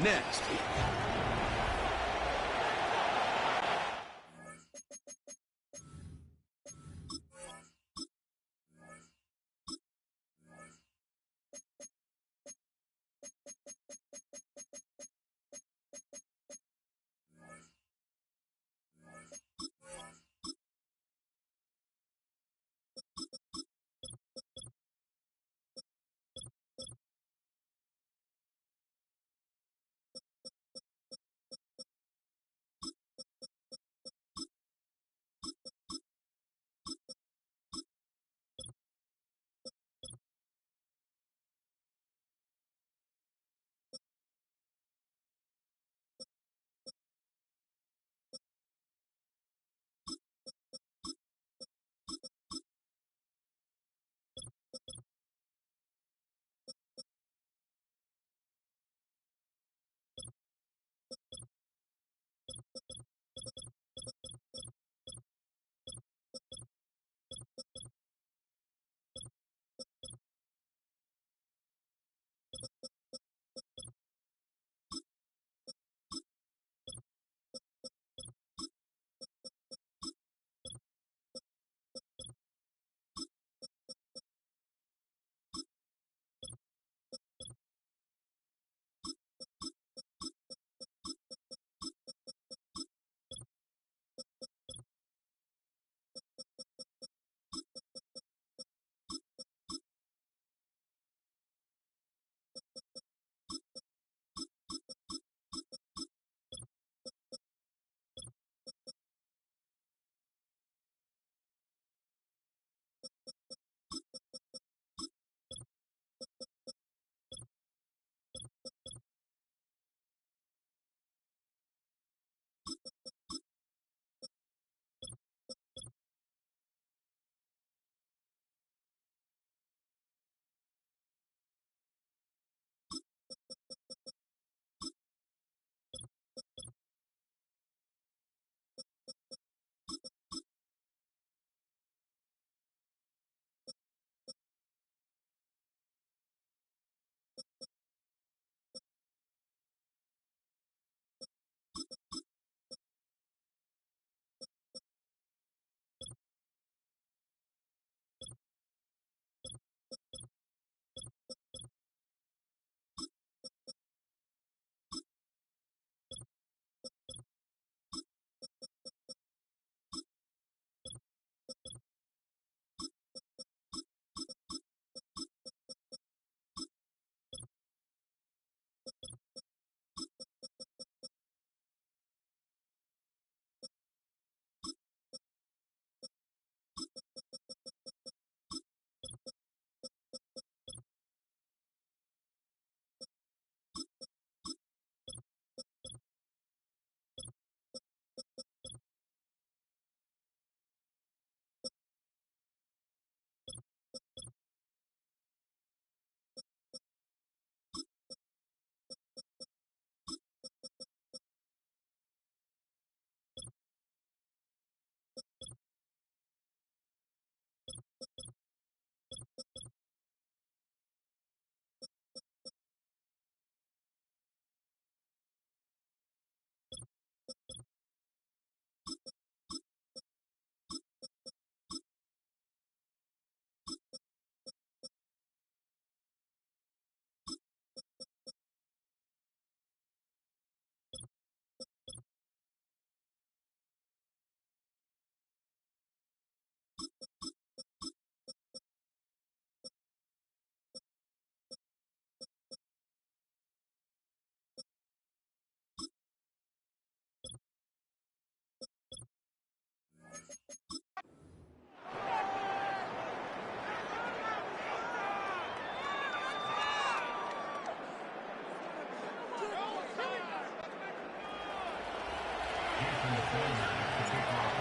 next.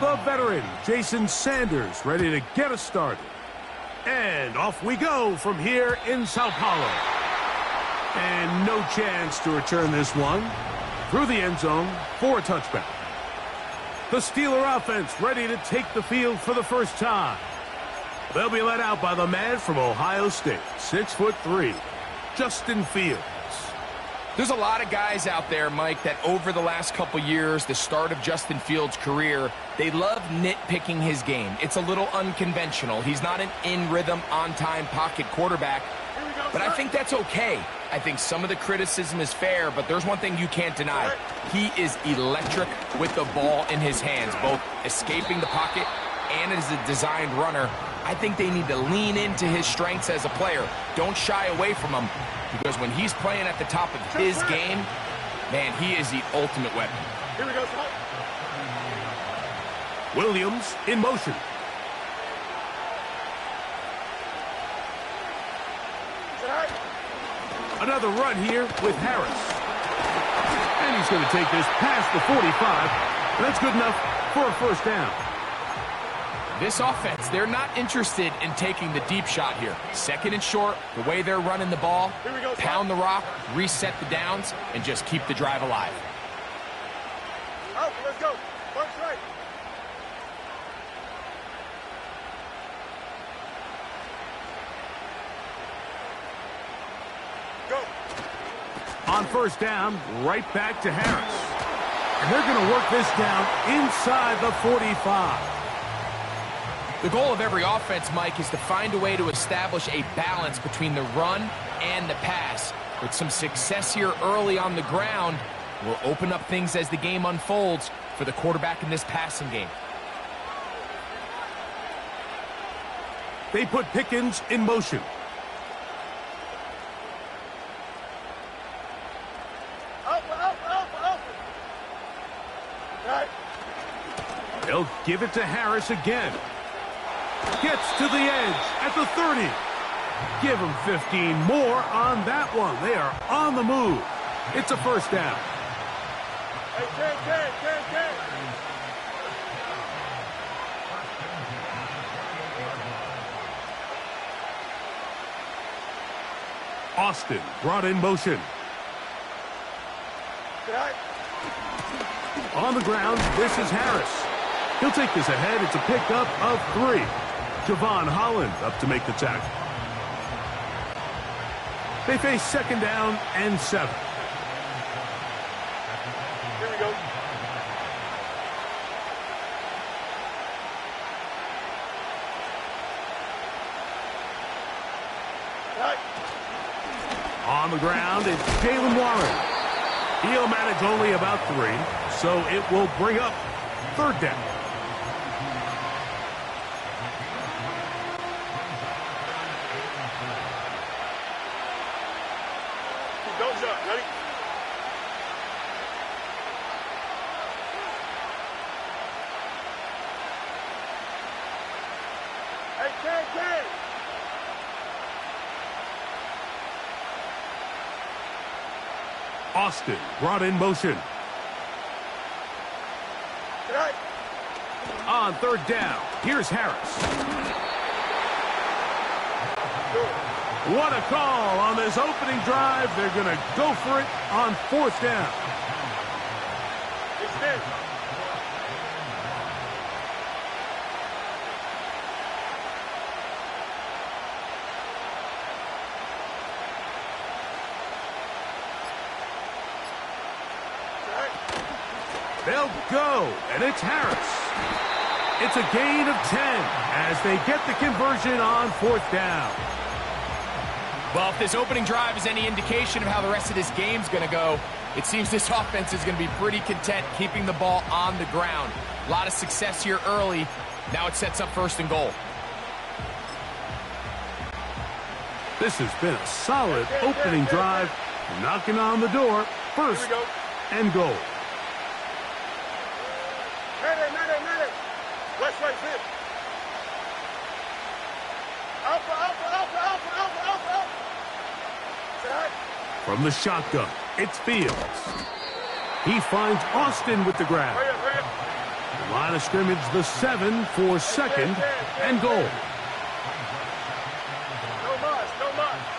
The veteran, Jason Sanders, ready to get us started. And off we go from here in Sao Paulo. And no chance to return this one. Through the end zone for a touchback. The Steeler offense ready to take the field for the first time. They'll be led out by the man from Ohio State, 6'3", Justin Fields. There's a lot of guys out there, Mike, that over the last couple years, the start of Justin Fields' career, they love nitpicking his game. It's a little unconventional. He's not an in-rhythm, on-time pocket quarterback, but I think that's okay. I think some of the criticism is fair, but there's one thing you can't deny. He is electric with the ball in his hands, both escaping the pocket and as a designed runner. I think they need to lean into his strengths as a player. Don't shy away from him, because when he's playing at the top of his game, man, he is the ultimate weapon. Here we go. Williams in motion. Another run here with Harris. And he's going to take this past the 45. And that's good enough for a first down. This offense, they're not interested in taking the deep shot here. Second and short, the way they're running the ball, pound the rock, reset the downs, and just keep the drive alive. Out, let's go. Punch right. Go. On first down, right back to Harris. And they're going to work this down inside the 45. The goal of every offense, Mike, is to find a way to establish a balance between the run and the pass. With some success here early on the ground, will open up things as the game unfolds for the quarterback in this passing game. They put Pickens in motion. They'll give it to Harris again. Gets to the edge at the 30. Give him 15 more on that one. They are on the move. It's a first down. Hey, Ken. Austin brought in motion. On the ground, this is Harris. He'll take this ahead. It's a pickup of 3. Javon Holland up to make the tackle. They face second down and 7. Here we go. On the ground, it's Jalen Warren. He'll manage only about 3, so it will bring up third down. Don't jump. Ready? Hey, Ken. Austin brought in motion. On third down, here's Harris. What a call on this opening drive. They're going to go for it on fourth down. Extend. They'll go, and it's Harris. It's a gain of 10 as they get the conversion on fourth down. Well, if this opening drive is any indication of how the rest of this game's going to go, it seems this offense is going to be pretty content keeping the ball on the ground. A lot of success here early. Now it sets up first and goal. This has been a solid opening drive. Knocking on the door. First and goal. West right fit. From the shotgun, it's Fields. He finds Austin with the grab. The line of scrimmage, the 7 for second and goal. No much.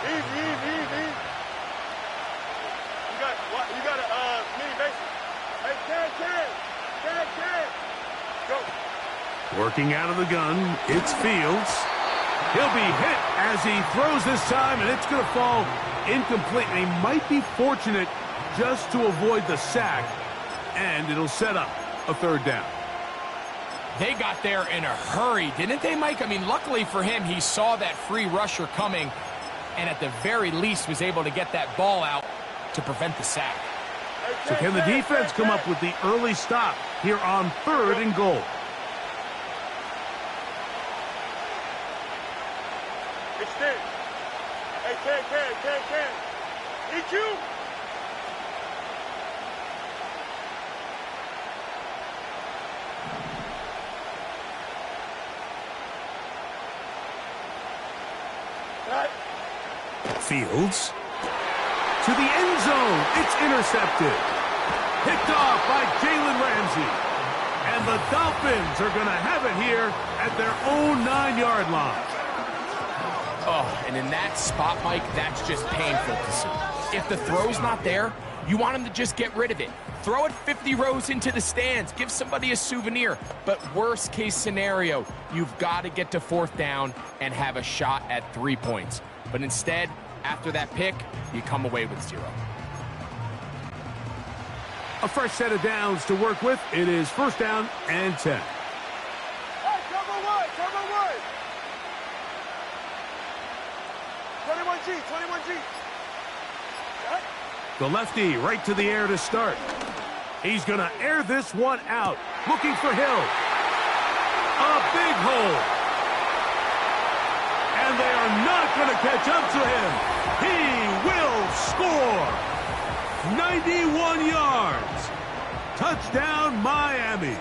Easy. You got a mini basic. Hey, Ken. Go. Working out of the gun, it's Fields. He'll be hit as he throws this time, and it's going to fall incomplete. They might be fortunate just to avoid the sack, and it'll set up a third down. They got there in a hurry, didn't they, Mike? I mean, luckily for him, he saw that free rusher coming, and at the very least was able to get that ball out to prevent the sack. So can the defense come up with the early stop here on 3rd and goal? Extend. Hey, Ken. Eat you. Fields to the end zone. It's intercepted. Picked off by Jalen Ramsey. And the Dolphins are going to have it here at their own 9-yard line. Oh, and in that spot, Mike, that's just painful to see. If the throw's not there, you want him to just get rid of it. Throw it 50 rows into the stands. Give somebody a souvenir. But worst case scenario, you've got to get to 4th down and have a shot at 3 points. But instead, after that pick, you come away with 0. A fresh set of downs to work with. It is 1st down and 10. Hey, cover one. 21G. The lefty right to the air to start. He's going to air this one out. Looking for Hill. A big hole. And they are not going to catch up to him. He will score. 91 yards. Touchdown, Miami.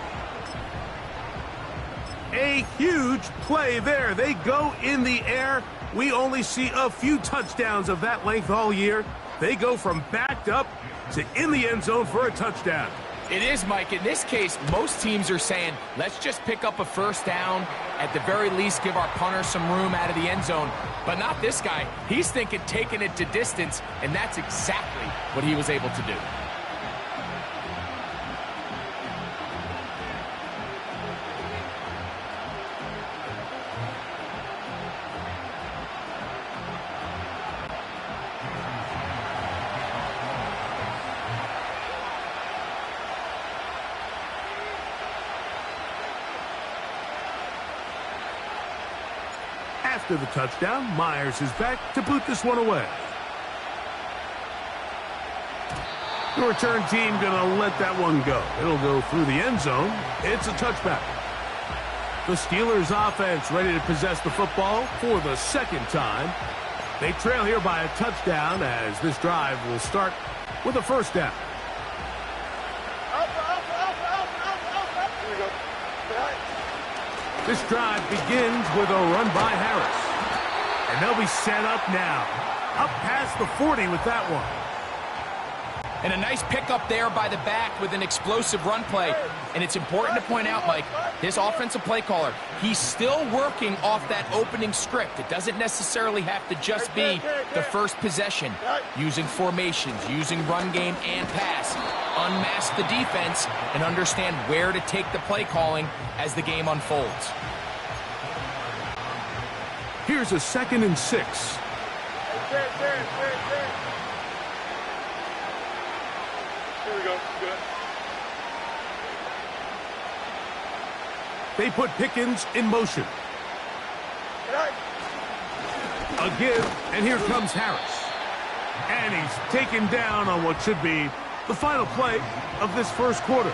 A huge play there. They go in the air. We only see a few touchdowns of that length all year. They go from backed up to in the end zone for a touchdown. It is, Mike. In this case, most teams are saying, let's just pick up a 1st down. At the very least, give our punter some room out of the end zone. But not this guy. He's thinking taking it to distance, and that's exactly what he was able to do. After the touchdown, Myers is back to boot this one away. The return team going to let that one go. It'll go through the end zone. It's a touchback. The Steelers offense ready to possess the football for the 2nd time. They trail here by a touchdown as this drive will start with a 1st down. Here we go. This drive begins with a run by Harris. And they'll be set up now. Up past the 40 with that one. And a nice pickup there by the back with an explosive run play. And it's important to point out, Mike, this offensive play caller, he's still working off that opening script. It doesn't necessarily have to just be the first possession. Using formations, using run game and pass. Unmask the defense and understand where to take the play calling as the game unfolds. Here's a 2nd and 6. Here we go. Good. They put Pickens in motion. A give, and here comes Harris. And he's taken down on what should be the final play of this 1st quarter.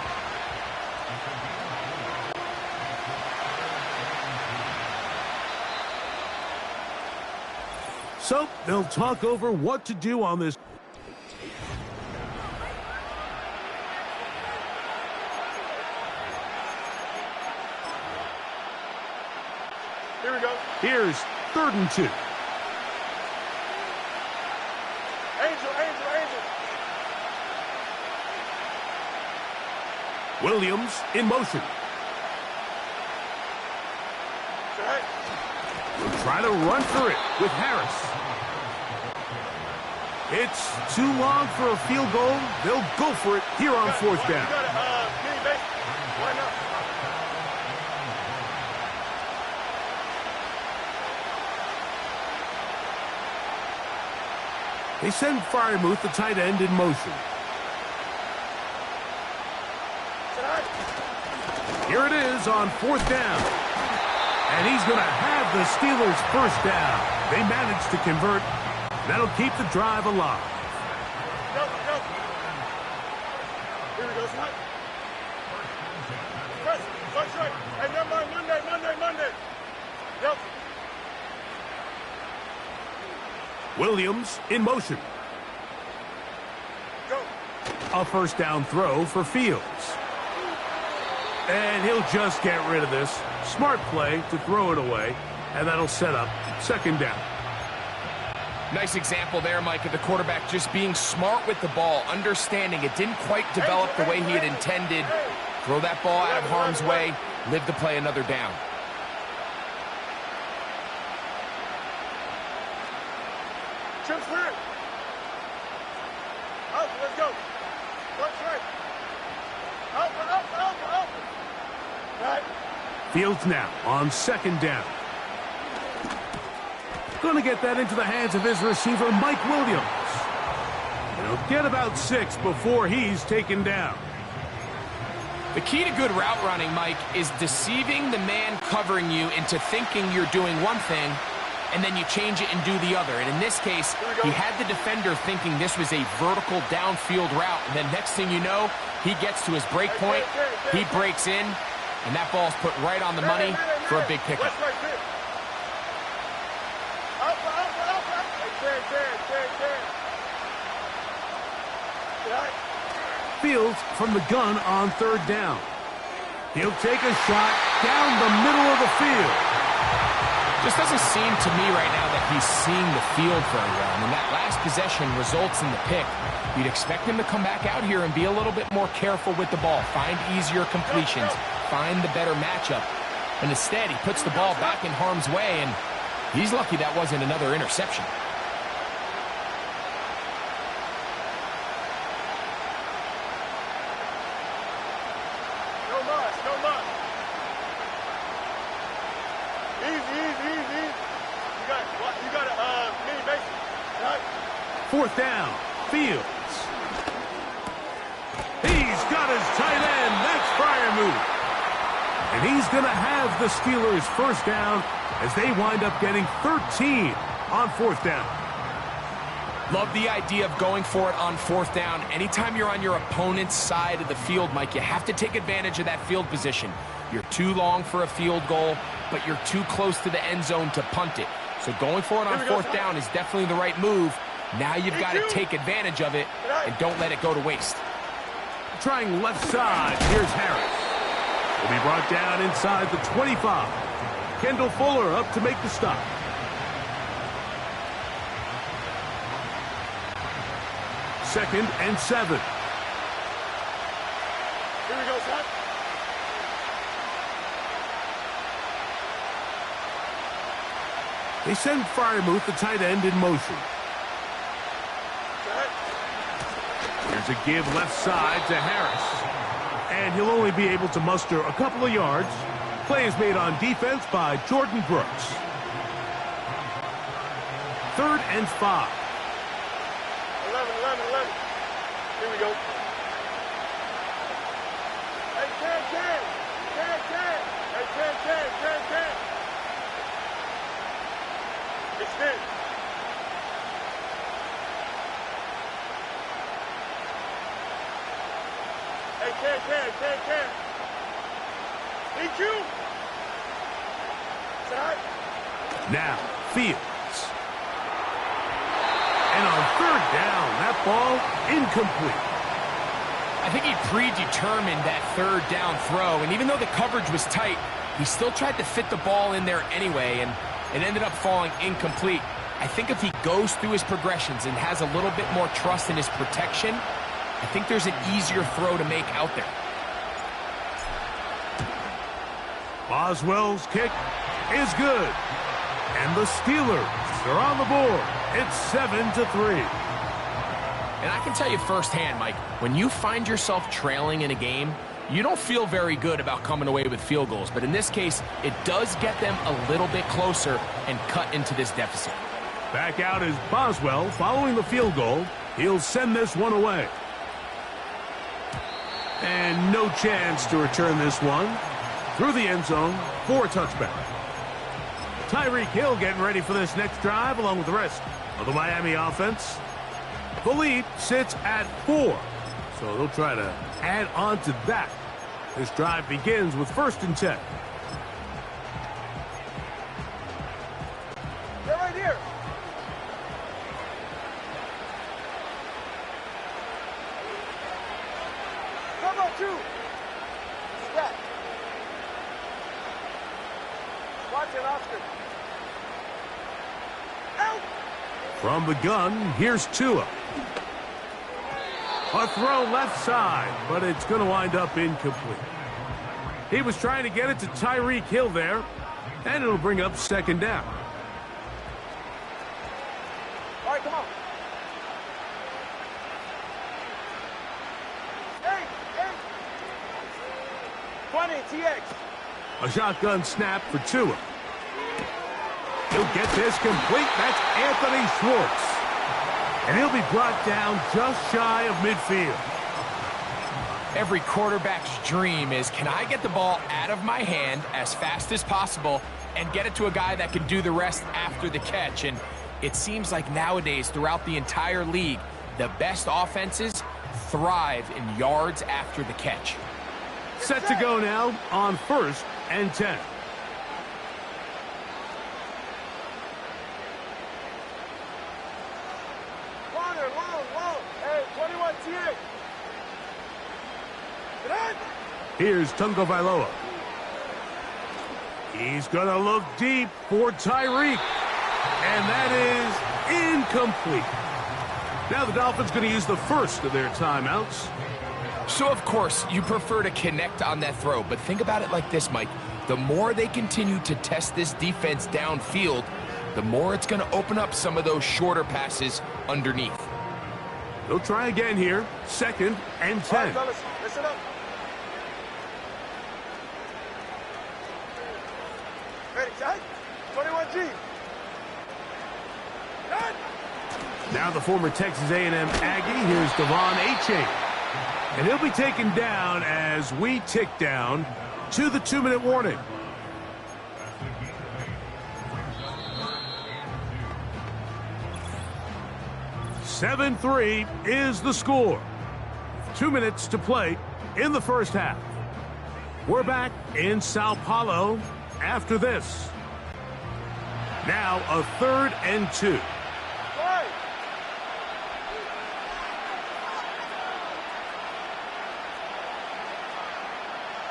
So they'll talk over what to do on this. Here we go. Here's 3rd and 2. Angel. Williams in motion. We'll try to run for it with Harris. It's too long for a field goal. They'll go for it here on 4th down. They send Freiermuth, the tight end, in motion. Here it is on 4th down. And he's going to have the Steelers' first down. They managed to convert. That'll keep the drive alive. Go. Here we go, son. Press. Watch right. Hey, never mind. Monday. Yep. Williams in motion. Go. A first down throw for Fields. And he'll just get rid of this. Smart play to throw it away. And that'll set up 2nd down. Nice example there, Mike, of the quarterback just being smart with the ball, understanding it didn't quite develop the way he had intended. Throw that ball out of harm's way, live to play another down. Trips clear. Out, let's go. Watch right. Out. Right. Fields now on 2nd down. Going to get that into the hands of his receiver, Mike Williams. And he'll get about 6 before he's taken down. The key to good route running, Mike, is deceiving the man covering you into thinking you're doing one thing, and then you change it and do the other. And in this case, he had the defender thinking this was a vertical downfield route, and then next thing you know, he gets to his break point, he breaks in, and that ball's put right on the money for a big pickup. Fields from the gun on 3rd down. He'll take a shot down the middle of the field. Just doesn't seem to me right now that he's seeing the field very well. And that last possession results in the pick. You'd expect him to come back out here and be a little bit more careful with the ball, find easier completions, find the better matchup. And instead, he puts the ball back in harm's way, and he's lucky that wasn't another interception. No muss. Easy. You got a mini basic. Right? 4th down. Fields. He's got his tight end. That's Freiermuth. And he's going to have the Steelers' first down as they wind up getting 13 on 4th down. Love the idea of going for it on 4th down. Anytime you're on your opponent's side of the field, Mike, you have to take advantage of that field position. You're too long for a field goal, but you're too close to the end zone to punt it. So going for it on 4th down is definitely the right move. Now you've got to take advantage of it and don't let it go to waste. Trying left side. Here's Harris. Will be brought down inside the 25. Kendall Fuller up to make the stop. Second and 7. Here we go, son. They send Freiermuth, the tight end, in motion. Here's a give left side to Harris. And he'll only be able to muster a couple of yards. Play is made on defense by Jordan Brooks. 3rd and 5. 11. Here we go. Hey, 10. Hey, 10. Extend. Hey, 10. EQ. Side. Now, Fields. And on 3rd down, that ball incomplete. I think he predetermined that 3rd down throw, and even though the coverage was tight, he still tried to fit the ball in there anyway, and it ended up falling incomplete. I think if he goes through his progressions and has a little bit more trust in his protection, I think there's an easier throw to make out there. Boswell's kick is good. And the Steelers are on the board. It's 7-3. And I can tell you firsthand, Mike, when you find yourself trailing in a game, you don't feel very good about coming away with field goals. But in this case, it does get them a little bit closer and cut into this deficit. Back out is Boswell following the field goal. He'll send this one away. And no chance to return this one through the end zone for a touchback. Tyreek Hill getting ready for this next drive along with the rest of the Miami offense. The lead sits at 4, so they'll try to add on to that. This drive begins with 1st and 10. They're right here. Come on, 2. Step. Watch it, Oscar. Out. From the gun, here's Tua. A throw left side, but it's going to wind up incomplete. He was trying to get it to Tyreek Hill there, and it'll bring up 2nd down. All right, come on. Hey, 20, TX. A shotgun snap for Tua. He'll get this complete. That's Anthony Schwartz. And he'll be brought down just shy of midfield. Every quarterback's dream is, can I get the ball out of my hand as fast as possible and get it to a guy that can do the rest after the catch? And it seems like nowadays throughout the entire league, the best offenses thrive in yards after the catch. Set to go now on 1st and 10. Long. Hey, 21, TX. Here's Tagovailoa. He's going to look deep for Tyreek. And that is incomplete. Now the Dolphins going to use the first of their timeouts. So, of course, you prefer to connect on that throw, but think about it like this, Mike. The more they continue to test this defense downfield, the more it's going to open up some of those shorter passes underneath. They'll try again here. 2nd and 10. All right, fellas, listen up. Ready, Jack? 21G. Cut. Now the former Texas A&M Aggie. Here's Devon Achane. And he'll be taken down as we tick down to the 2-minute warning. "7-3 is the score. 2 minutes to play in the first half. We're back in Sao Paulo after this. Now a 3rd and 2. Right.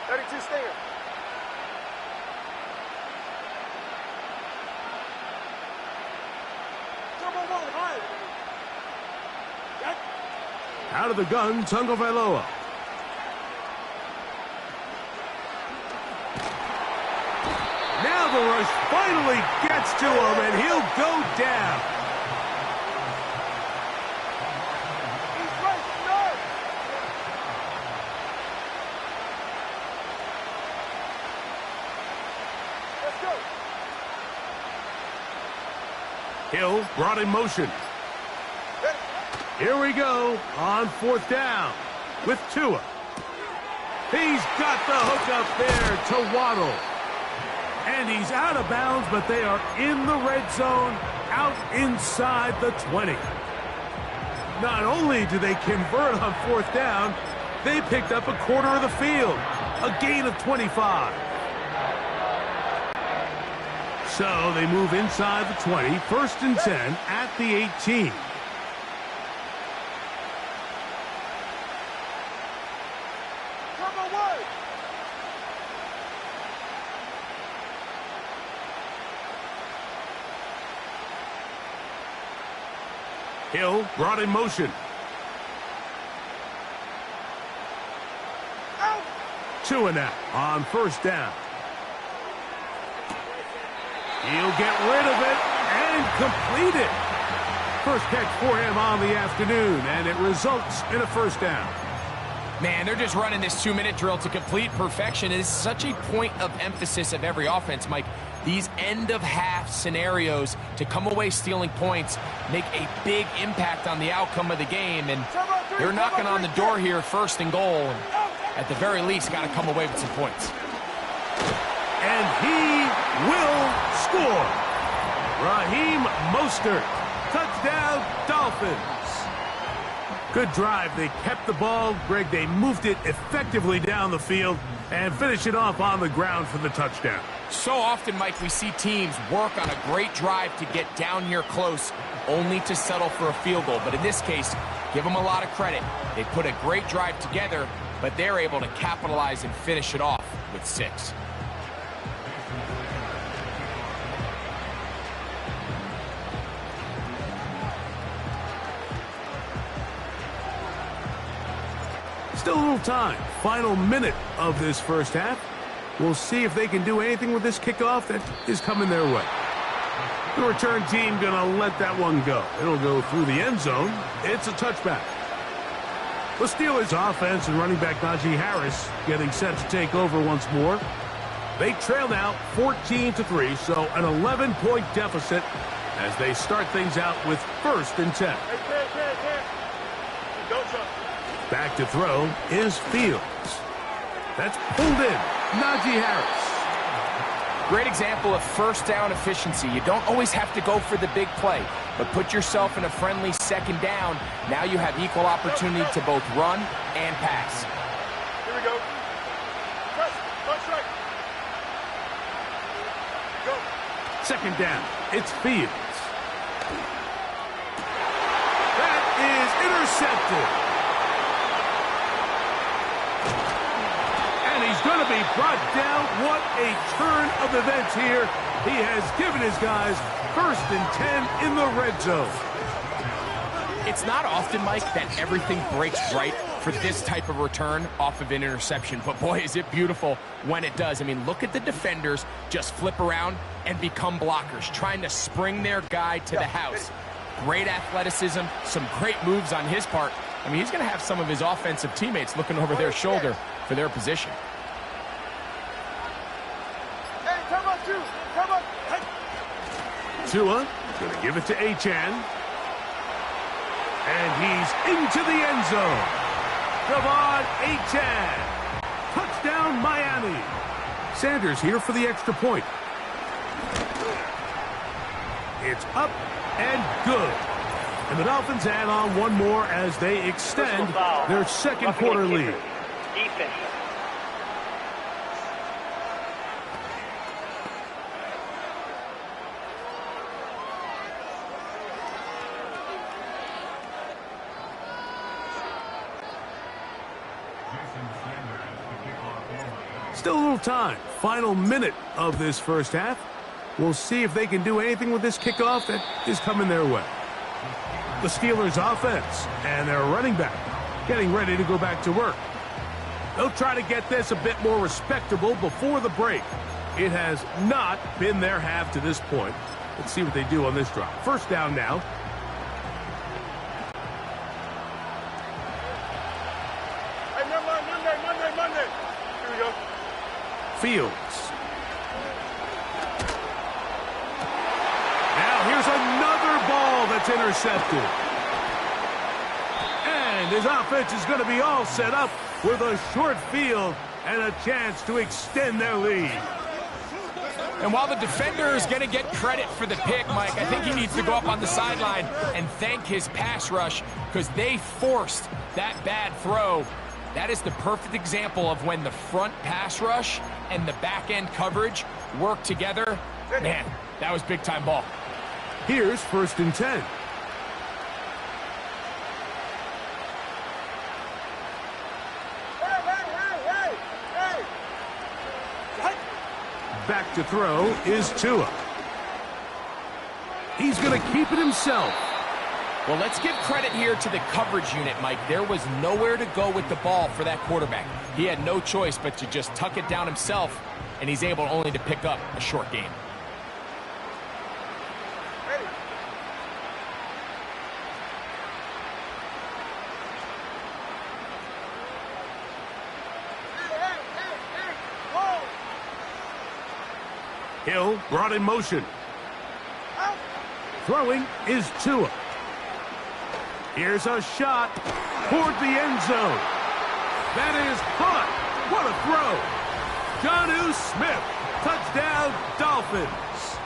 "32 Stinger. Double 1, high. Jack. Out of the gun, Tagovailoa. Now the rush finally gets to him, and he'll go down. He's right, no. Let's go. Hill brought in motion. Ready. Here we go on 4th down with Tua. He's got the hook up there to Waddle. And he's out of bounds, but they are in the red zone, out inside the 20. Not only do they convert on 4th down, they picked up a quarter of the field, a gain of 25. So they move inside the 20, 1st and 10 at the 18. Cover 1. Hill brought in motion. Out. Tua now on 1st down. He'll get rid of it and complete it. First catch for him on the afternoon, and it results in a 1st down. Man, they're just running this 2-minute drill to complete perfection. It is such a point of emphasis of every offense, Mike. These end-of-half scenarios to come away stealing points make a big impact on the outcome of the game, and they're knocking on the door here, 1st and goal. At the very least, got to come away with some points. And he will score. Raheem Mostert. Touchdown, Dolphins. Good drive. They kept the ball. Greg, they moved it effectively down the field and finish it off on the ground for the touchdown. So often, Mike, we see teams work on a great drive to get down here close, only to settle for a field goal. But in this case, give them a lot of credit. They put a great drive together, but they're able to capitalize and finish it off with 6. Still a little time. Final minute of this first half. We'll see if they can do anything with this kickoff that is coming their way. The return team going to let that one go. It'll go through the end zone. It's a touchback. The Steelers offense and running back Najee Harris getting set to take over once more. They trail now 14-3, so an 11-point deficit as they start things out with 1st and 10. Back to throw is Fields. That's pulled in. Najee Harris. Great example of first down efficiency. You don't always have to go for the big play, but put yourself in a friendly 2nd down. Now you have equal opportunity to both run and pass. Here we go. Press right. Go. 2nd down. It's Fields. That is intercepted. He's going to be brought down. What a turn of events here. He has given his guys 1st and 10 in the red zone. It's not often, Mike, that everything breaks right for this type of return off of an interception. But boy, is it beautiful when it does. I mean, look at the defenders just flip around and become blockers, trying to spring their guy to the house. Great athleticism, some great moves on his part. I mean, he's going to have some of his offensive teammates looking over their shoulder for their position. Tua going to give it to Achane. And he's into the end zone. Devon Achane. Touchdown, Miami. Sanders here for the extra point. It's up and good. And the Dolphins add on one more as they extend their 2nd quarter lead. Defense. Still a little time. Final minute of this first half. We'll see if they can do anything with this kickoff that is coming their way. The Steelers offense and their running back getting ready to go back to work. They'll try to get this a bit more respectable before the break. It has not been their half to this point. Let's see what they do on this drive. 1st down now. Hey, Monday. Here we go. Fields. Now here's another ball that's intercepted. And his offense is going to be all set up with a short field and a chance to extend their lead. And while the defender is going to get credit for the pick, Mike, I think he needs to go up on the sideline and thank his pass rush because they forced that bad throw. That is the perfect example of when the front pass rush and the back-end coverage work together. Man, that was big-time ball. Here's 1st and 10. Back to throw is Tua. He's going to keep it himself. Well, let's give credit here to the coverage unit, Mike. There was nowhere to go with the ball for that quarterback. He had no choice but to just tuck it down himself, and he's able only to pick up a short gain. Hill brought in motion. Throwing is Tua. Here's a shot toward the end zone. That is caught. What a throw! Jonnu Smith. Touchdown, Dolphins.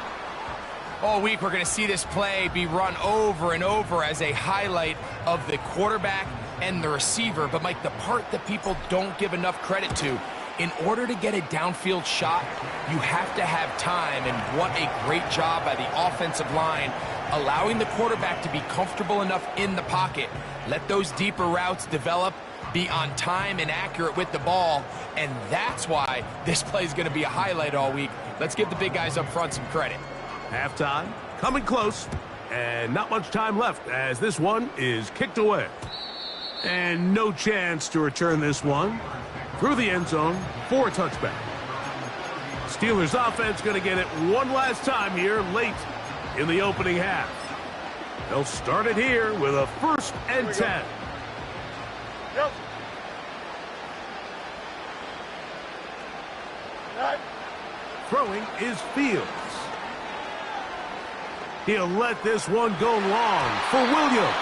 All week, we're going to see this play be run over and over as a highlight of the quarterback and the receiver. But, Mike, the part that people don't give enough credit to, in order to get a downfield shot, you have to have time. And what a great job by the offensive line, allowing the quarterback to be comfortable enough in the pocket. Let those deeper routes develop, be on time and accurate with the ball. And that's why this play is going to be a highlight all week. Let's give the big guys up front some credit. Halftime, coming close, and not much time left as this one is kicked away. And no chance to return this one through the end zone for a touchback. Steelers offense going to get it one last time here late in the opening half. They'll start it here with a 1st and 10. Yep. Right. Throwing is Fields. He'll let this one go long for Williams.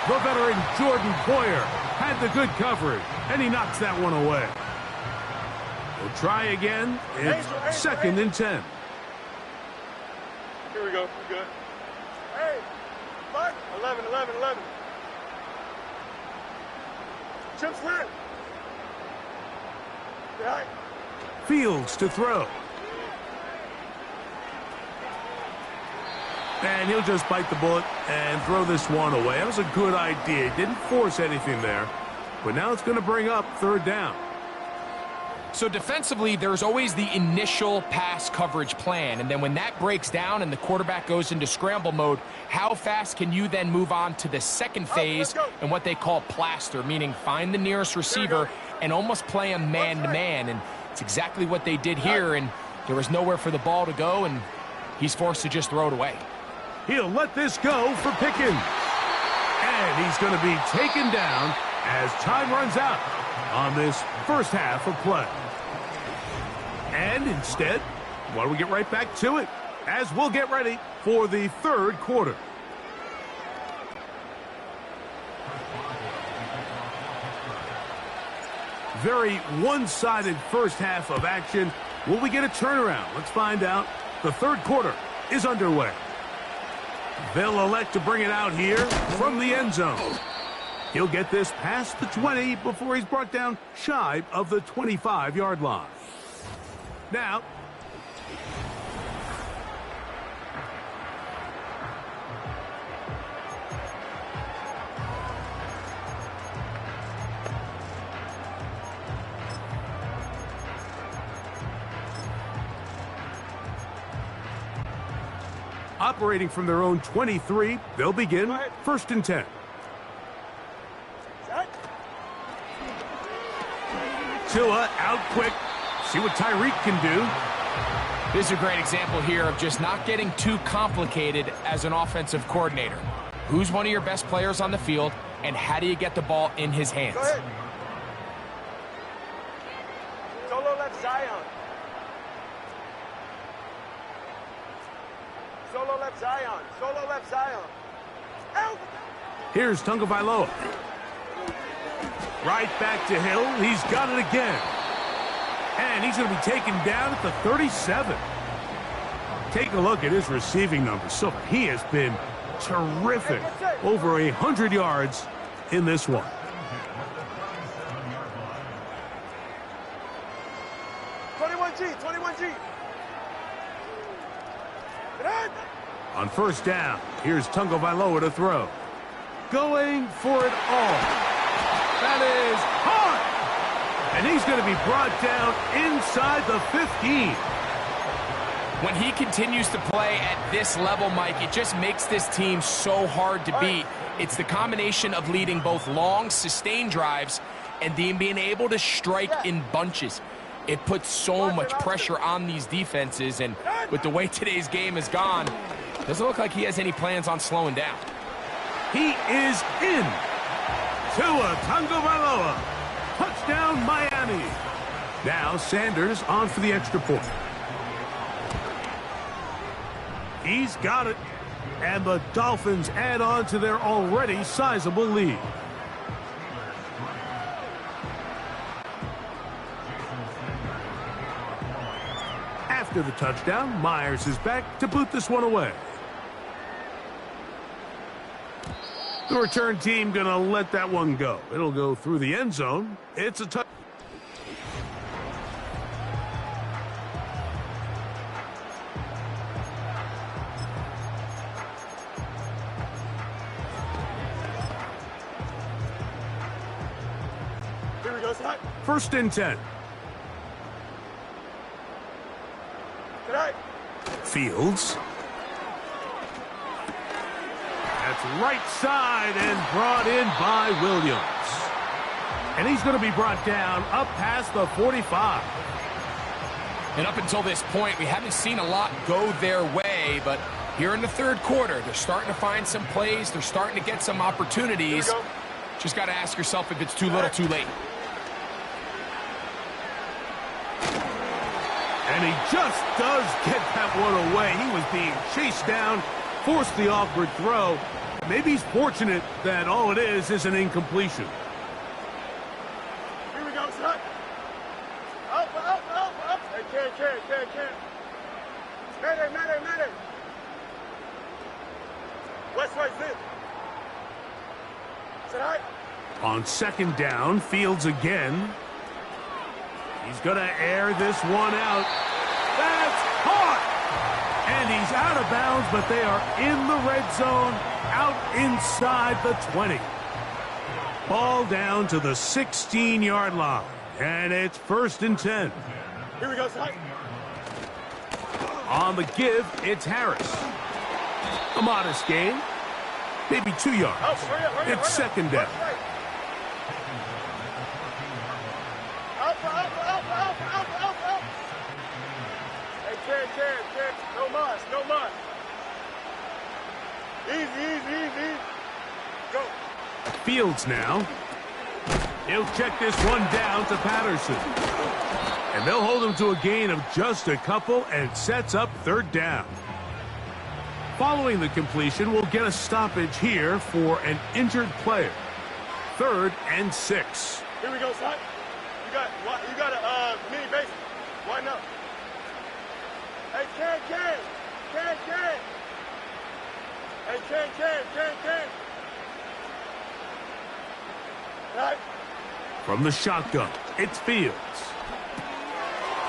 The veteran Jordan Poyer had the good coverage, and he knocks that one away. We'll try again. It's 2nd and 10. Here we go. We're good. Hey, Mark. 11. Chip split. Right. Fields to throw. And he'll just bite the bullet and throw this one away. That was a good idea. He didn't force anything there. But now it's going to bring up 3rd down. So defensively, there's always the initial pass coverage plan. And then when that breaks down and the quarterback goes into scramble mode, how fast can you then move on to the second phase and what they call plaster, meaning find the nearest receiver and almost play him man-to-man. And it's exactly what they did here. And there was nowhere for the ball to go, and he's forced to just throw it away. He'll let this go for Pickens. And he's going to be taken down as time runs out on this first half of play. And instead, why don't we get right back to it as we'll get ready for the 3rd quarter. Very one-sided first half of action. Will we get a turnaround? Let's find out. The 3rd quarter is underway. They'll elect to bring it out here from the end zone. He'll get this past the 20 before he's brought down shy of the 25-yard line. Now, operating from their own 23, they'll begin 1st and 10. Tua out quick. See what Tyreek can do. This is a great example here of just not getting too complicated as an offensive coordinator. Who's one of your best players on the field, and how do you get the ball in his hands? Go ahead. Solo left Zion. Solo left Zion. Solo left Zion. Out. Here's Tagovailoa. Right back to Hill. He's got it again. And he's going to be taken down at the 37. Take a look at his receiving numbers. So he has been terrific. Over 100 yards in this one. On 1st down, here's Tagovailoa to throw. Going for it all. That is hard. And he's going to be brought down inside the 15. When he continues to play at this level, Mike, it just makes this team so hard to beat. It's the combination of leading both long, sustained drives and then being able to strike in bunches. It puts so much pressure on these defenses, and with the way today's game has gone, it doesn't look like he has any plans on slowing down. He is in. Tua Tagovailoa. Touchdown, Miami. Now Sanders on for the extra point. He's got it. And the Dolphins add on to their already sizable lead. After the touchdown, Myers is back to boot this one away. The return team going to let that one go. It'll go through the end zone. It's a touchdown. Here we go, Scott. 1st and 10. Tonight. Fields. That's right side and brought in by Williams. And he's going to be brought down up past the 45. And up until this point, we haven't seen a lot go their way, but here in the third quarter, they're starting to find some plays. They're starting to get some opportunities. Just got to ask yourself if it's too little, too late. And he just does get that one away. He was being chased down, forced the awkward throw. Maybe he's fortunate that all it is an incompletion. Here we go, son. Up. Hey, can't. Mayday. West, zip. Tonight. On 2nd down, Fields again. He's going to air this one out. That's caught! And he's out of bounds, but they are in the red zone, out inside the 20. Ball down to the 16-yard line, and it's 1st and 10. Here we go, son. On the give, it's Harris. A modest gain, maybe 2 yards. Hurry up. It's 2nd down. Up. Hey, can't. No muss. Easy. Go. Fields now. He'll check this one down to Patterson. And they'll hold him to a gain of just a couple and sets up 3rd down. Following the completion, we'll get a stoppage here for an injured player. 3rd and 6. Here we go, son. You got a mini base. Why not? Hey, can't. Hey, can't. Right. From the shotgun, it's Fields.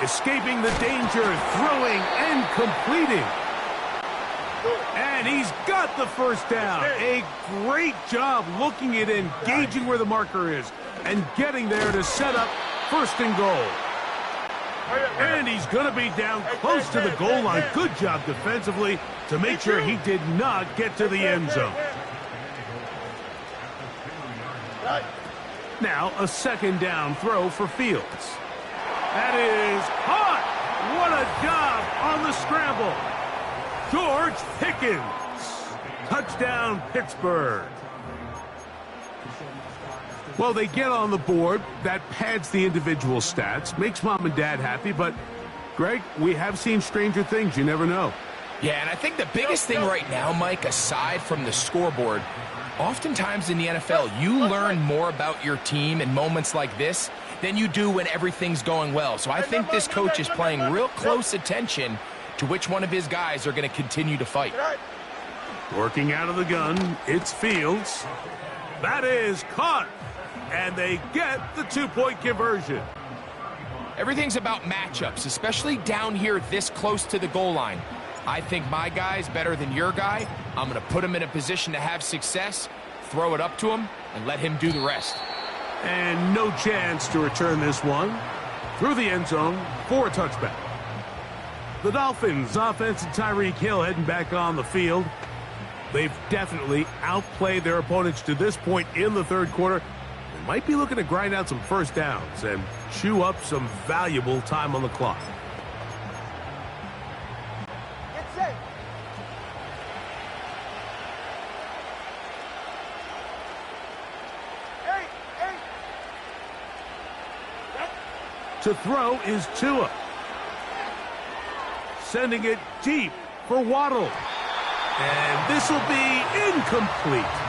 Escaping the danger, throwing and completing. And he's got the 1st down. A great job looking at engaging where the marker is and getting there to set up 1st and goal. And he's going to be down close to the goal line. Good job defensively to make sure he did not get to the end zone. Now a 2nd down throw for Fields. That is hot. What a job on the scramble. George Pickens. Touchdown, Pittsburgh. Well, they get on the board. That pads the individual stats, makes mom and dad happy. But, Greg, we have seen stranger things. You never know. Yeah, and I think the biggest thing right now, Mike, aside from the scoreboard, oftentimes in the NFL, you learn more about your team in moments like this than you do when everything's going well. So I think this coach is paying real close attention to which one of his guys are going to continue to fight. Working out of the gun, it's Fields. That is caught. And they get the 2-point conversion. Everything's about matchups, especially down here this close to the goal line. I think my guy's better than your guy. I'm going to put him in a position to have success, throw it up to him, and let him do the rest. And no chance to return this one through the end zone for a touchback. The Dolphins offense and Tyreek Hill heading back on the field. They've definitely outplayed their opponents to this point in the 3rd quarter. They might be looking to grind out some 1st downs and chew up some valuable time on the clock. Get set. Hey. To throw is Tua. Sending it deep for Waddle. And this will be incomplete.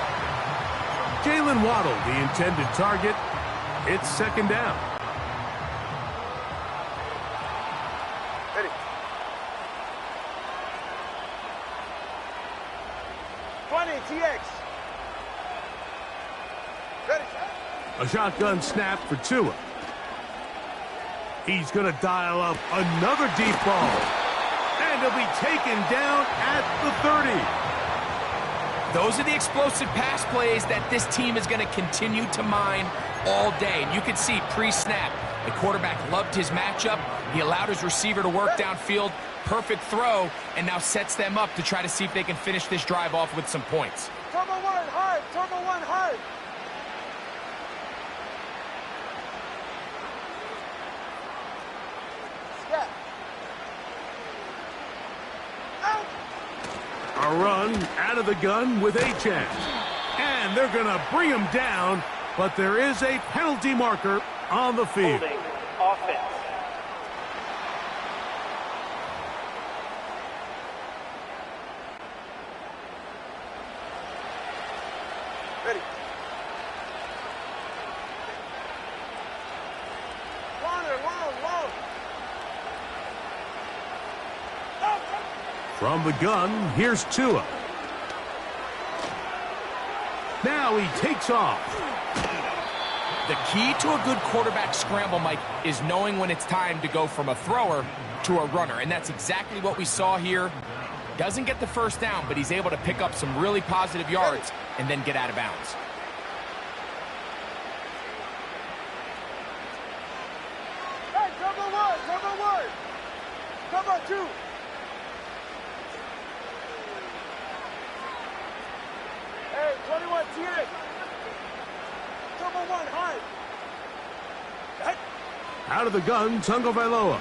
Jalen Waddle, the intended target. It's 2nd down. Ready. TX. Ready. A shotgun snap for Tua. He's going to dial up another deep ball. And he'll be taken down at the 30. Those are the explosive pass plays that this team is going to continue to mine all day. And you can see pre-snap, the quarterback loved his matchup. He allowed his receiver to work downfield. Perfect throw, and now sets them up to try to see if they can finish this drive off with some points. Turbo one hard. Turbo one hard. Step. Out. A run out of the gun with a chance. And they're going to bring him down, but there is a penalty marker on the field. Holding offense. Ready. Long. From the gun, here's Tua. Now he takes off. The key to a good quarterback scramble, Mike, is knowing when it's time to go from a thrower to a runner. And that's exactly what we saw here. Doesn't get the first down, but he's able to pick up some really positive yards and then get out of bounds. Hey, turbo one. Turbo two. Hey, 21 TX. Turbo one hard. Hey. Out of the gun, Tagovailoa.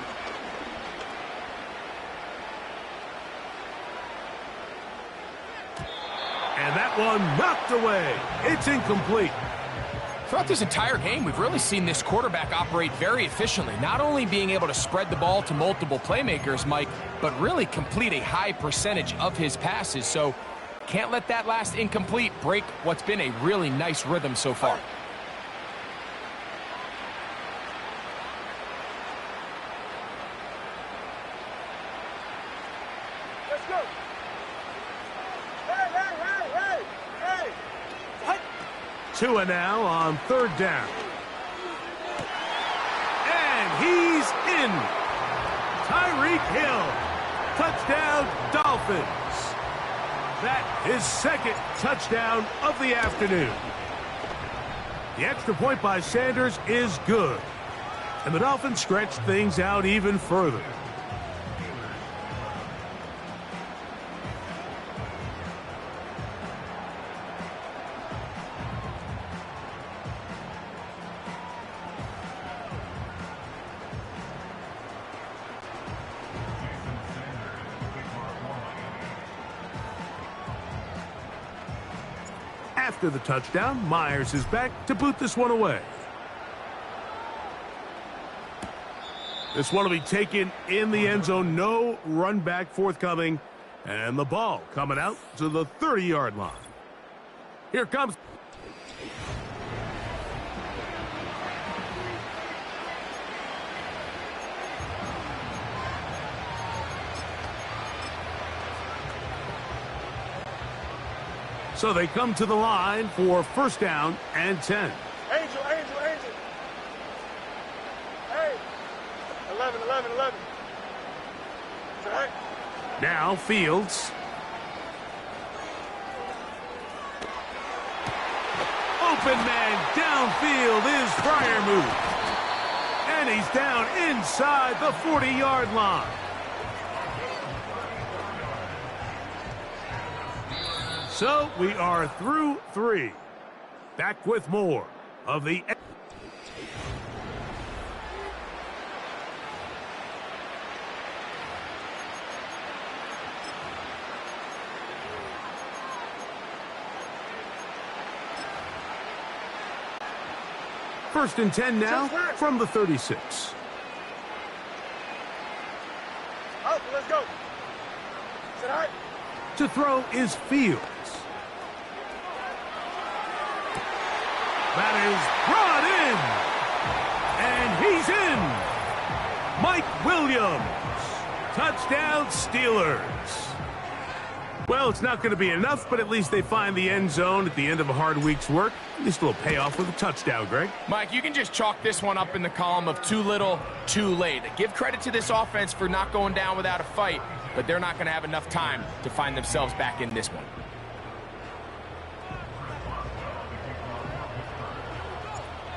And that one knocked away. It's incomplete. Throughout this entire game, we've really seen this quarterback operate very efficiently, not only being able to spread the ball to multiple playmakers, Mike, but really complete a high percentage of his passes. So can't let that last incomplete break what's been a really nice rhythm so far. Let's go. Hey. Tua now on third down. And he's in. Tyreek Hill. Touchdown, Dolphins. That is second touchdown of the afternoon. The extra point by Sanders is good. And the Dolphins stretch things out even further. After the touchdown, Myers is back to boot this one away. This one will be taken in the end zone. No run back forthcoming. And the ball coming out to the 30-yard line. Here comes. So they come to the line for first down and 10. Angel. Hey. 11. It's all right. Now Fields. Open man downfield is Freiermuth. And he's down inside the 40-yard line. So we are through three. Back with more of the... First and 10 now from the 36. Out, let's go. Is it all right? To throw is Fields. That is brought in. And he's in. Mike Williams. Touchdown, Steelers. Well, it's not going to be enough, but at least they find the end zone at the end of a hard week's work. At least a little payoff with a touchdown, Greg. Mike, you can just chalk this one up in the column of too little, too late. Give credit to this offense for not going down without a fight, but they're not going to have enough time to find themselves back in this one.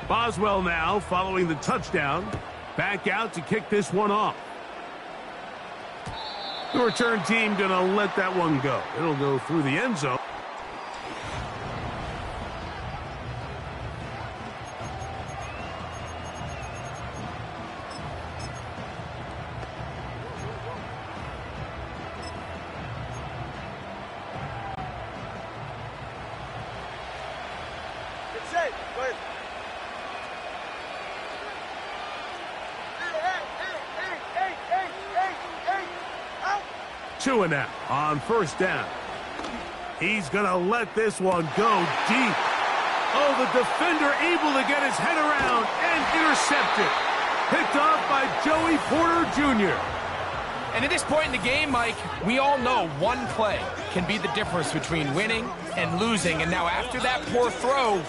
Boswell now following the touchdown. Back out to kick this one off. The return team going to let that one go. It'll go through the end zone. It's safe. Go ahead. Two and out on first down. He's going to let this one go deep. Oh, the defender able to get his head around and intercept it. Picked off by Joey Porter Jr. And at this point in the game, Mike, we all know one play can be the difference between winning and losing. And now after that poor throw,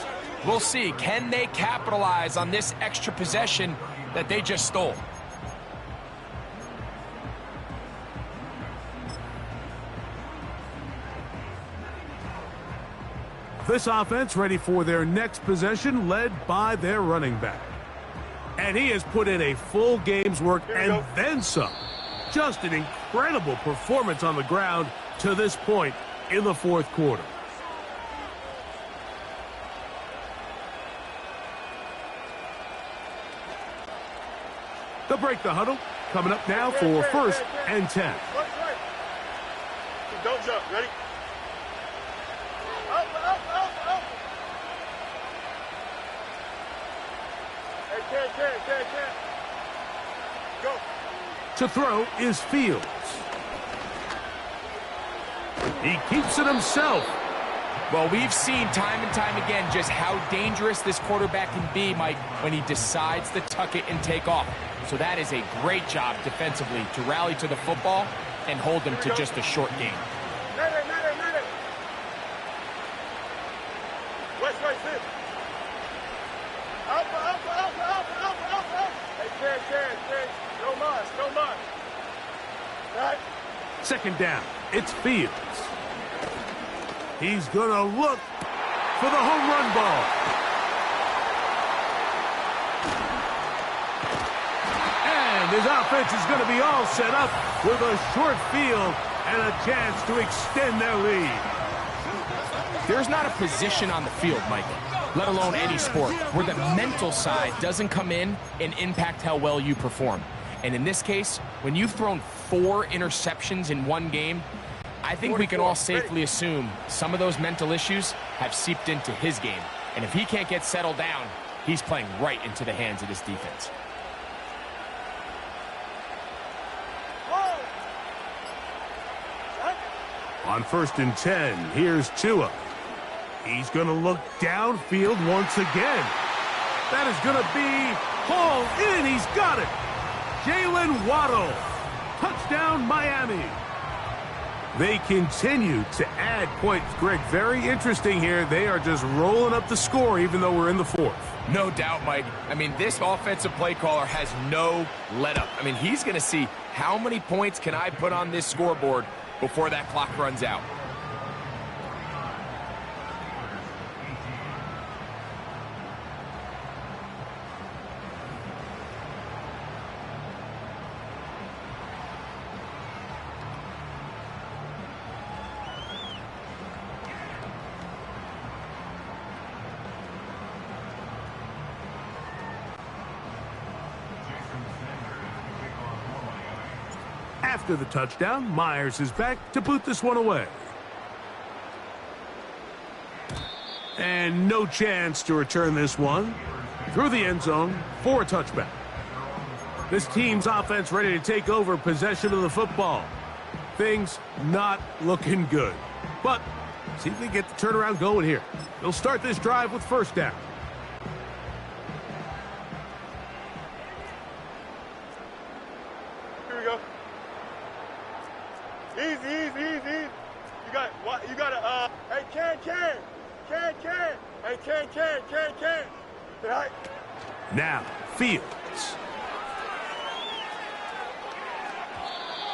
we'll see, can they capitalize on this extra possession that they just stole? This offense ready for their next possession, led by their running back. And he has put in a full game's work and then some. Just an incredible performance on the ground to this point in the fourth quarter. They'll break the huddle. Coming up now for first and 10. Don't jump. Ready? Up. Hey, can. Go. To throw is Fields. He keeps it himself. Well, we've seen time and time again just how dangerous this quarterback can be, Mike, when he decides to tuck it and take off. So that is a great job defensively to rally to the football and hold them to just a short game. West, right, sit. Up. Hey, can. No mas. Right. Second down, it's Fields. He's going to look for the home run ball. And his offense is going to be all set up with a short field and a chance to extend their lead. There's not a position on the field, Mike, let alone any sport, where the mental side doesn't come in and impact how well you perform. And in this case, when you've thrown 4 interceptions in one game, I think we can all safely assume some of those mental issues have seeped into his game. And if he can't get settled down, he's playing right into the hands of this defense. On first and 10, here's Tua. He's going to look downfield once again. That is going to be hauled in. He's got it. Jalen Waddle. Touchdown, Miami. They continue to add points. Greg, very interesting here. They are just rolling up the score even though we're in the fourth. No doubt, Mike. I mean, this offensive play caller has no let-up. I mean, he's going to see how many points can I put on this scoreboard before that clock runs out. After the touchdown, Myers is back to boot this one away. And no chance to return this one through the end zone for a touchback. This team's offense ready to take over possession of the football. Things not looking good. But see if they get the turnaround going here. They'll start this drive with first down. Here we go. Easy. You got you gotta, hey, can. Hey, can. Right. Now, Fields.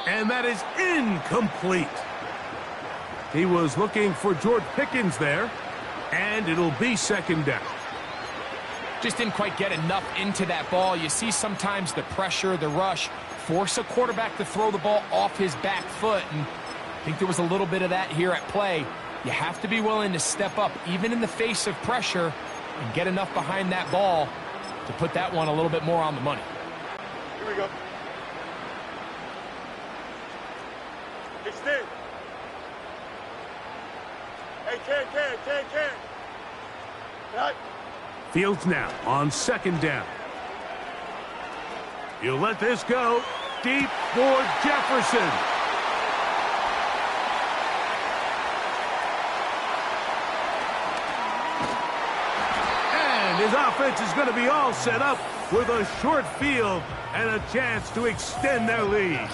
And that is incomplete. He was looking for George Pickens there, and it'll be second down. Just didn't quite get enough into that ball. You see sometimes the pressure, the rush, force a quarterback to throw the ball off his back foot, and I think there was a little bit of that here at play. You have to be willing to step up, even in the face of pressure, and get enough behind that ball to put that one a little bit more on the money. Here we go. Extend. Hey, can. Right. Fields now on second down. He'll let this go. Deep for Jefferson. And his offense is going to be all set up with a short field and a chance to extend their lead.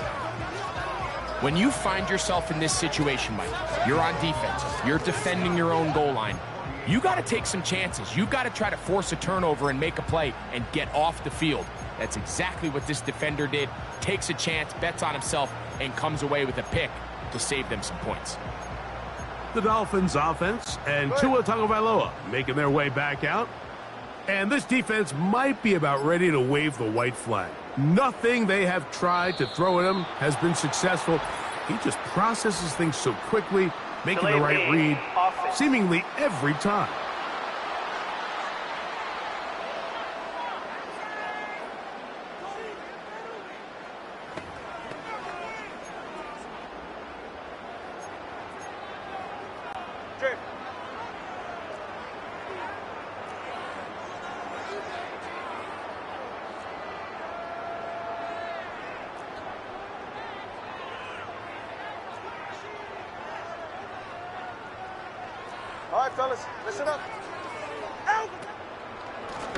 When you find yourself in this situation, Mike, you're on defense, you're defending your own goal line, you got to take some chances. You got to try to force a turnover and make a play and get off the field. That's exactly what this defender did. Takes a chance, bets on himself, and comes away with a pick to save them some points. The Dolphins offense and Tua Tagovailoa making their way back out. And this defense might be about ready to wave the white flag. Nothing they have tried to throw at him has been successful. He just processes things so quickly, making the right read seemingly every time. All right, fellas, listen up. Out.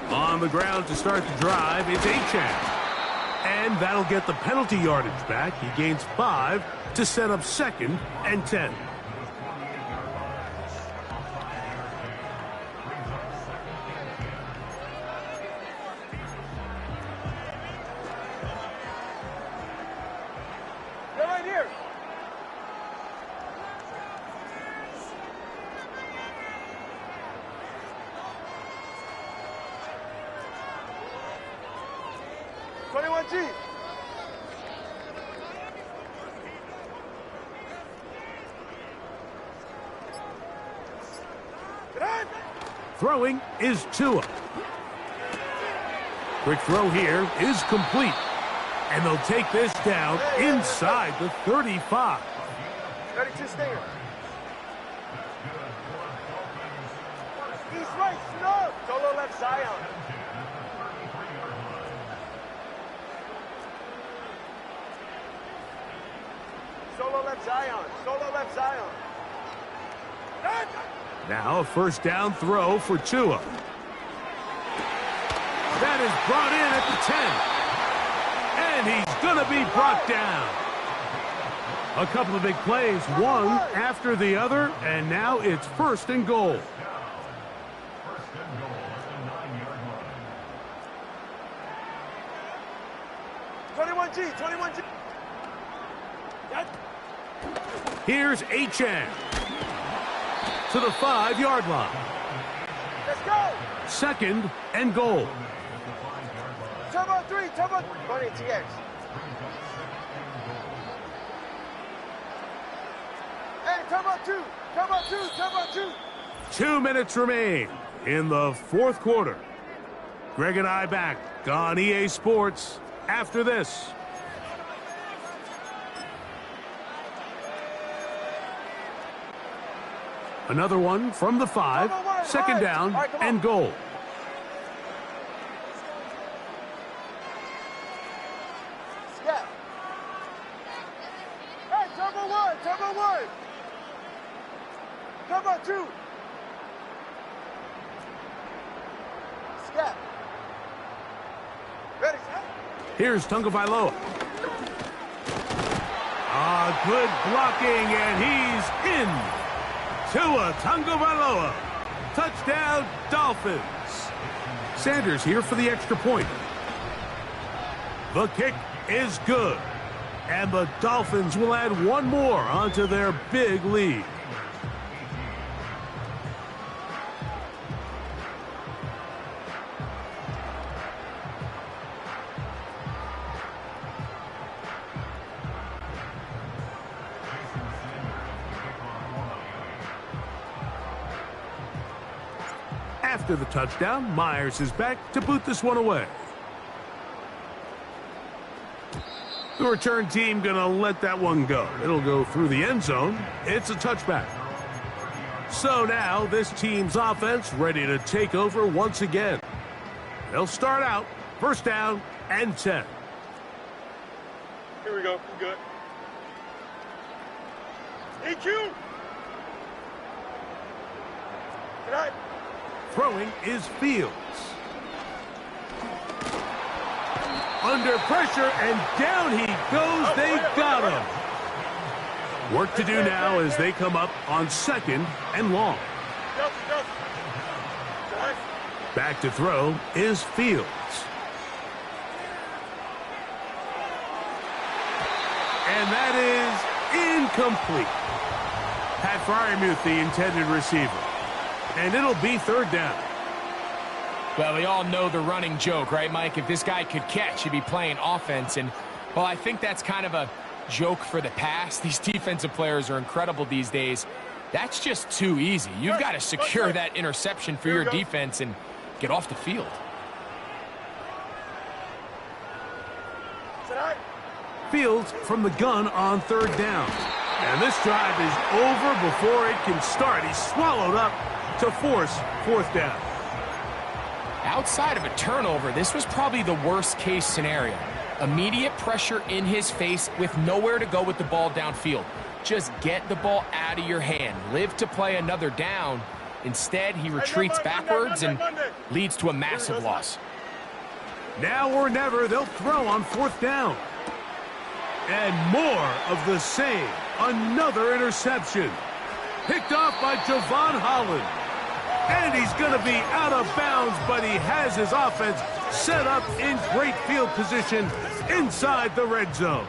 On the ground to start the drive, it's Gtowncapp. And that'll get the penalty yardage back. He gains 5 to set up second and 10. They're right here. G. Throwing is Tua. Quick throw here is complete. And they'll take this down inside the 35. 32 stinger. East right, snug. Solo left, Zion. Solo left Zion. Solo left Zion. Now a first down throw for Tua. That is brought in at the 10. And he's going to be brought down. A couple of big plays, one after the other, and now it's first and goal. G, 21G. Here's Gtowncapp to the 5-yard line. Let's go. Second and goal. Turbo 3, turbo 20 TX. Hey, turbo 2, turbo 2, turbo 2. 2 minutes remain in the fourth quarter. Greg and I back on EA Sports after this. Another one from the 5, second down and goal. Step. Hey, turbo 1, turbo 1. Turbo 2. Step. Ready, set. Here's Tagovailoa. Good blocking, and he's in. Gtowncapp. Touchdown, Dolphins. Sanders here for the extra point. The kick is good. And the Dolphins will add one more onto their big lead. After the touchdown, Myers is back to boot this one away. The return team going to let that one go. It'll go through the end zone. It's a touchback. So now this team's offense ready to take over once again. They'll start out first down and 10. Here we go. We're good. EQ. Good night. Throwing is Fields. Under pressure, and down he goes. They got him. Work to do now as they come up on second and long. Back to throw is Fields. And that is incomplete. Pat Fryermuth, the intended receiver. And it'll be third down. Well, we all know the running joke, right, Mike? If this guy could catch, he'd be playing offense. And, well, I think that's kind of a joke for the past. These defensive players are incredible these days. That's just too easy. You've got to secure that interception for your defense and get off the field. Fields from the gun on third down. And this drive is over before it can start. He's swallowed up to force fourth down. Outside of a turnover, this was probably the worst-case scenario. Immediate pressure in his face with nowhere to go with the ball downfield. Just get the ball out of your hand. Live to play another down. Instead, he retreats backwards and leads to a massive loss. Now or never, they'll throw on fourth down. And more of the same. Another interception. Picked off by Javon Holland. And he's going to be out of bounds, but he has his offense set up in great field position inside the red zone.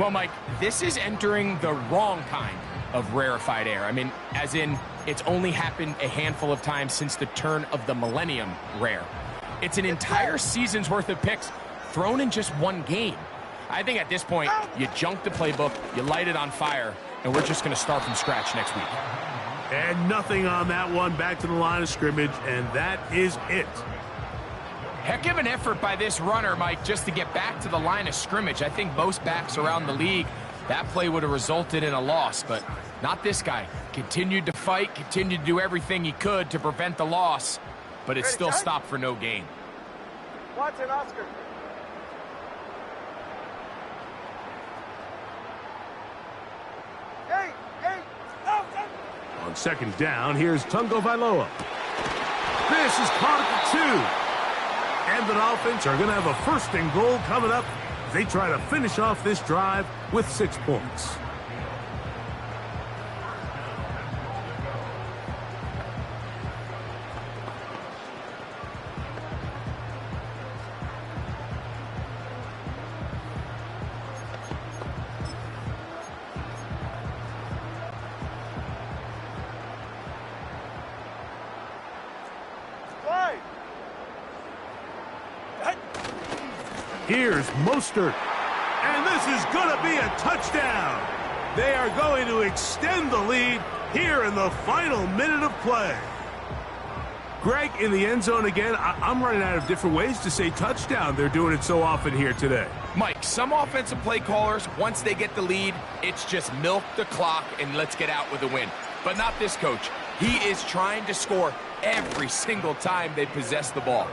Well, Mike, this is entering the wrong kind of rarefied air. I mean, as in, it's only happened a handful of times since the turn of the millennium rare. It's an entire season's worth of picks thrown in just one game. I think at this point, you junk the playbook, you light it on fire, and we're just going to start from scratch next week. And nothing on that one, back to the line of scrimmage, and that is it. Heck of an effort by this runner, Mike, just to get back to the line of scrimmage. I think most backs around the league, that play would have resulted in a loss, but not this guy. Continued to fight, continued to do everything he could to prevent the loss, but it still stopped for no gain. Watson, Oscar. On second down, here's Gtowncapp. This is caught at the 2. And the Dolphins are going to have a first and goal coming up. They try to finish off this drive with 6 points. Here's Mostert. And this is going to be a touchdown. They are going to extend the lead here in the final minute of play. Greg, in the end zone again, I'm running out of different ways to say touchdown. They're doing it so often here today. Mike, some offensive play callers, once they get the lead, it's just milk the clock and let's get out with a win. But not this coach. He is trying to score every single time they possess the ball.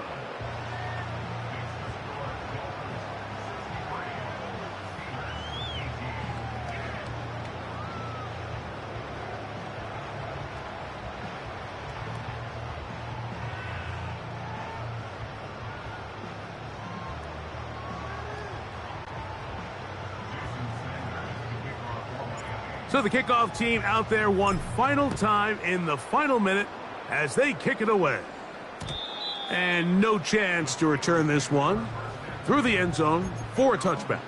So the kickoff team out there one final time in the final minute as they kick it away. And no chance to return this one through the end zone for a touchback.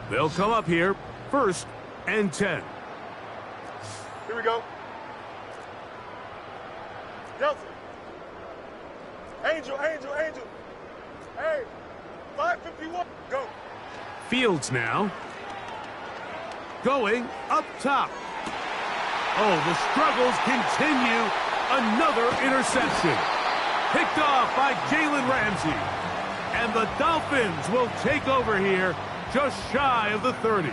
They'll come up here, 1st and 10. Here we go. Delta. Angel. Hey, 551. Go. Fields now. Going up top. Oh, the struggles continue. Another interception. Picked off by Jalen Ramsey. And the Dolphins will take over here just shy of the 30.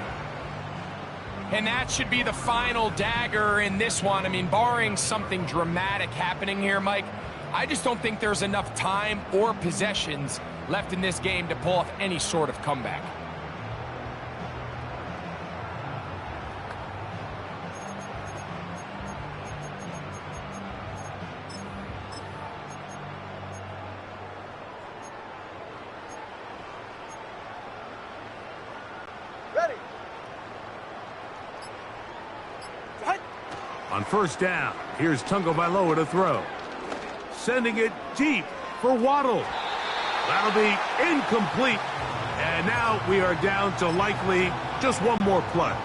And that should be the final dagger in this one. I mean, barring something dramatic happening here, Mike, I just don't think there's enough time or possessions left in this game to pull off any sort of comeback. Ready. On 1st down, here's Tagovailoa to throw. Sending it deep for Waddle. That'll be incomplete. And now we are down to likely just one more play.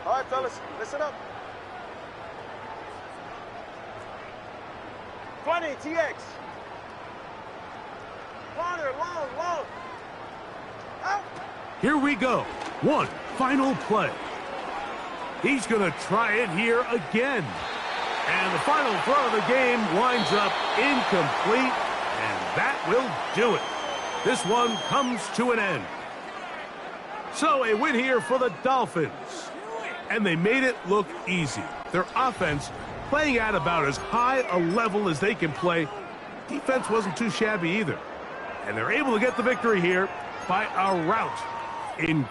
All right, fellas, listen up. 20, TX. Corner, long. Out. Here we go. One final play. He's going to try it here again. And the final throw of the game winds up incomplete, and that will do it. This one comes to an end. So a win here for the Dolphins. And they made it look easy. Their offense playing at about as high a level as they can play. Defense wasn't too shabby either. And they're able to get the victory here by a rout in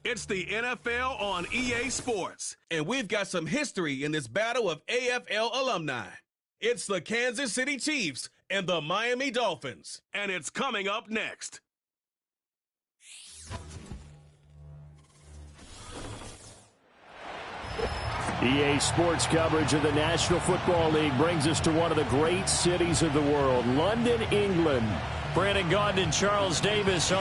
It's the NFL on EA Sports, and we've got some history in this battle of AFL alumni. It's the Kansas City Chiefs and the Miami Dolphins, and it's coming up next. EA Sports coverage of the National Football League brings us to one of the great cities of the world, London, England. Brandon Gaudin, Charles Davis.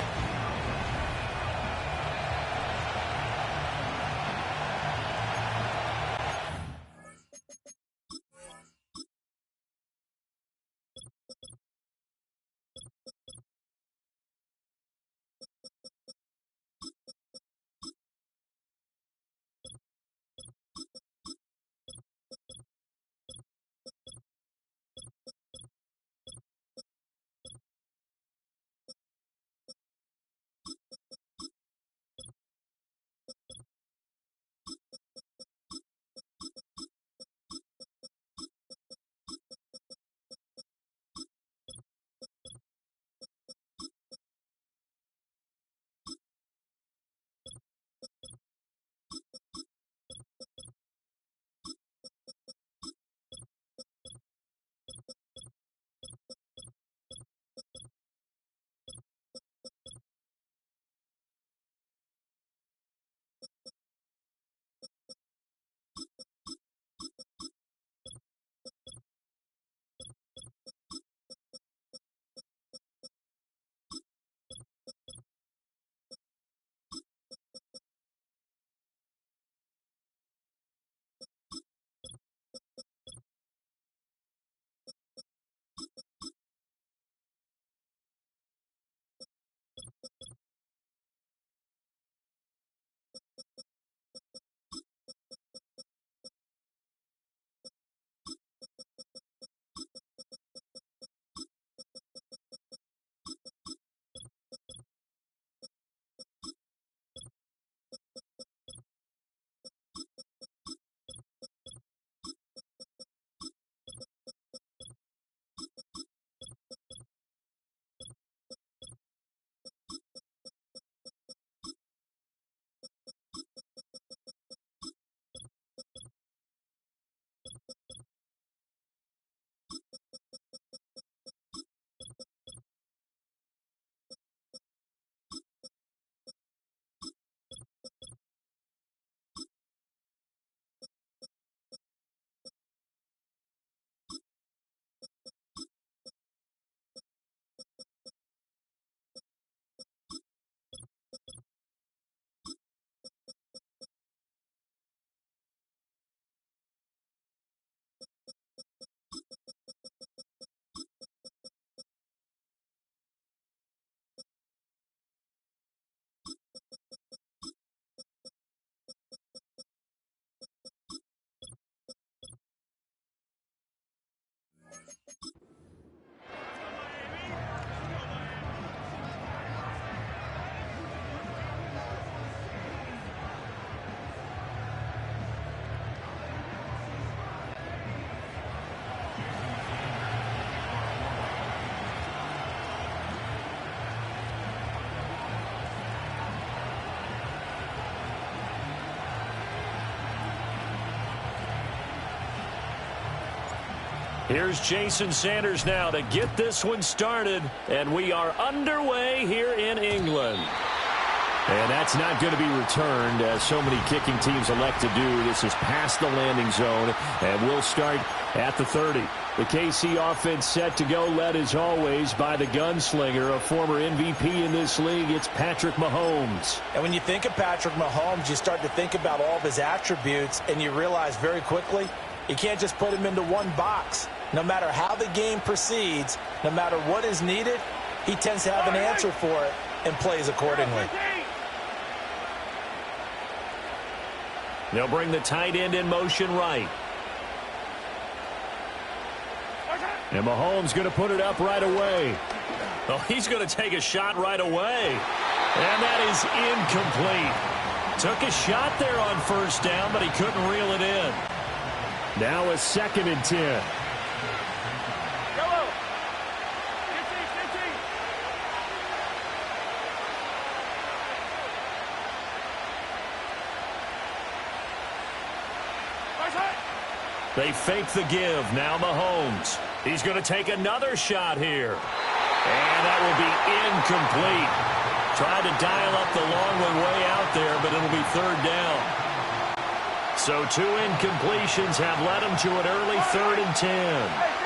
Here's Jason Sanders now to get this one started, and we are underway here in England. And that's not going to be returned, as so many kicking teams elect to do. This is past the landing zone, and we'll start at the 30. The KC offense set to go, led as always by the gunslinger, a former MVP in this league. It's Patrick Mahomes. And when you think of Patrick Mahomes, you start to think about all of his attributes, and you realize very quickly you can't just put him into one box. No matter how the game proceeds, no matter what is needed, he tends to have an answer for it and plays accordingly. They'll bring the tight end in motion right. And Mahomes going to put it up right away. Oh, he's going to take a shot right away. And that is incomplete. Took a shot there on first down, but he couldn't reel it in. Now a 2nd and 10. They fake the give. Now Mahomes. He's going to take another shot here. And that will be incomplete. Tried to dial up the long one way out there, but it'll be 3rd down. So 2 incompletions have led him to an early 3rd and 10.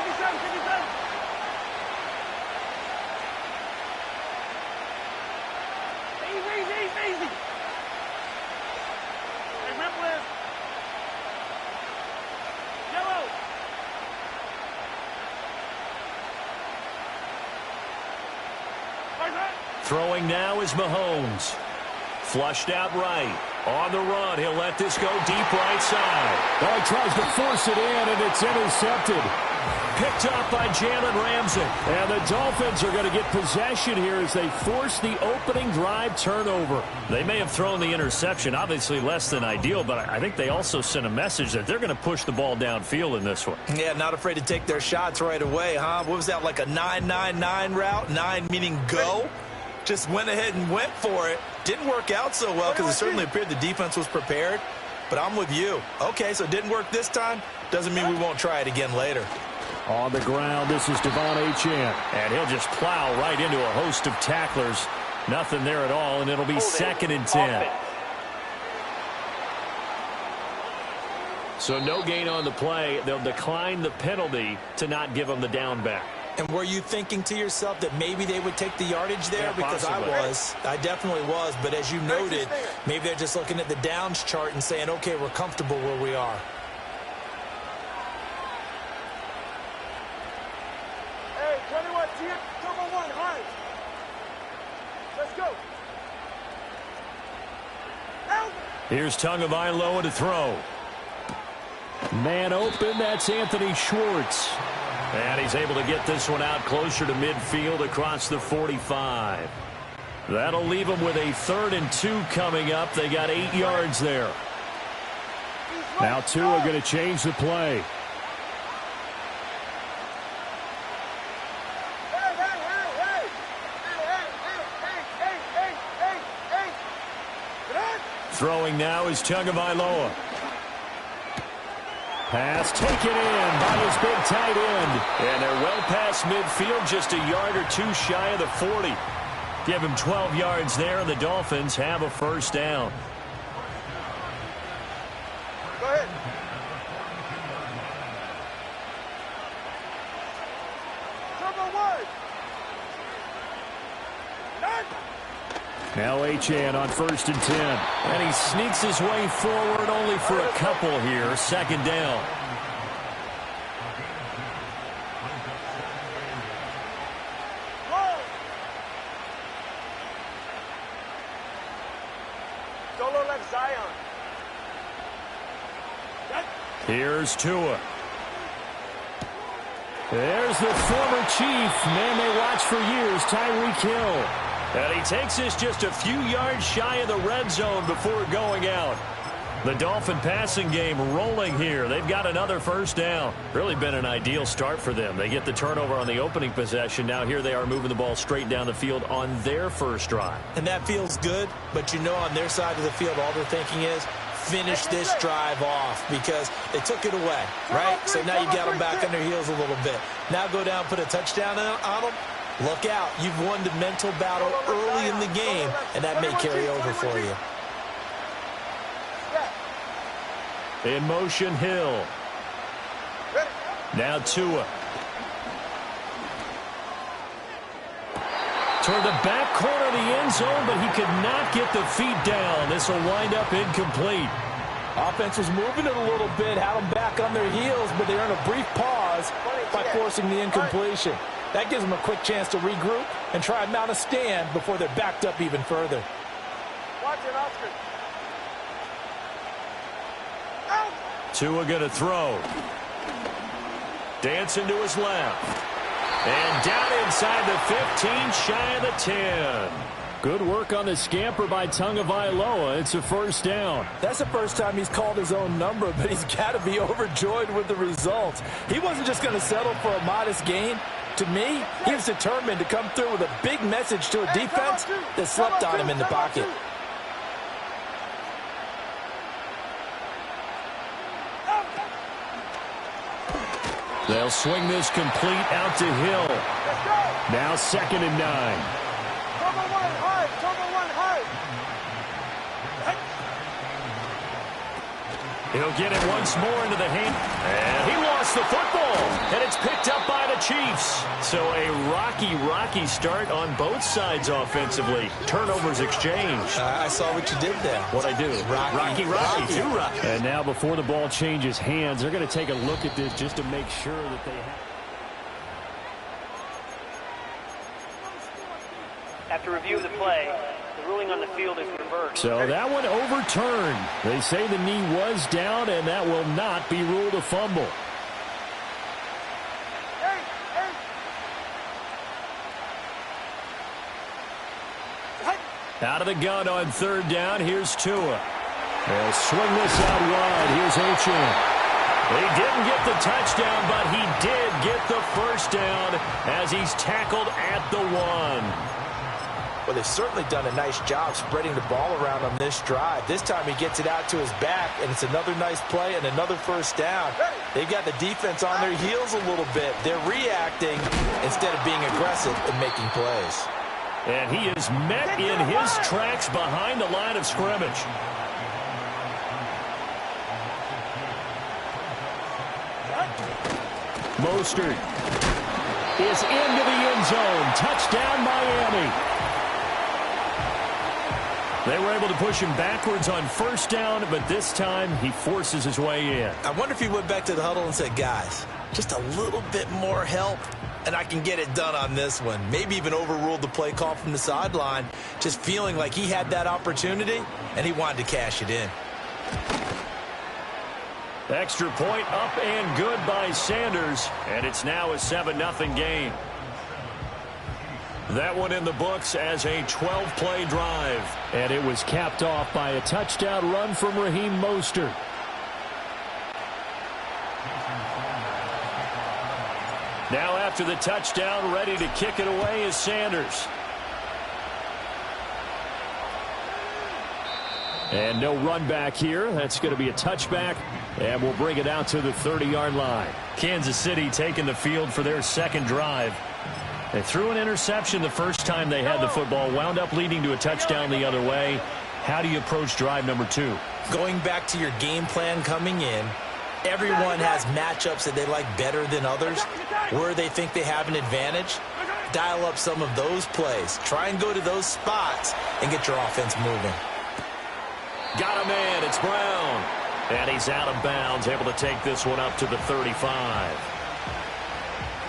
Throwing now is Mahomes. Flushed out right. On the run, he'll let this go deep right side. Oh, he tries to force it in, and it's intercepted. Picked up by Jalen Ramsey. And the Dolphins are going to get possession here as they force the opening drive turnover. They may have thrown the interception, obviously less than ideal, but I think they also sent a message that they're going to push the ball downfield in this one. Yeah, not afraid to take their shots right away, huh? What was that, like a 9-9-9 route? 9 meaning go? Just went ahead and went for it. Didn't work out so well because it certainly appeared the defense was prepared. But I'm with you. Okay, so it didn't work this time. Doesn't mean we won't try it again later. On the ground, this is Devon Achane. And he'll just plow right into a host of tacklers. Nothing there at all, and it'll be 2nd and 10. So no gain on the play. They'll decline the penalty to not give them the down back. And were you thinking to yourself that maybe they would take the yardage there? Yeah, because possibly. I definitely was. But as you noted, maybe they're just looking at the downs chart and saying, okay, we're comfortable where we are. Hey, 21, team, number 1, hard. Let's go. Here's Tagovailoa to throw. Man open, that's Anthony Schwartz. And he's able to get this one out closer to midfield across the 45. That'll leave them with a 3rd and 2 coming up. They got 8 yards there. Now Tua going to change the play. Throwing now is Tagovailoa. Pass taken in by his big tight end. And they're well past midfield, just a yard or 2 shy of the 40. Give him 12 yards there, and the Dolphins have a 1st down. Go ahead. Number 1. Now Achane on 1st and 10. And he sneaks his way forward only for a couple here. 2nd down. Solo left Zion. Here's Tua. There's the former Chief, man they watched for years, Tyreek Hill. And he takes this just a few yards shy of the red zone before going out. The Dolphin passing game rolling here. They've got another 1st down. Really been an ideal start for them. They get the turnover on the opening possession. Now here they are moving the ball straight down the field on their 1st drive. And that feels good, but you know on their side of the field all they're thinking is finish this drive off because they took it away, right? So now you got them back on their heels a little bit. Now go down, put a touchdown on them. Look out. You've won the mental battle early in the game, and that may carry over for you. In motion, Hill. Now Tua. Toward the back corner of the end zone, but he could not get the feet down. This will wind up incomplete. Offense was moving it a little bit, had them back on their heels, but they earned a brief pause by forcing the incompletion. That gives them a quick chance to regroup and try and mount a stand before they're backed up even further. Watch it, Oscar. Tua going to throw. Dancing to his left. And down inside the 15, shy of the 10. Good work on the scamper by Tagovailoa. It's a first down. That's the first time he's called his own number, but he's got to be overjoyed with the results. He wasn't just going to settle for a modest gain. To me, he was determined to come through with a big message to a defense that slept on him in the pocket. They'll swing this complete out to Hill. Now 2nd and 9. He'll get it once more into the hand. And he lost the football. And it's picked up by the Chiefs. So a rocky start on both sides offensively. Turnovers exchanged. I saw what you did there. What I do? Rocky. Rocky. Too rocky. And now before the ball changes hands, they're going to take a look at this just to make sure that they have. After review of the play, the ruling on the field is reversed. So that one overturned. They say the knee was down, and that will not be ruled a fumble. Out of the gun on 3rd down. Here's Tua. They'll swing this out wide. Here's Achane. He didn't get the touchdown, but he did get the first down as he's tackled at the 1. Well, they've certainly done a nice job spreading the ball around on this drive. This time he gets it out to his back, and it's another nice play and another first down. They've got the defense on their heels a little bit. They're reacting instead of being aggressive and making plays. And he is met in his tracks behind the line of scrimmage. Mostert is into the end zone. Touchdown, Miami. They were able to push him backwards on 1st down, but this time he forces his way in. I wonder if he went back to the huddle and said, guys, just a little bit more help, and I can get it done on this one. Maybe even overruled the play call from the sideline, just feeling like he had that opportunity, and he wanted to cash it in. Extra point up and good by Sanders, and it's now a 7-0 game. That one in the books as a 12-play drive. And it was capped off by a touchdown run from Raheem Mostert. Now after the touchdown, ready to kick it away is Sanders. And no run back here. That's going to be a touchback. And we'll bring it out to the 30-yard line. Kansas City taking the field for their 2nd drive. They threw an interception the first time they had the football, wound up leading to a touchdown the other way. How do you approach drive number 2? Going back to your game plan coming in, everyone has matchups that they like better than others, where they think they have an advantage. Dial up some of those plays. Try and go to those spots and get your offense moving. Got a man. It's Brown. And he's out of bounds, able to take this one up to the 35.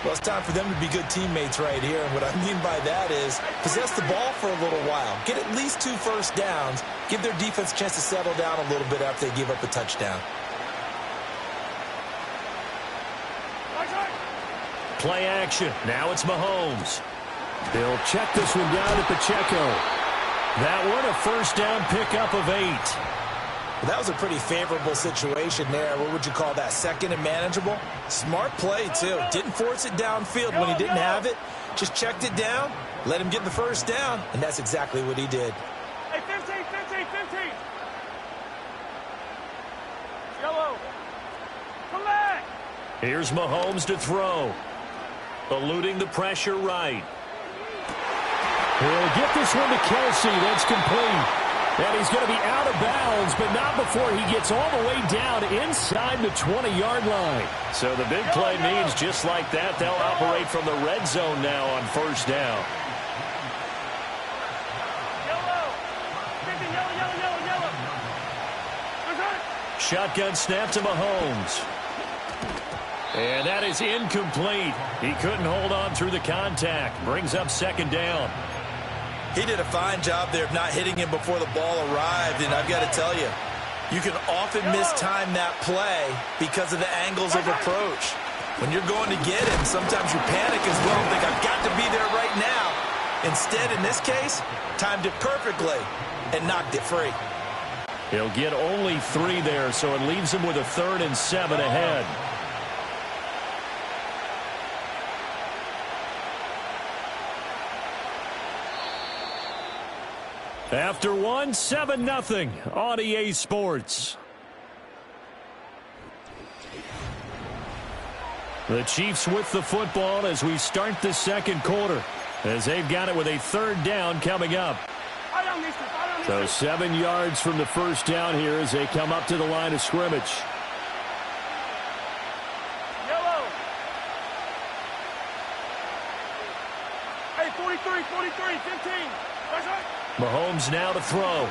Well, it's time for them to be good teammates right here. And what I mean by that is possess the ball for a little while. Get at least 2 first downs. Give their defense a chance to settle down a little bit after they give up a touchdown. Play action. Now it's Mahomes. They'll check this one down at Pacheco. That one a first down pickup of 8. Well, that was a pretty favorable situation there. What would you call that? 2nd and manageable? Smart play, too. Didn't force it downfield when he didn't have it. Just checked it down, let him get the first down, and that's exactly what he did. Hey, 15. Here's Mahomes to throw. Eluding the pressure right. He'll get this one to Kelsey. That's complete. And he's going to be out of bounds, but not before he gets all the way down inside the 20-yard line. So the big play means just like that, they'll operate from the red zone now on first down. Shotgun snap to Mahomes. And that is incomplete. He couldn't hold on through the contact. Brings up second down. He did a fine job there of not hitting him before the ball arrived, and I've got to tell you, you can often mistime that play because of the angles of approach. When you're going to get him, sometimes you panic as well and think, I've got to be there right now. Instead, in this case, timed it perfectly and knocked it free. He'll get only 3 there, so it leaves him with a 3rd and 7 ahead. After 1, 7-0 on EA Sports. The Chiefs with the football as we start the second quarter, as they've got it with a 3rd down coming up. So 7 yards from the first down here as they come up to the line of scrimmage. Hey, 43, 15. Mahomes now to throw.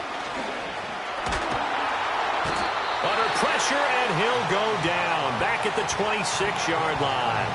Under pressure, and he'll go down. Back at the 26-yard line.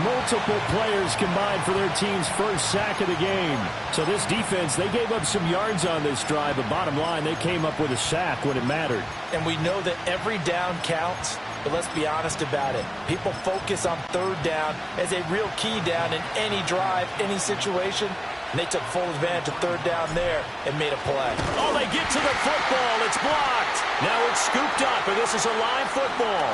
Multiple players combined for their team's first sack of the game. So this defense, they gave up some yards on this drive, but bottom line, they came up with a sack when it mattered. And we know that every down counts, but let's be honest about it. People focus on 3rd down as a real key down in any drive, any situation. And they took full advantage of 3rd down there and made a play. Oh, they get to the football. It's blocked. Now it's scooped up, and this is a live football.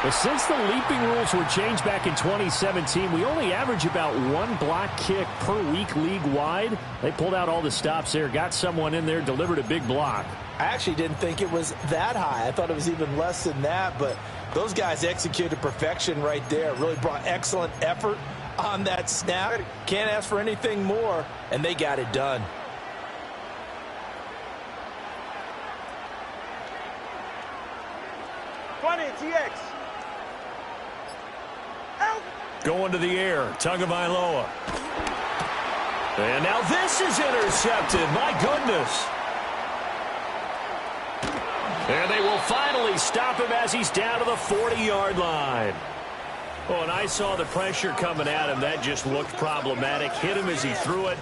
Well, since the leaping rules were changed back in 2017, we only average about 1 block kick per week league-wide. They pulled out all the stops there, got someone in there, delivered a big block. I actually didn't think it was that high. I thought it was even less than that, but those guys executed perfection right there. Really brought excellent effort on that snap. Can't ask for anything more, and they got it done. TX. Going to the air, Tagovailoa. And now this is intercepted. My goodness. And they will finally stop him as he's down to the 40-yard line. Oh, and I saw the pressure coming at him. That just looked problematic. Hit him as he threw it,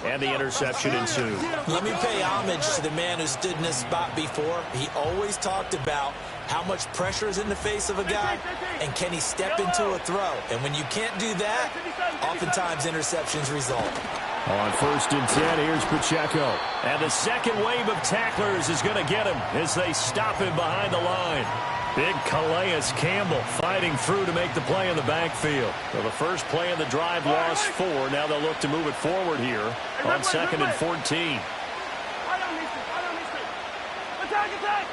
and the interception ensued. Let me pay homage to the man who stood in this spot before. He always talked about how much pressure is in the face of a guy, and can he step into a throw? And when you can't do that, oftentimes interceptions result. On 1st and 10, here's Pacheco. And the second wave of tacklers is going to get him as they stop him behind the line. Big Calais Campbell fighting through to make the play in the backfield. Well, the first play in the drive lost 4. Now they'll look to move it forward here on 2nd and 14. Attack!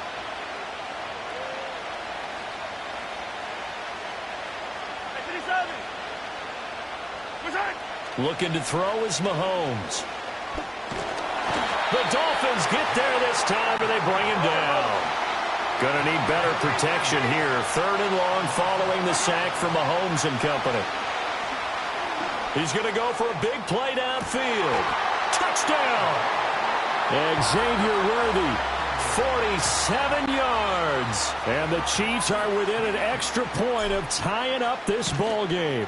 Looking to throw is Mahomes. The Dolphins get there this time, and they bring him down. Going to need better protection here. 3rd and long following the sack from Mahomes and company. He's going to go for a big play downfield. Touchdown! Xavier Worthy, 47 yards. And the Chiefs are within an extra point of tying up this ball game.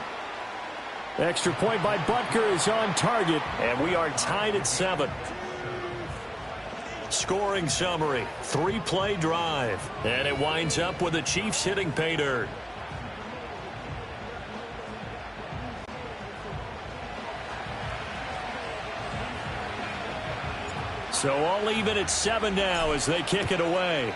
Extra point by Butker is on target, and we are tied at 7. Scoring summary, 3-play drive, and it winds up with the Chiefs hitting pay dirt. So all even at 7 now as they kick it away.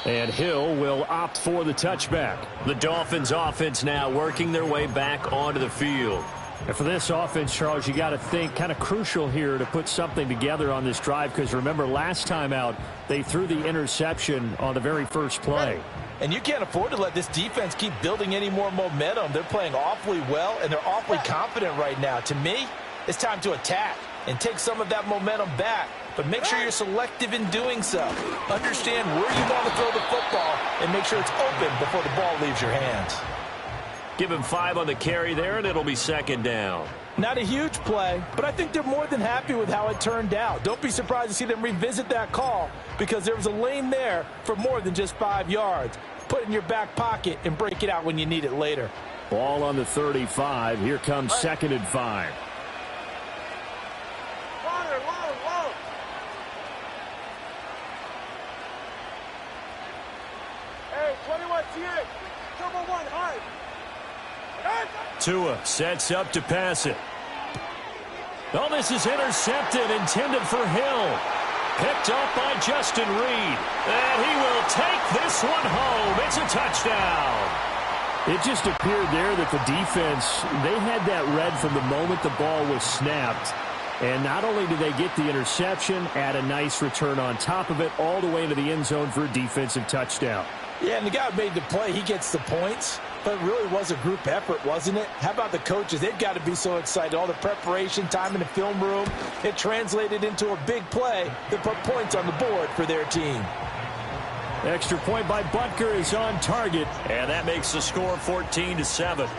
And Hill will opt for the touchback. The Dolphins offense now working their way back onto the field. And for this offense, Charles, you got to think kind of crucial here to put something together on this drive, because remember last time out they threw the interception on the very first play. And you can't afford to let this defense keep building any more momentum. They're playing awfully well, and they're awfully confident right now. To me, it's time to attack and take some of that momentum back. But make sure you're selective in doing so. Understand where you want to throw the football and make sure it's open before the ball leaves your hands. Give him 5 on the carry there, and it'll be second down. Not a huge play, but I think they're more than happy with how it turned out. Don't be surprised to see them revisit that call, because there was a lane there for more than just 5 yards. Put it in your back pocket and break it out when you need it later. Ball on the 35. Here comes 2nd and 5. Hey, 21 TA. Number 1, hard. Tua sets up to pass it. Oh, this is intercepted, intended for Hill. Picked up by Justin Reed. And he will take this one home. It's a touchdown. It just appeared there that the defense, they had that read from the moment the ball was snapped. And not only did they get the interception, add a nice return on top of it, all the way into the end zone for a defensive touchdown. Yeah, and the guy who made the play, he gets the points. But it really was a group effort, wasn't it? How about the coaches? They've got to be so excited. All the preparation, time in the film room, it translated into a big play that put points on the board for their team. Extra point by Butker is on target, and that makes the score 14-7.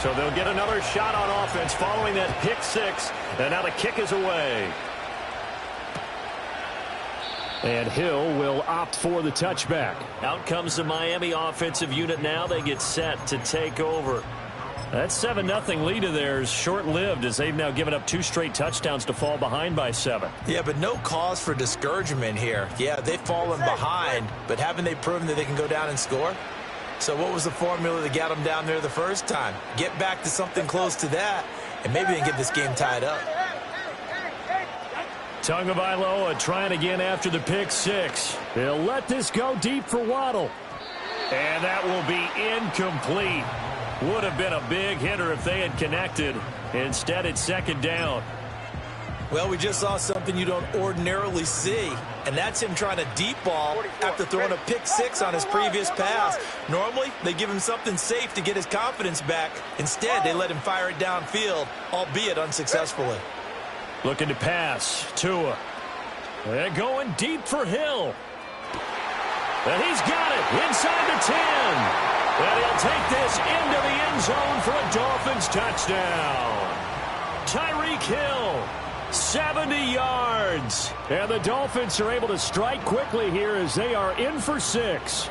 So they'll get another shot on offense following that pick 6, and now the kick is away. And Hill will opt for the touchback. Out comes the Miami offensive unit now. They get set to take over. That 7-0 lead of theirs short-lived, as they've now given up 2 straight touchdowns to fall behind by 7. Yeah, but no cause for discouragement here. Yeah, they've fallen behind, but haven't they proven that they can go down and score? So what was the formula that got them down there the first time? Get back to something close to that, and maybe they can get this game tied up. Tagovailoa trying again after the pick 6. They'll let this go deep for Waddle. And that will be incomplete. Would have been a big hitter if they had connected. Instead, it's 2nd down. Well, we just saw something you don't ordinarily see, and that's him trying to deep ball after throwing a pick 6 on his previous pass. Normally, they give him something safe to get his confidence back. Instead, they let him fire it downfield, albeit unsuccessfully. Looking to pass. Tua. They're going deep for Hill. And he's got it inside the 10. And he'll take this into the end zone for a Dolphins touchdown. Tyreek Hill, 70 yards. And the Dolphins are able to strike quickly here as they are in for 6.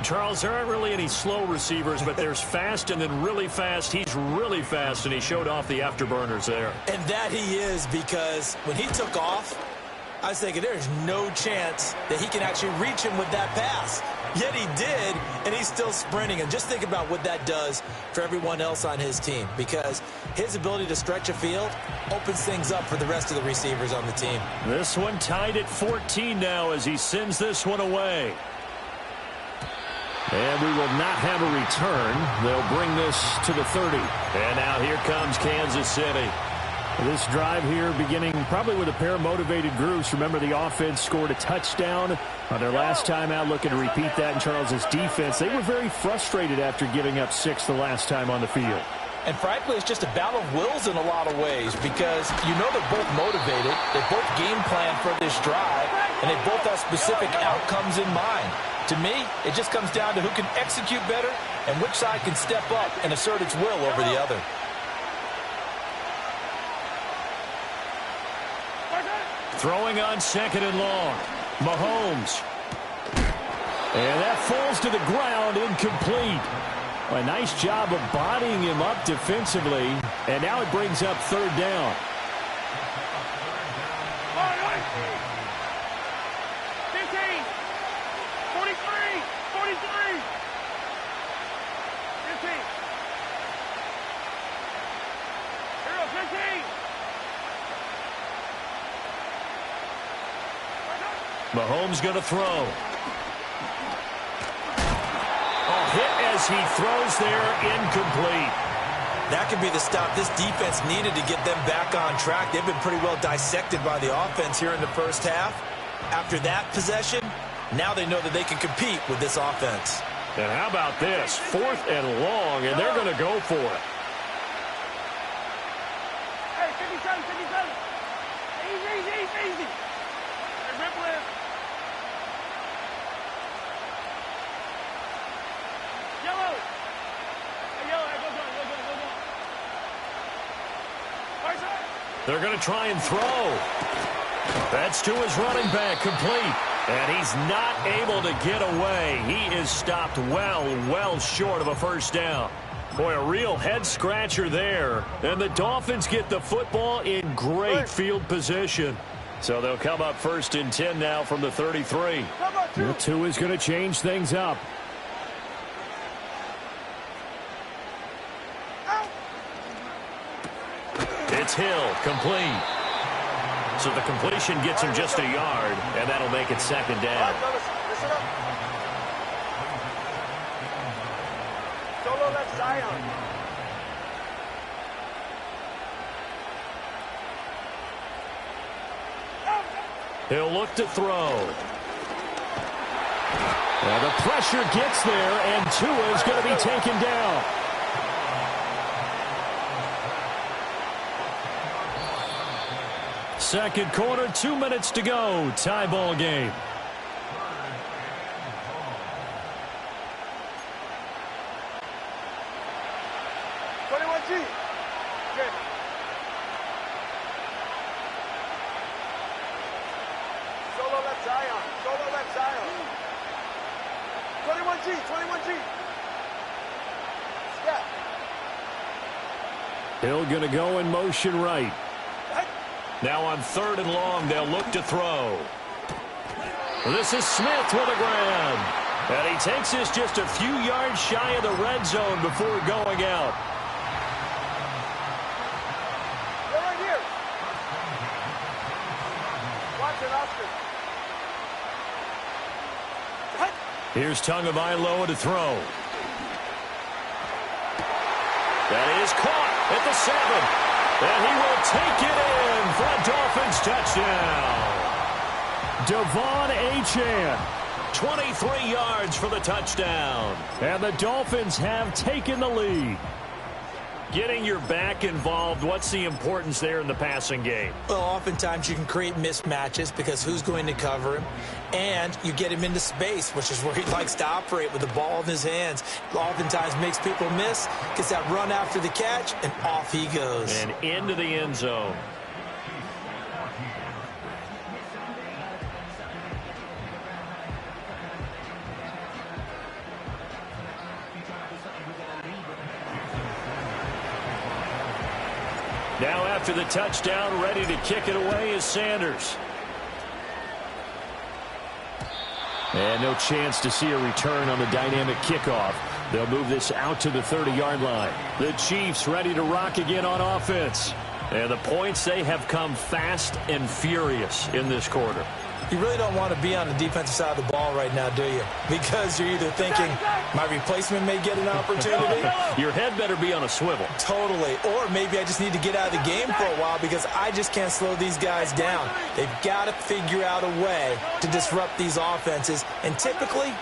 Charles, there aren't really any slow receivers, but there's fast and then really fast. He's really fast, and he showed off the afterburners there. And that he is, because when he took off, I was thinking there's no chance that he can actually reach him with that pass. Yet he did, and he's still sprinting. And just think about what that does for everyone else on his team, because his ability to stretch a field opens things up for the rest of the receivers on the team. This one tied at 14 now as he sends this one away. And we will not have a return. They'll bring this to the 30. And now here comes Kansas City. This drive here beginning probably with a pair of motivated groups. Remember, the offense scored a touchdown on their last time out. Looking to repeat that in Charles's defense. They were very frustrated after giving up 6 the last time on the field. And frankly, it's just a battle of wills in a lot of ways, because you know they're both motivated. They both game plan for this drive, and they both have specific outcomes in mind. To me, it just comes down to who can execute better and which side can step up and assert its will over the other. Throwing on 2nd and long. Mahomes. And that falls to the ground, incomplete. A nice job of bodying him up defensively. And now it brings up 3rd down. 15, 43, 43, 15. Here goes 15. Mahomes going to throw. as he throws there, incomplete. That could be the stop this defense needed to get them back on track. They've been pretty well dissected by the offense here in the first half. After that possession, now they know that they can compete with this offense. And how about this? 4th and long, and they're going to go for it. Hey, 57, 57. Easy. Hey, ripple in. Yellow. Hey, yellow. Hey, go. Right side. They're going to try and throw. That's to his running back, complete. And he's not able to get away. He is stopped well short of a first down. Boy, a real head-scratcher there. And the Dolphins get the football in great field position. So they'll come up 1st and 10 now from the 33. The 2 is going to change things up. It's Hill, complete. So the completion gets him just a yard, and that'll make it 2nd down. Listen up. Solo left Zion. He'll look to throw. And the pressure gets there, and Tua is going to be taken down. Second quarter, 2 minutes to go. Tie ball game. Solo left Zion. 21G. Step. Hill going to go in motion right. Now on 3rd and long, they'll look to throw. This is Smith with a grab. And he takes this just a few yards shy of the red zone before going out. They're right here. Watch it, Oscar. Here's Tagovailoa to throw. That is caught at the 7. And he will take it in for a Dolphins touchdown. Devon Achane, 23 yards for the touchdown. And the Dolphins have taken the lead. Getting your back involved, what's the importance there in the passing game? Well, oftentimes you can create mismatches because who's going to cover him? And you get him into space, which is where he likes to operate with the ball in his hands. Oftentimes makes people miss, gets that run after the catch, and off he goes. And into the end zone. Now after the touchdown, ready to kick it away is Sanders. And no chance to see a return on the dynamic kickoff. They'll move this out to the 30-yard line. The Chiefs ready to rock again on offense. And the points, they have come fast and furious in this quarter. You really don't want to be on the defensive side of the ball right now, do you? Because you're either thinking, my replacement may get an opportunity. Your head better be on a swivel. Totally. Or maybe I just need to get out of the game for a while because I just can't slow these guys down. They've got to figure out a way to disrupt these offenses. And typically,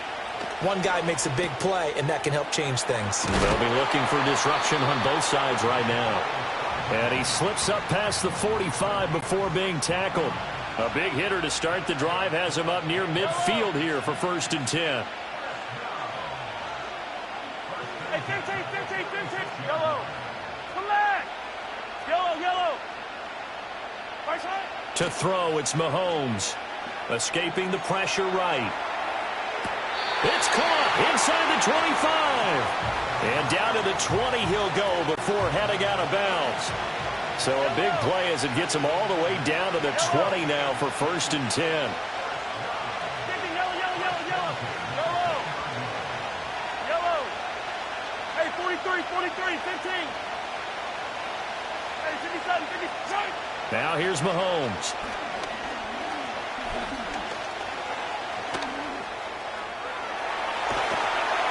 one guy makes a big play, and that can help change things. They'll be looking for disruption on both sides right now. And he slips up past the 45 before being tackled. A big hitter to start the drive has him up near midfield here for 1st and 10. Hey, 15. Yellow. Collect. Yellow. Right side. To throw, it's Mahomes. Escaping the pressure right. It's caught inside the 25. And down to the 20 he'll go before heading out of bounds. So a big play as it gets him all the way down to the 20 now for 1st and 10. Yellow. Hey, 43, 15. Hey, 57. Now here's Mahomes.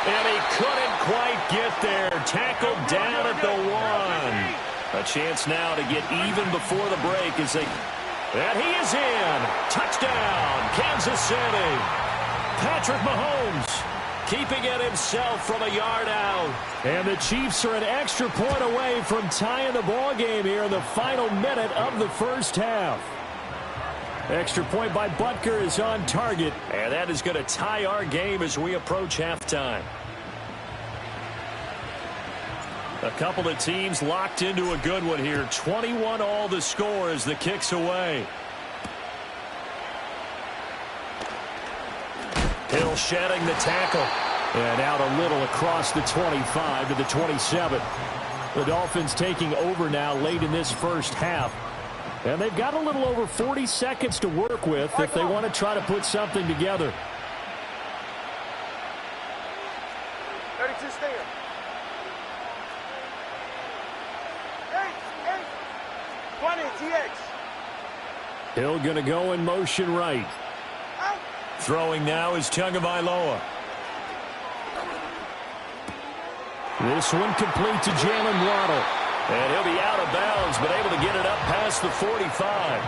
And he couldn't quite get there. Tackled down at the 1. A chance now to get even before the break as they... And he is in. Touchdown, Kansas City. Patrick Mahomes keeping it himself from a yard out. And the Chiefs are an extra point away from tying the ball game here in the final minute of the first half. Extra point by Butker is on target. And that is going to tie our game as we approach halftime. A couple of teams locked into a good one here. 21 all the score as the kick's away. Hill shedding the tackle. And out a little across the 25 to the 27. The Dolphins taking over now late in this first half. And they've got a little over 40 seconds to work with if they want to try to put something together. 32 stand. 20 TX. Hill going to go in motion right. Throwing now is Tagovailoa. This one complete to Jalen Waddle. And he'll be out of bounds, but able to get it up past the 45.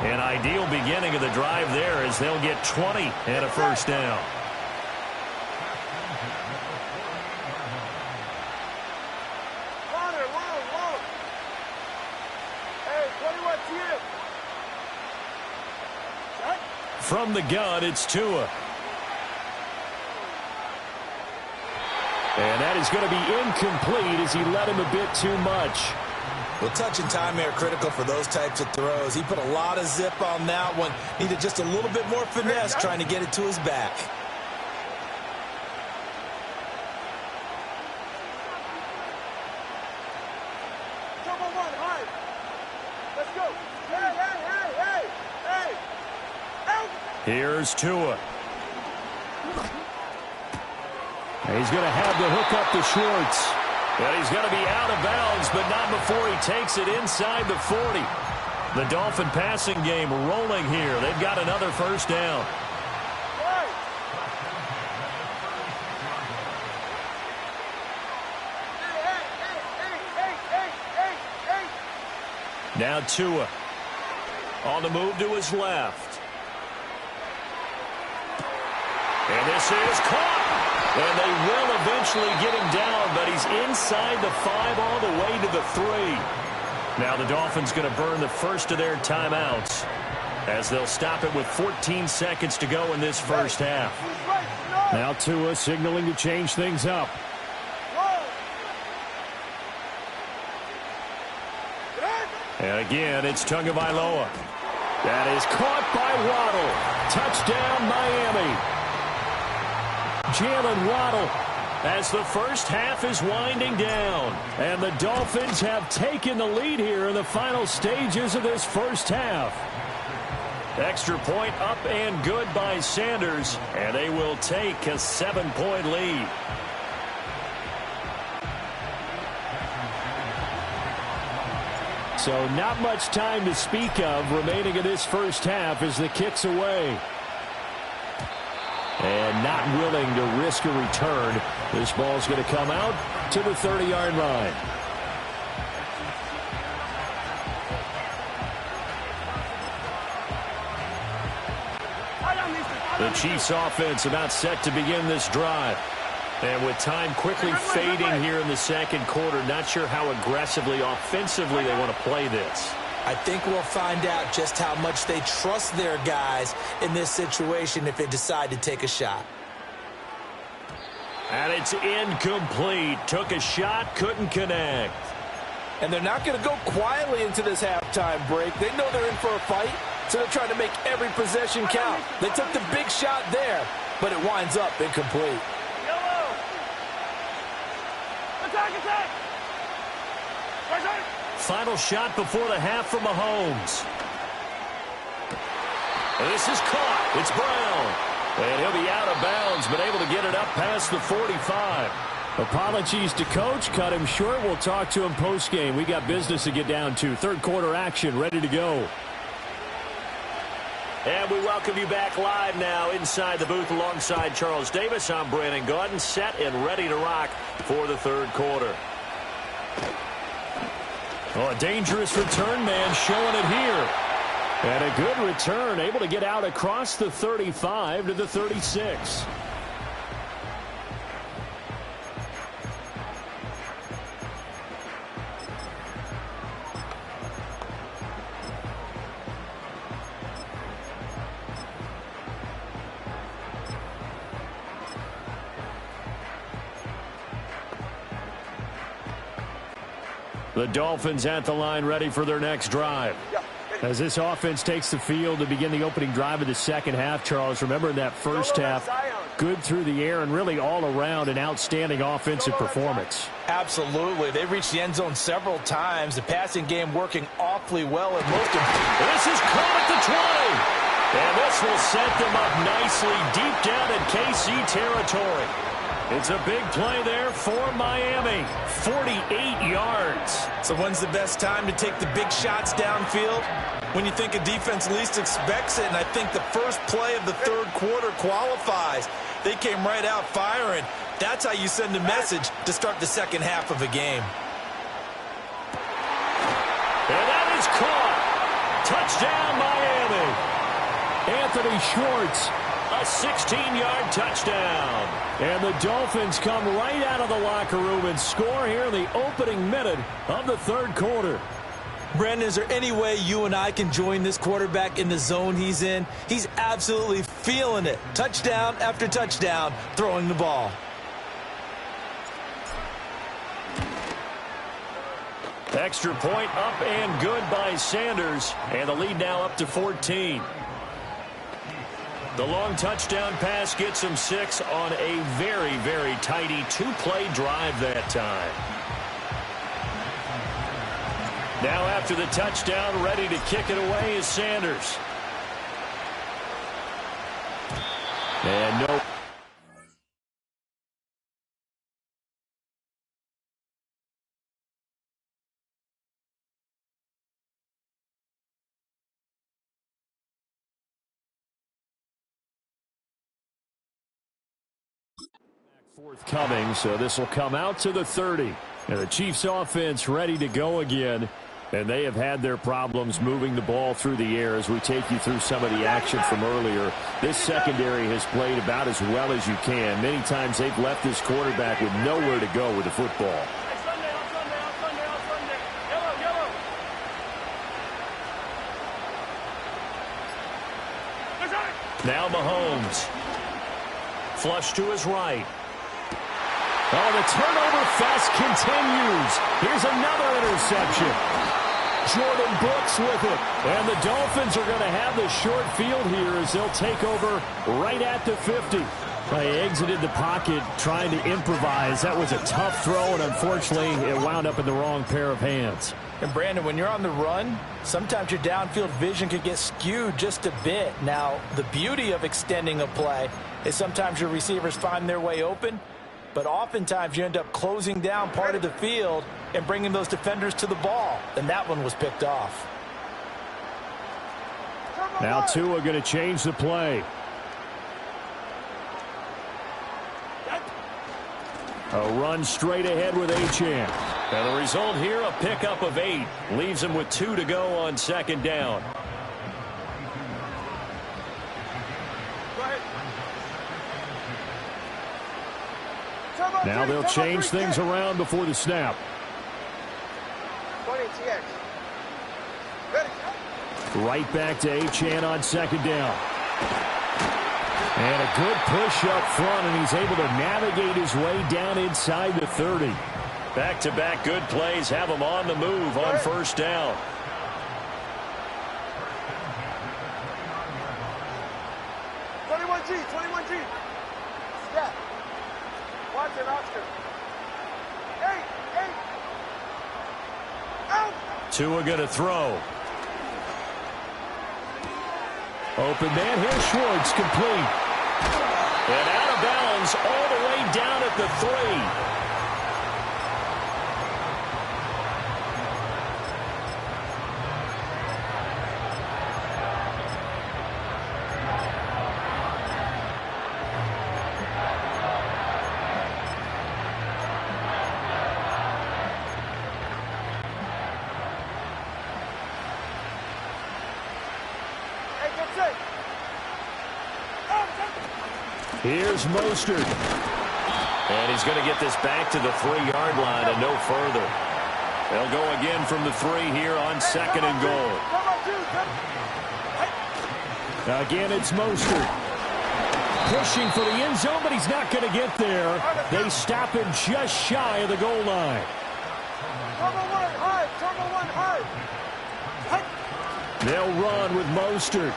An ideal beginning of the drive there as they'll get 20 and a first down. Long. Hey, 21 TX. From the gun, it's Tua. And that is going to be incomplete as he led him a bit too much. Well, touch and time are critical for those types of throws. He put a lot of zip on that one. Needed just a little bit more finesse trying to get it to his back. Come on, high. Let's go. Hey. Out. Here's Tua. He's going to have to hook up the shorts. And he's going to be out of bounds, but not before he takes it inside the 40. The Dolphin passing game rolling here. They've got another first down. Now Tua on the move to his left. And this is caught. And they will eventually get him down, but he's inside the 5 all the way to the 3. Now the Dolphins going to burn the first of their timeouts as they'll stop it with 14 seconds to go in this first half. Now Tua signaling to change things up. And again, it's Tagovailoa. That is caught by Waddle. Touchdown, Miami. Jalen Waddle as the first half is winding down. And the Dolphins have taken the lead here in the final stages of this first half. Extra point up and good by Sanders. And they will take a 7-point lead. So not much time to speak of remaining in this first half as the kick's away. And not willing to risk a return. This ball's going to come out to the 30-yard line. The Chiefs offense about set to begin this drive. And with time quickly fading here in the second quarter, not sure how aggressively, offensively they want to play this. I think we'll find out just how much they trust their guys in this situation if they decide to take a shot. And it's incomplete. Took a shot, couldn't connect. And they're not going to go quietly into this halftime break. They know they're in for a fight, so they're trying to make every possession count. They took the big shot there, but it winds up incomplete. Yellow. Attack. Right. Final shot before the half for Mahomes. This is caught. It's Brown. And he'll be out of bounds, but able to get it up past the 45. Apologies to Coach. Cut him short. We'll talk to him post-game. We got business to get down to. Third quarter action ready to go. And we welcome you back live now inside the booth alongside Charles Davis. I'm Brandon Gaudin, set and ready to rock for the third quarter. Oh, a dangerous return man showing it here. And a good return, able to get out across the 35 to the 36. The Dolphins at the line ready for their next drive. As this offense takes the field to begin the opening drive of the second half, Charles, remember in that first half, good through the air and really all around an outstanding offensive performance. Absolutely. They reached the end zone several times. The passing game working awfully well. And most of this is caught at the 20. And this will set them up nicely deep down in KC territory. It's a big play there for Miami. 48 yards. So when's the best time to take the big shots downfield? When you think a defense least expects it, and I think the first play of the third quarter qualifies. They came right out firing. That's how you send a message to start the second half of a game. And that is caught. Touchdown, Miami. Anthony Schwartz, a 16-yard touchdown. And the Dolphins come right out of the locker room and score here in the opening minute of the third quarter. Brandon, is there any way you and I can join this quarterback in the zone he's in? He's absolutely feeling it. Touchdown after touchdown, throwing the ball. Extra point up and good by Sanders. And the lead now up to 14. The long touchdown pass gets him 6 on a very, very tidy two-play drive that time. Now after the touchdown, ready to kick it away is Sanders. And no. Forthcoming, so this will come out to the 30. And the Chiefs offense ready to go again. And they have had their problems moving the ball through the air as we take you through some of the action from earlier. This secondary has played about as well as you can. Many times they've left this quarterback with nowhere to go with the football. Now Mahomes. Flush to his right. Oh, the turnover fest continues. Here's another interception. Jordan Brooks with it. And the Dolphins are going to have the short field here as they'll take over right at the 50. They exited the pocket trying to improvise. That was a tough throw, and unfortunately, it wound up in the wrong pair of hands. And Brandon, when you're on the run, sometimes your downfield vision can get skewed just a bit. Now, the beauty of extending a play is sometimes your receivers find their way open, but oftentimes you end up closing down part of the field and bringing those defenders to the ball. And that one was picked off. Now Tua going to change the play. A run straight ahead with Achane. And the result here, a pickup of 8. Leaves him with 2 to go on second down. Now they'll change things around before the snap. Right back to Achane on second down. And a good push up front, and he's able to navigate his way down inside the 30. Back-to-back good plays have him on the move on first down. Step. Watch it, Oscar. 8. Out. Tua going to throw. Open man, here's Schwartz, complete. And out of bounds all the way down at the 3. Here's Mostert. And he's going to get this back to the 3-yard line and no further. They'll go again from the 3 here on 2nd and goal. Again, it's Mostert. Pushing for the end zone, but he's not going to get there. They stop him just shy of the goal line. They'll run with Mostert.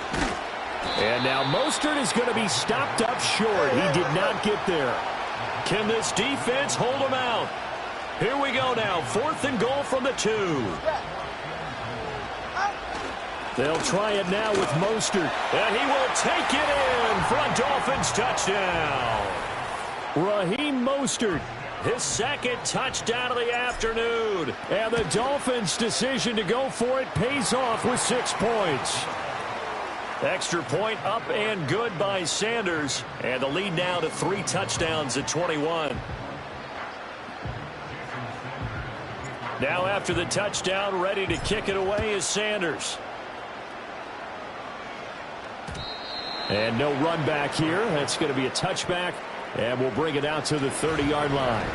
And now Mostert is going to be stopped up short. He did not get there. Can this defense hold him out? Here we go now. 4th and goal from the 2. They'll try it now with Mostert. And he will take it in for a Dolphins touchdown. Raheem Mostert, his 2nd touchdown of the afternoon. And the Dolphins' decision to go for it pays off with 6 points. Extra point up and good by Sanders. And the lead now to 3 touchdowns at 21. Now after the touchdown, ready to kick it away is Sanders. And no run back here. That's going to be a touchback. And we'll bring it out to the 30-yard line.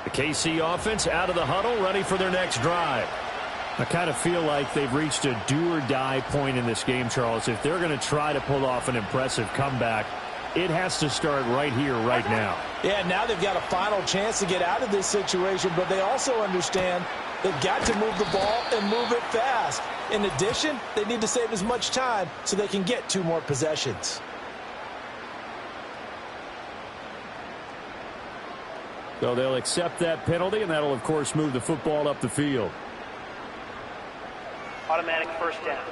The KC offense out of the huddle, ready for their next drive. I kind of feel like they've reached a do-or-die point in this game, Charles. If they're going to try to pull off an impressive comeback, it has to start right here, right now. Yeah, now they've got a final chance to get out of this situation, but they also understand they've got to move the ball and move it fast. In addition, they need to save as much time so they can get 2 more possessions. So they'll accept that penalty, and that'll, of course, move the football up the field. Automatic 1st down.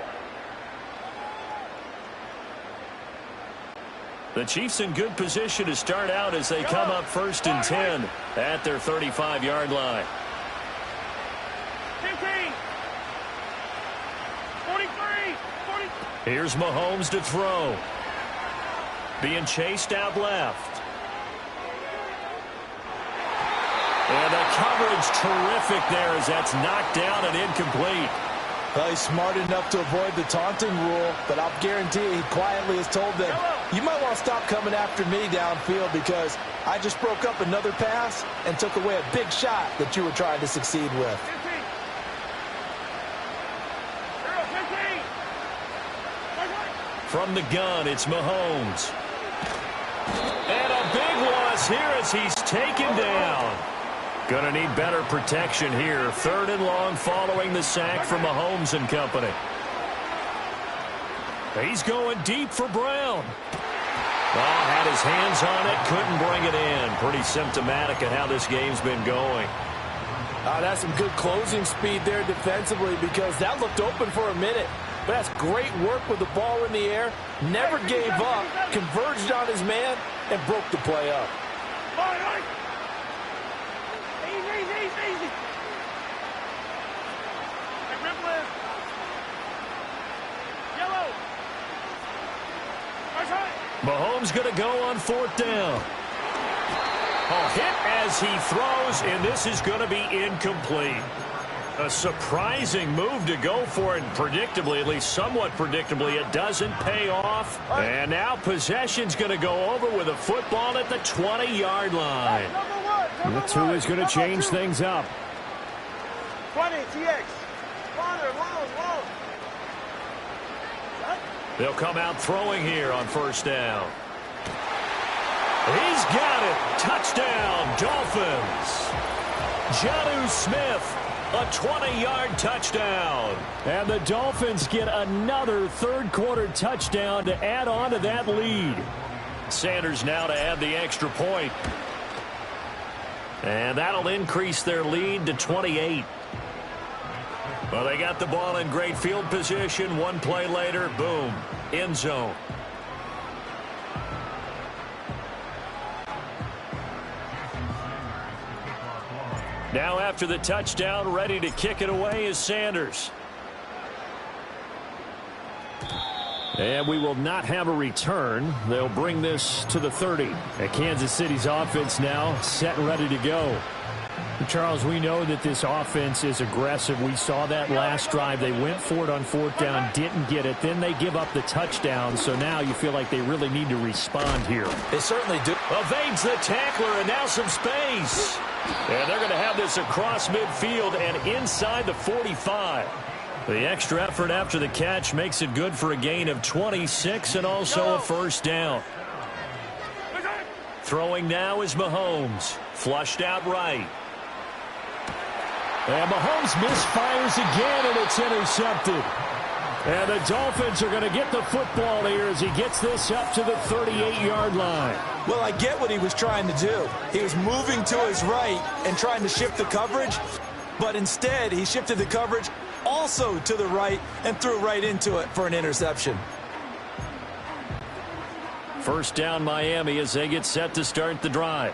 The Chiefs in good position to start out as they come up 1st and 10 at their 35-yard line. 15, 43, 40. Here's Mahomes to throw. Being chased out left. And the coverage terrific there as that's knocked down and incomplete. Well, he's smart enough to avoid the taunting rule, but I'll guarantee he quietly has told them, you might want to stop coming after me downfield because I just broke up another pass and took away a big shot that you were trying to succeed with. 15. From the gun, it's Mahomes. And a big loss here as he's taken down. Going to need better protection here. 3rd and long following the sack from Mahomes and company. He's going deep for Brown. Well, had his hands on it, couldn't bring it in. Pretty symptomatic of how this game's been going. That's some good closing speed there defensively because that looked open for a minute. But that's great work with the ball in the air. Never gave up, converged on his man, and broke the play up. Easy. Hey, Ripley. Yellow. Mahomes going to go on 4th down. A hit as he throws, and this is going to be incomplete. A surprising move to go for it, and predictably, at least somewhat predictably, it doesn't pay off. And now possession's going to go over with a football at the 20-yard line. That's who is going to change things up. 20, TX. Long. They'll come out throwing here on 1st down. He's got it. Touchdown, Dolphins. Jonnu Smith, a 20-yard touchdown. And the Dolphins get another 3rd-quarter touchdown to add on to that lead. Sanders now to add the extra point. And that'll increase their lead to 28. Well, they got the ball in great field position. 1 play later, boom, end zone. Now after the touchdown, ready to kick it away is Sanders. And we will not have a return. They'll bring this to the 30. And Kansas City's offense now set and ready to go. Charles, we know that this offense is aggressive. We saw that last drive. They went for it on 4th down, didn't get it. Then they give up the touchdown. So now you feel like they really need to respond here. They certainly do. Evades the tackler, and now some space. And they're going to have this across midfield and inside the 45. The extra effort after the catch makes it good for a gain of 26 and also a first down. Throwing now is Mahomes. Flushed out right. And Mahomes misfires again, and it's intercepted. And the Dolphins are going to get the football here as he gets this up to the 38-yard line. Well, I get what he was trying to do. He was moving to his right and trying to shift the coverage, but instead he shifted the coverage also to the right and threw right into it for an interception. First down Miami as they get set to start the drive.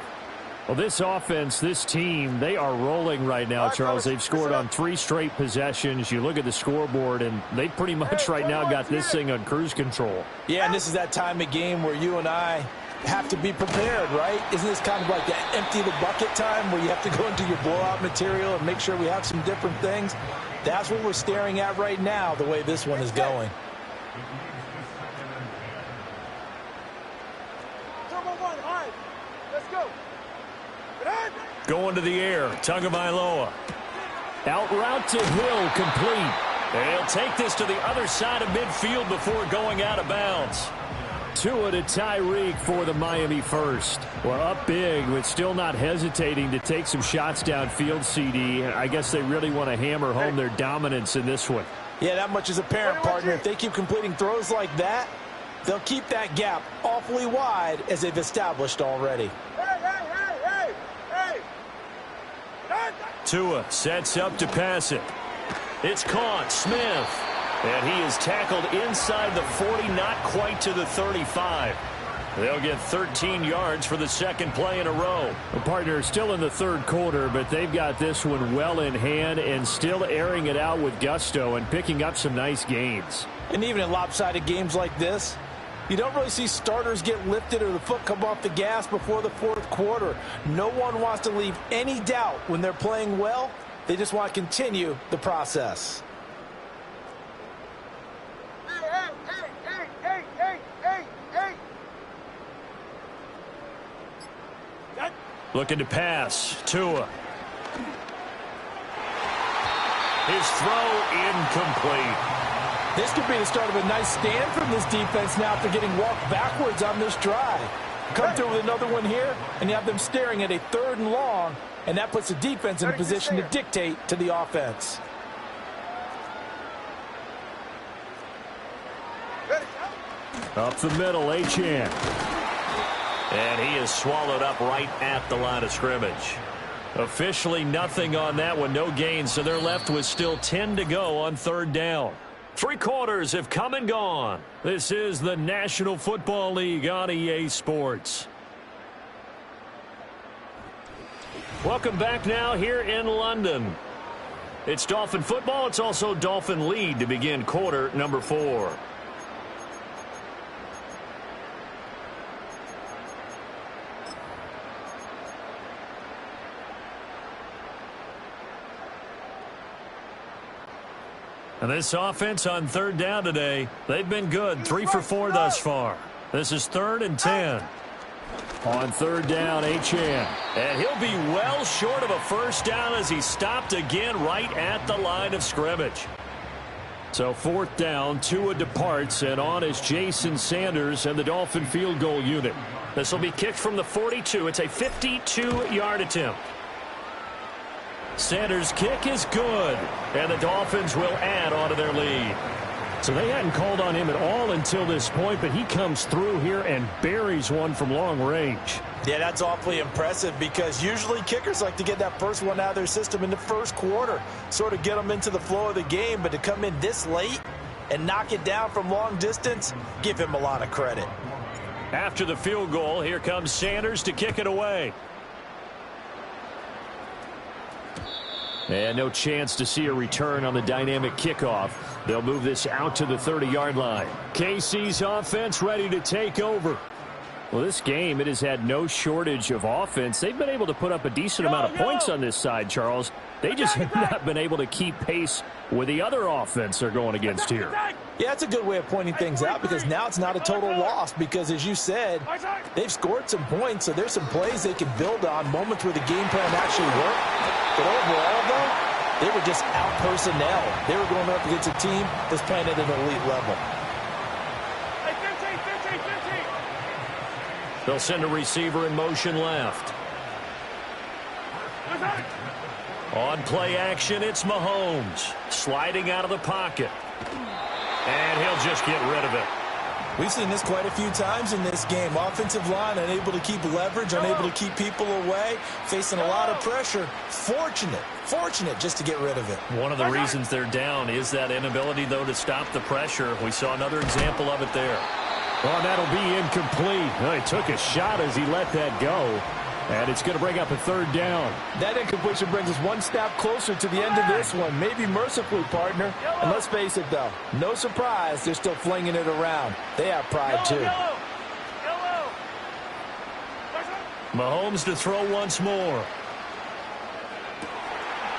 Well, this offense, this team, they are rolling right now, Charles. They've scored on 3 straight possessions. You look at the scoreboard, and they pretty much right now got this thing on cruise control. Yeah, and this is that time of game where you and I have to be prepared, right? Isn't this kind of like the empty the bucket time where you have to go into your blowout material and make sure we have some different things? That's what we're staring at right now, the way this one is going. Going to the air, Tagovailoa. Out route to Hill, complete. They'll take this to the other side of midfield before going out of bounds. Tua to Tyreek for the Miami first. Well, up big, but still not hesitating to take some shots downfield, CD. I guess they really want to hammer home their dominance in this one. Yeah, that much is apparent, partner. If they keep completing throws like that, they'll keep that gap awfully wide as they've established already. Tua sets up to pass it. It's caught. Smith. And he is tackled inside the 40, not quite to the 35. They'll get 13 yards for the second play in a row. The partner is still in the third quarter, but they've got this one well in hand and still airing it out with gusto and picking up some nice gains. And even in lopsided games like this, you don't really see starters get lifted or the foot come off the gas before the fourth quarter. No one wants to leave any doubt when they're playing well. They just want to continue the process. Looking to pass. Tua. His throw incomplete. This could be the start of a nice stand from this defense now after getting walked backwards on this drive. Come through with another one here, and you have them staring at a 3rd and long, and that puts the defense in a position to dictate to the offense. Up the middle, Achane. And he is swallowed up right at the line of scrimmage. Officially nothing on that one, no gain, so they're left with still 10 to go on 3rd down. 3 quarters have come and gone. This is the National Football League on EA Sports. Welcome back now here in London. It's Dolphin football. It's also Dolphin lead to begin quarter number 4. And this offense on 3rd down today, they've been good. 3 for 4 thus far. This is 3rd and 10. On 3rd down, Achane. And he'll be well short of a first down as he stopped again right at the line of scrimmage. So 4th down, Tua departs, and on is Jason Sanders and the Dolphin field goal unit. This will be kicked from the 42. It's a 52-yard attempt. Sanders' kick is good, and the Dolphins will add on to their lead. So they hadn't called on him at all until this point, but he comes through here and buries one from long range. Yeah, that's awfully impressive because usually kickers like to get that first one out of their system in the first quarter, sort of get them into the flow of the game, but to come in this late and knock it down from long distance, give him a lot of credit. After the field goal, here comes Sanders to kick it away. And no chance to see a return on the dynamic kickoff. They'll move this out to the 30-yard line. KC's offense ready to take over. Well, this game, it has had no shortage of offense. They've been able to put up a decent amount of points on this side, Charles. They just have not been able to keep pace with the other offense they're going against here. Yeah, that's a good way of pointing things out because now it's not a total loss because, as you said, they've scored some points, so there's some plays they can build on, moments where the game plan actually worked. But overall, though, they were just out-personnel. They were going up against a team that's playing at an elite level. They'll send a receiver in motion left. On play action, it's Mahomes. Sliding out of the pocket. And he'll just get rid of it. We've seen this quite a few times in this game. Offensive line unable to keep leverage, unable to keep people away, facing a lot of pressure. Fortunate just to get rid of it. One of the reasons they're down is that inability, though, to stop the pressure. We saw another example of it there. Well, that'll be incomplete. Well, he took a shot as he let that go. And it's going to bring up a third down. That incompletion brings us one step closer to the end of this one. Maybe mercifully, partner. And let's face it, though. No surprise, they're still flinging it around. They have pride, too. Mahomes to throw once more.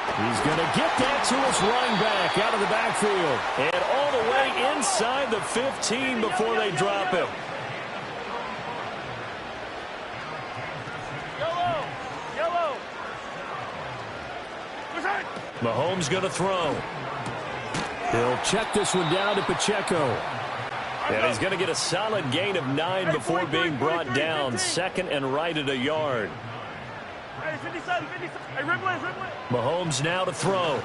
He's going to get that to his running back out of the backfield. And all the way inside the 15 before they drop him. Mahomes going to throw. He'll check this one down to Pacheco. And he's going to get a solid gain of 9 before being brought down. Second and right at a yard. Mahomes now to throw.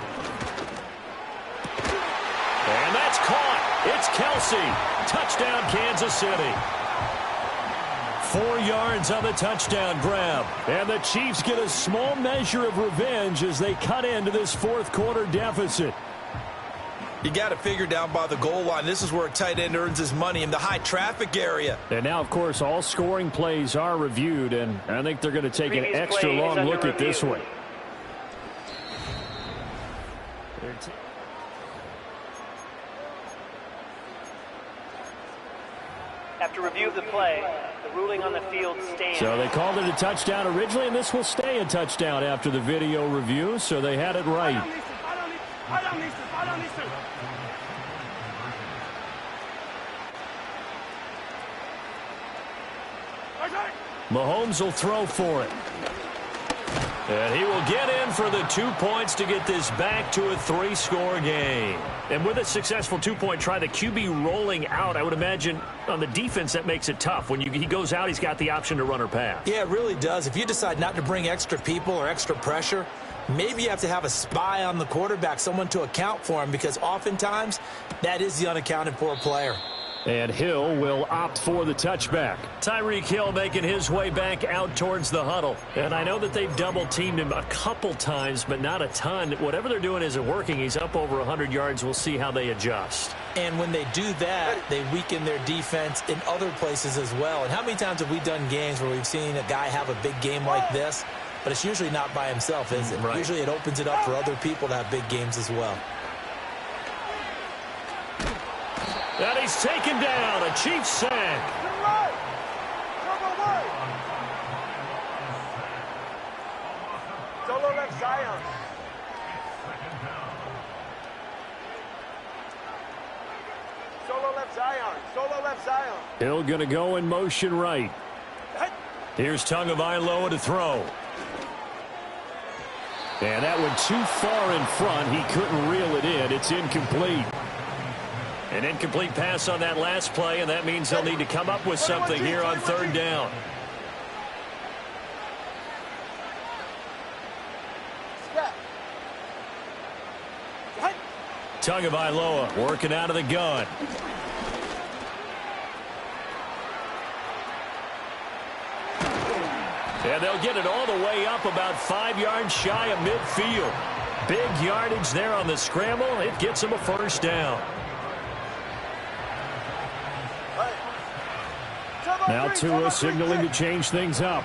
And that's caught. It's Kelsey. Touchdown, Kansas City. 4 yards on the touchdown grab. And the Chiefs get a small measure of revenge as they cut into this fourth quarter deficit. You got to figure down by the goal line. This is where a tight end earns his money in the high traffic area. And now, of course, all scoring plays are reviewed, and I think they're going to take an extra long look at this one. After review of the play, the ruling on the field stands. So they called it a touchdown originally, and this will stay a touchdown after the video review, so they had it right. Mahomes will throw for it. And he will get in for the 2 points to get this back to a 3-score game. And with a successful 2-point try, the QB rolling out, I would imagine on the defense that makes it tough. When he goes out, he's got the option to run or pass. Yeah, it really does. If you decide not to bring extra people or extra pressure, maybe you have to have a spy on the quarterback, someone to account for him, because oftentimes that is the unaccounted for player. And Hill will opt for the touchback. Tyreek Hill making his way back out towards the huddle. And I know that they've double-teamed him a couple times, but not a ton. Whatever they're doing isn't working. He's up over 100 yards. We'll see how they adjust. And when they do that, they weaken their defense in other places as well. And how many times have we done games where we've seen a guy have a big game like this? But it's usually not by himself, is it? Right. Usually it opens it up for other people to have big games as well. And he's taken down. A Chiefs sack. Solo left Zion. Solo left Zion. Solo left Zion. Hill going to go in motion right. Here's Tagovailoa to throw. And that one too far in front. He couldn't reel it in. It's incomplete. An incomplete pass on that last play, and that means they'll need to come up with something here on third down. Tagovailoa working out of the gun. And they'll get it all the way up about 5 yards shy of midfield. Big yardage there on the scramble. It gets them a first down. Now Tua signaling to change things up.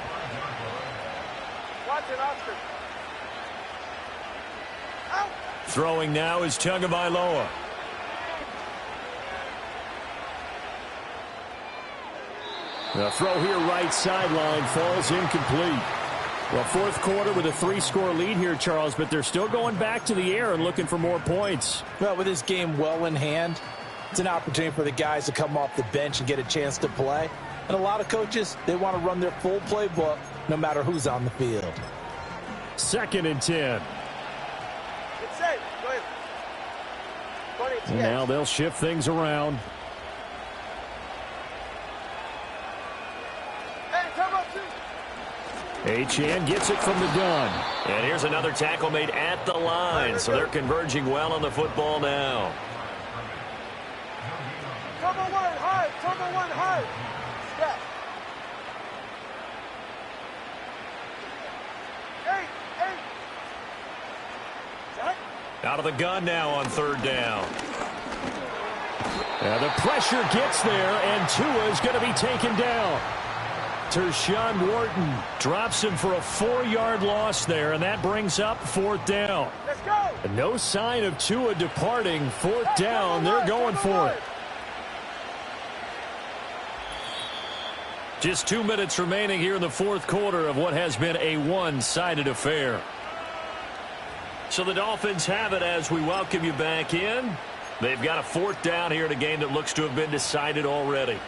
Throwing now is Tagovailoa. The throw here right sideline falls incomplete. Well, fourth quarter with a 3-score lead here, Charles, but they're still going back to the air and looking for more points. Well, with this game well in hand, it's an opportunity for the guys to come off the bench and get a chance to play. And a lot of coaches, they want to run their full playbook no matter who's on the field. 2nd and 10. It's safe. Go ahead. 20, And now they'll shift things around. Hey, come up, too. Achane gets it from the gun. And here's another tackle made at the line, so they're converging well on the football now. Cover one hard. Cover one hard. Step. 8. Out of the gun now on 3rd down. The pressure gets there, and Tua is going to be taken down. Tershawn Wharton drops him for a 4-yard loss there, and that brings up 4th down. Let's go. No sign of Tua departing. 4th down, they're going for it. Just 2 minutes remaining here in the 4th quarter of what has been a one-sided affair. So the Dolphins have it as we welcome you back in. They've got a 4th down here in a game that looks to have been decided already.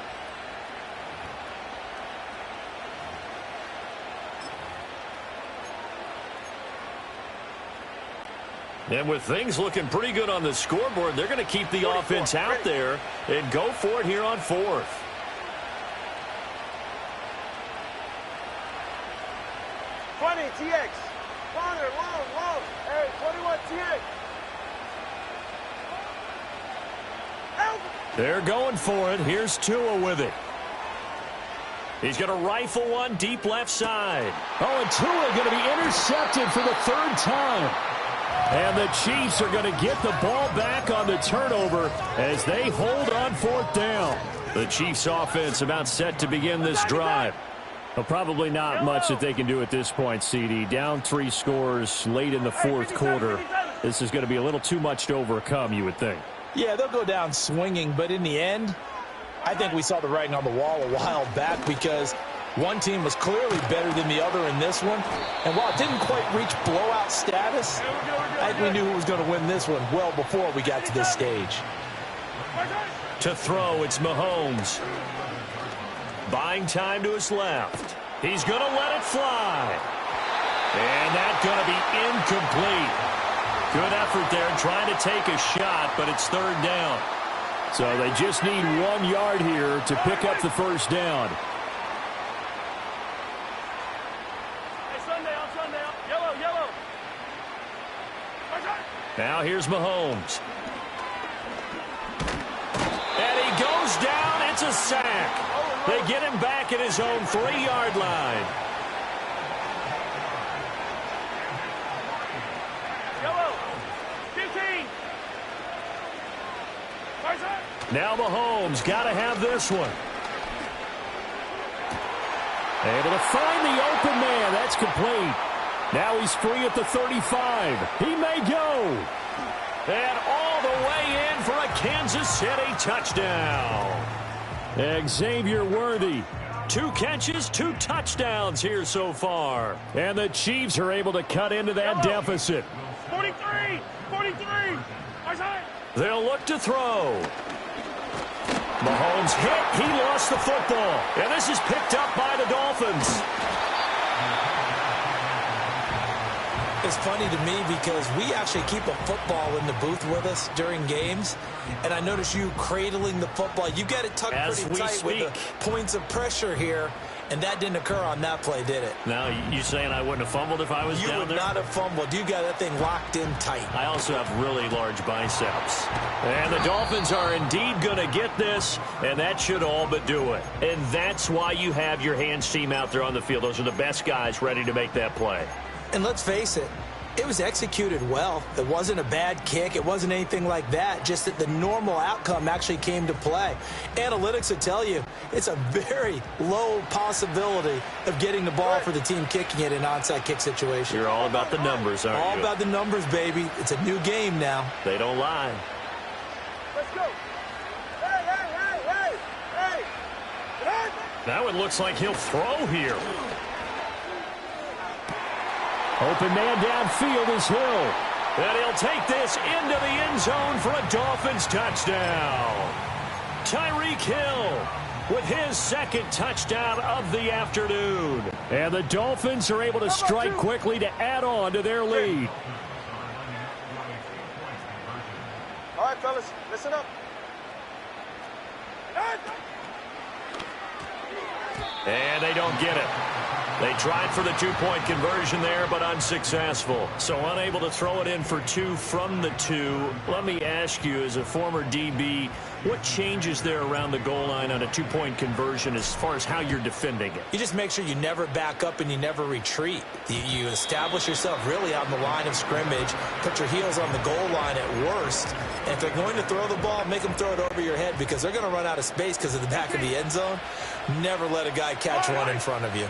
And with things looking pretty good on the scoreboard, they're going to keep the offense out there and go for it here on 4th. TX. Corner, long. Hey, 21 TX. They're going for it. Here's Tua with it. He's going to rifle one deep left side. Oh, and Tua going to be intercepted for the 3rd time. And the Chiefs are going to get the ball back on the turnover as they hold on 4th down. The Chiefs offense about set to begin this drive. Well, probably not much that they can do at this point, CD. Down 3 scores late in the 4th quarter. This is going to be a little too much to overcome, you would think. Yeah, they'll go down swinging, but in the end, I think we saw the writing on the wall a while back because one team was clearly better than the other in this one. And while it didn't quite reach blowout status, I think we knew who was going to win this one well before we got to this stage. To throw, it's Mahomes. Buying time to his left. He's going to let it fly. And that's going to be incomplete. Good effort there trying to take a shot, but it's 3rd down. So they just need 1 yard here to pick up the 1st down. Yellow. Now here's Mahomes. And he goes down. It's a sack. They get him back at his own 3-yard line. Yellow. 15. Now Mahomes got to have this one. Able to find the open man. That's complete. Now he's free at the 35. He may go. And all the way in for a Kansas City touchdown. Xavier Worthy. 2 catches, 2 touchdowns here so far. And the Chiefs are able to cut into that deficit. 43. They'll look to throw. Mahomes hit. He lost the football. And this is picked up by the Dolphins. It's funny to me because we actually keep a football in the booth with us during games. And I notice you cradling the football. You got it tucked pretty tight with the points of pressure here. And that didn't occur on that play, did it? Now, you saying I wouldn't have fumbled if I was down there? You would not have fumbled. You got that thing locked in tight. I also have really large biceps. And the Dolphins are indeed going to get this, and that should all but do it. And that's why you have your hands team out there on the field. Those are the best guys ready to make that play. And let's face it, it was executed well. It wasn't a bad kick. It wasn't anything like that. Just that the normal outcome actually came to play. Analytics will tell you it's a very low possibility of getting the ball for the team kicking it in an onside kick situation. You're all about the numbers, aren't you? All about the numbers, baby. It's a new game now. They don't lie. Let's go. Hey. Now it looks like he'll throw here. Open man downfield is Hill. And he'll take this into the end zone for a Dolphins touchdown. Tyreek Hill with his second touchdown of the afternoon. And the Dolphins are able to strike quickly to add on to their lead. All right, fellas, listen up. And they don't get it. They tried for the two-point conversion there, but unsuccessful. So unable to throw it in for two from the two. Let me ask you, as a former DB, what changes there around the goal line on a two-point conversion as far as how you're defending it? You just make sure you never back up and you never retreat. You establish yourself really on the line of scrimmage, put your heels on the goal line at worst, and if they're going to throw the ball, make them throw it over your head because they're going to run out of space because of the back of the end zone. Never let a guy catch one in front of you.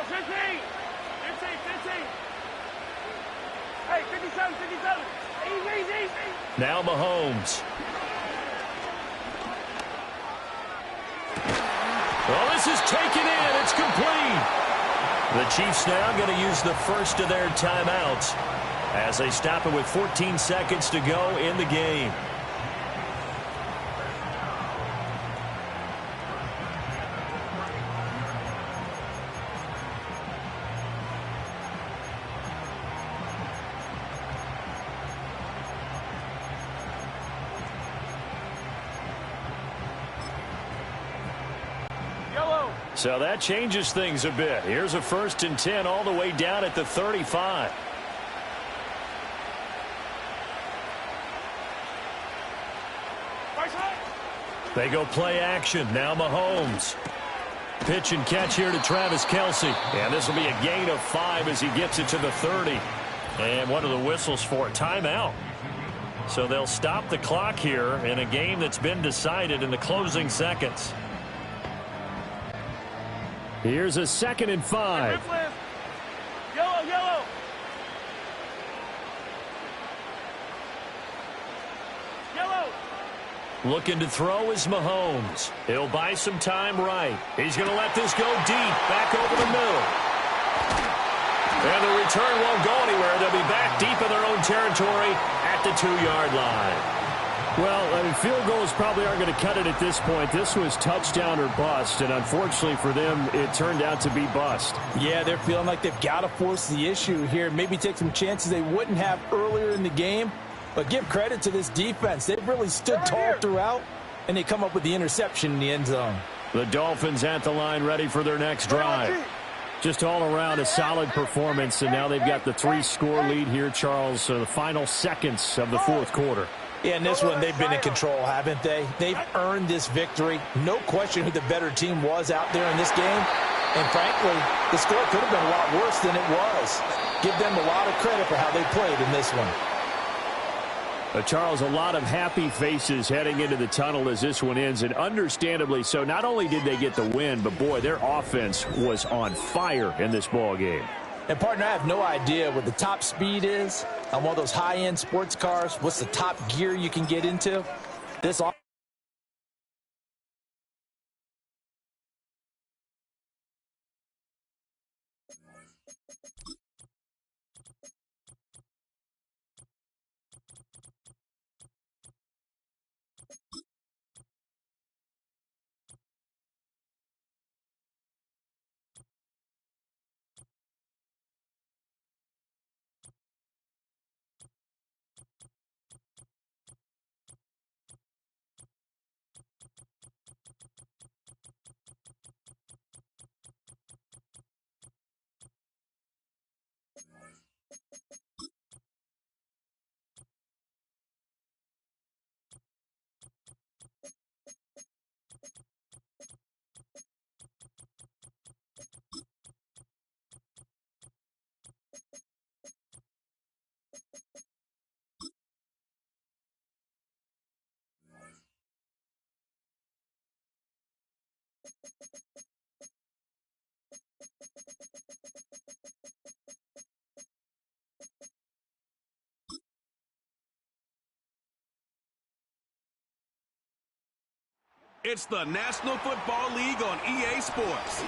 15! 15! Hey, 57, 57! Easy! Now Mahomes. Well, this is taken in. It's complete. The Chiefs now going to use the first of their timeouts as they stop it with 14 seconds to go in the game. So that changes things a bit. Here's a 1st and 10 all the way down at the 35. They go play action. Now Mahomes. Pitch and catch here to Travis Kelce. And this will be a gain of 5 as he gets it to the 30. And what are the whistles for? Timeout. So they'll stop the clock here in a game that's been decided in the closing seconds. Here's a 2nd and 5. Yellow! Looking to throw is Mahomes. He'll buy some time right. He's going to let this go deep, back over the middle. And the return won't go anywhere. They'll be back deep in their own territory at the 2-yard line. Well, I mean, field goals probably aren't going to cut it at this point. This was touchdown or bust, and unfortunately for them, it turned out to be bust. Yeah, they're feeling like they've got to force the issue here. Maybe take some chances they wouldn't have earlier in the game. But give credit to this defense. They've really stood tall throughout, and they come up with the interception in the end zone. The Dolphins at the line ready for their next drive. Just all around a solid performance, and now they've got the 3-score lead here, Charles, so the final seconds of the 4th quarter. Yeah, in this one, they've been in control, haven't they? They've earned this victory. No question who the better team was out there in this game. And frankly, the score could have been a lot worse than it was. Give them a lot of credit for how they played in this one. Charles, a lot of happy faces heading into the tunnel as this one ends, and understandably so. Not only did they get the win, but boy, their offense was on fire in this ball game. And partner, I have no idea what the top speed is on one of those high-end sports cars. What's the top gear you can get into? This It's the National Football League on EA Sports.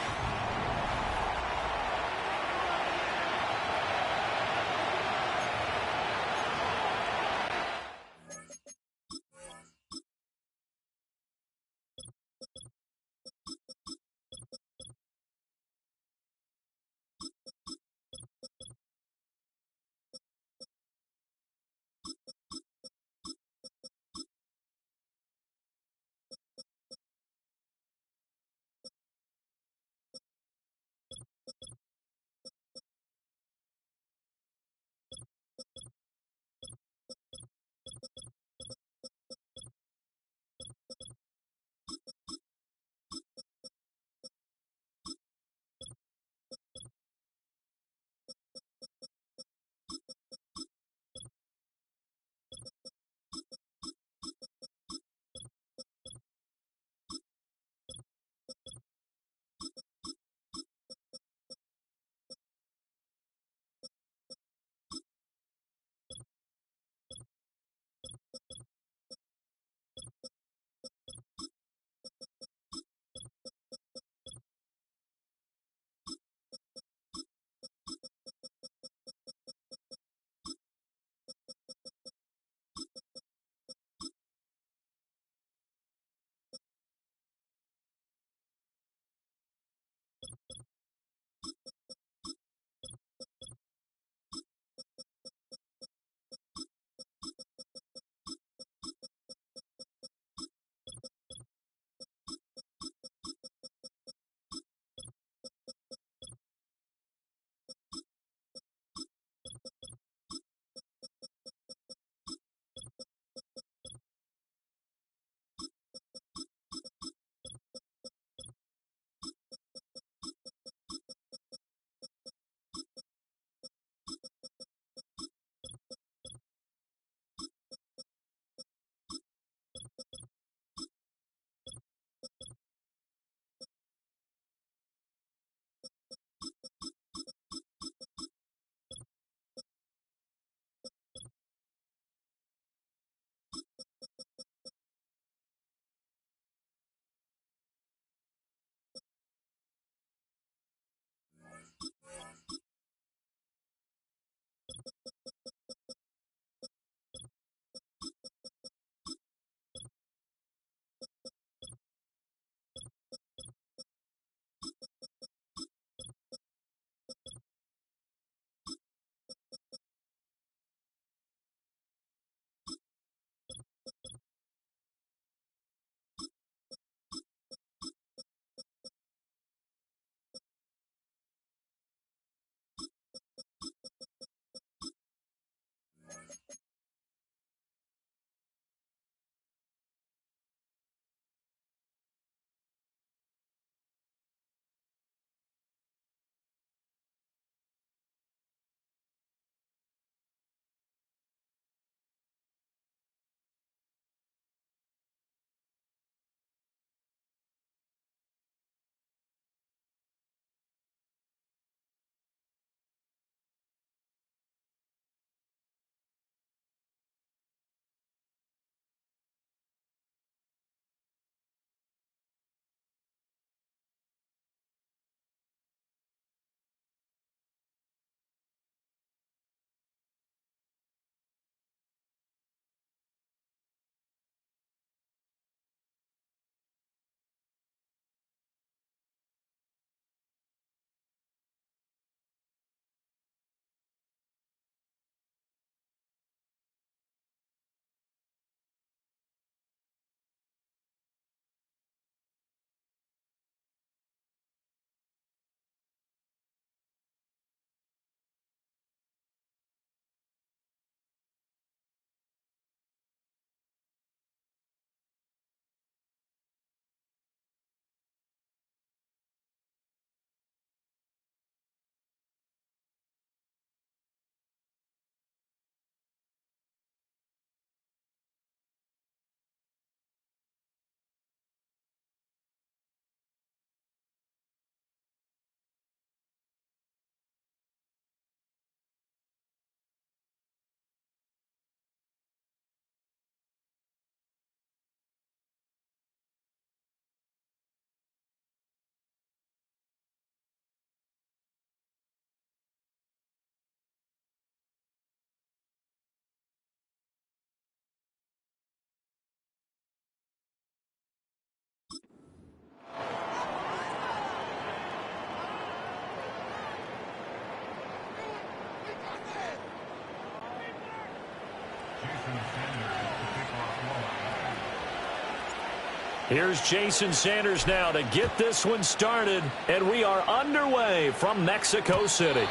Here's Jason Sanders now to get this one started, and we are underway from Mexico City.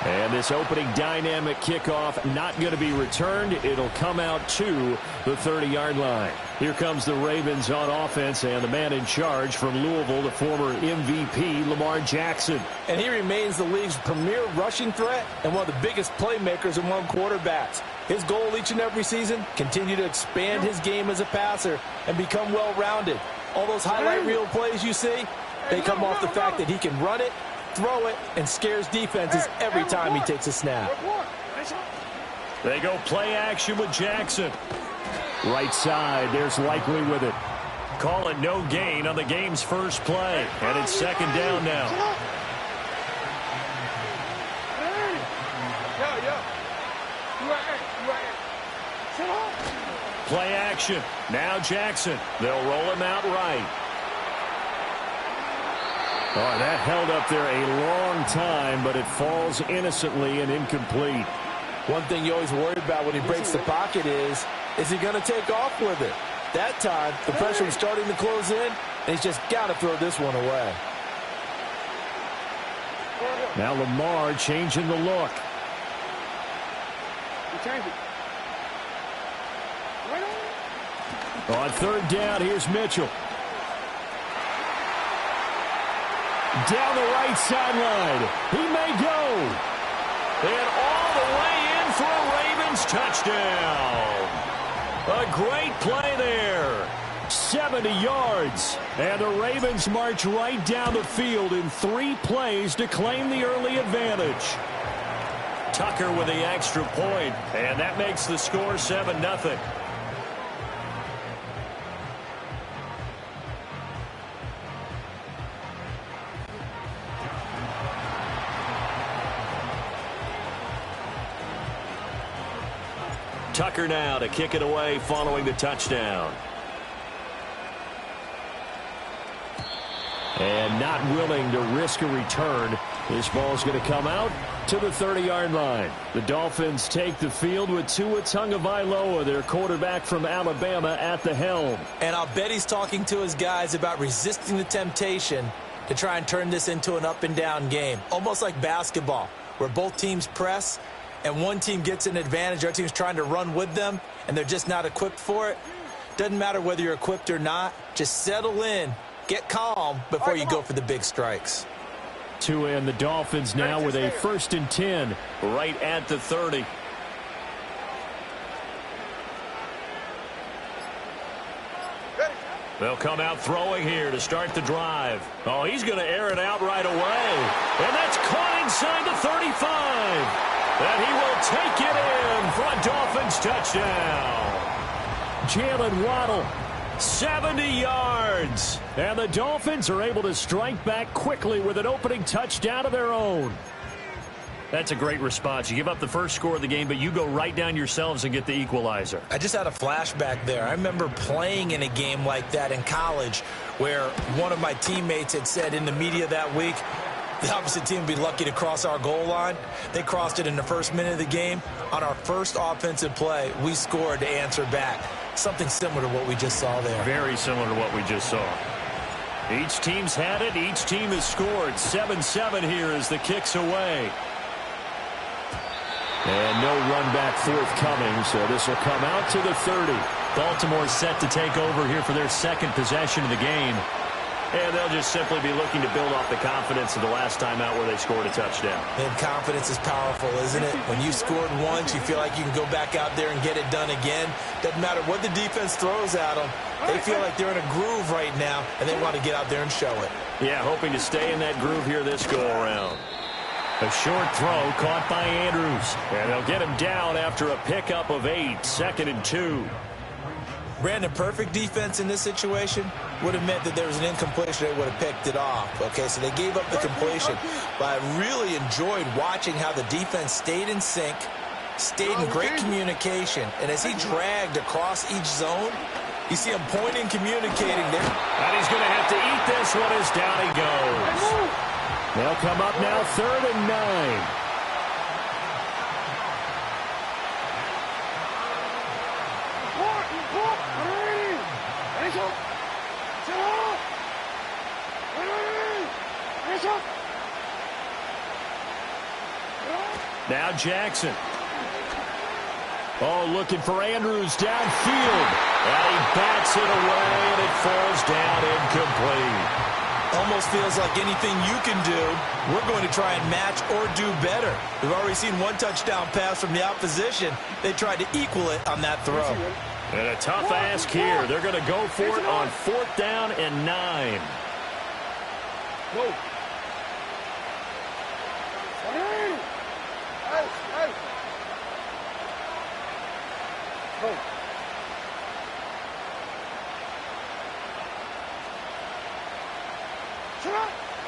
And this opening dynamic kickoff not going to be returned. It'll come out to the 30-yard line. Here comes the Ravens on offense, and the man in charge from Louisville, the former MVP, Lamar Jackson. And he remains the league's premier rushing threat and one of the biggest playmakers among quarterbacks. His goal each and every season, continue to expand his game as a passer and become well-rounded. All those highlight reel plays you see, they come off the fact that he can run it, throw it, and scares defenses every time he takes a snap. They go play action with Jackson. Right side, there's Likely with it. Call it no gain on the game's first play. And it's second down now. Play action. Now Jackson. They'll roll him out right. Oh, that held up there a long time, but it falls innocently and incomplete. One thing you always worry about when he breaks the pocket is he going to take off with it? That time, the pressure was starting to close in, and he's just got to throw this one away. Now Lamar changing the look. On third down, here's Mitchell. Down the right sideline. He may go. And all the way in for a Ravens touchdown. A great play there. 70 yards. And the Ravens march right down the field in 3 plays to claim the early advantage. Tucker with the extra point. And that makes the score 7-0. Tucker now to kick it away following the touchdown. And not willing to risk a return. This ball's going to come out to the 30-yard line. The Dolphins take the field with Tua Tagovailoa, their quarterback from Alabama, at the helm. And I'll bet he's talking to his guys about resisting the temptation to try and turn this into an up-and-down game. Almost like basketball, where both teams press, and one team gets an advantage, our team's trying to run with them, and they're just not equipped for it. Doesn't matter whether you're equipped or not. Just settle in, get calm before you go for the big strikes. Tua and the Dolphins now with a 1st and 10 right at the 30. They'll come out throwing here to start the drive. Oh, he's going to air it out right away. And that's caught inside the 35. And he will take it in for a Dolphins touchdown. Jalen Waddle, 70 yards. And the Dolphins are able to strike back quickly with an opening touchdown of their own. That's a great response. You give up the first score of the game, but you go right down yourselves and get the equalizer. I just had a flashback there. I remember playing in a game like that in college where one of my teammates had said in the media that week, the opposite team would be lucky to cross our goal line. They crossed it in the first minute of the game. On our first offensive play, we scored to answer back. Something similar to what we just saw there. Very similar to what we just saw. Each team's had it. Each team has scored. 7-7 here as the kick's away. And no run back forthcoming, so this will come out to the 30. Baltimore set to take over here for their second possession of the game. And they'll just simply be looking to build off the confidence of the last time out where they scored a touchdown. And confidence is powerful, isn't it? When you scored once, you feel like you can go back out there and get it done again. Doesn't matter what the defense throws at them. They feel like they're in a groove right now, and they want to get out there and show it. Yeah, hoping to stay in that groove here this go-around. A short throw caught by Andrews. And they'll get him down after a pickup of 8, 2nd and 2. Brandon, perfect defense in this situation would have meant that there was an incompletion. They would have picked it off. Okay, so they gave up the completion. But I really enjoyed watching how the defense stayed in sync, stayed in great communication. And as he dragged across each zone, you see him pointing, communicating there. And he's going to have to eat this one as down he goes. They'll come up now 3rd and 9. Now Jackson. Oh, looking for Andrews downfield. And he bats it away, and it falls down incomplete. Almost feels like anything you can do, we're going to try and match or do better. We've already seen one touchdown pass from the opposition. They tried to equal it on that throw. And a tough ask here. They're going to go for it on 4th down and 9. Whoa.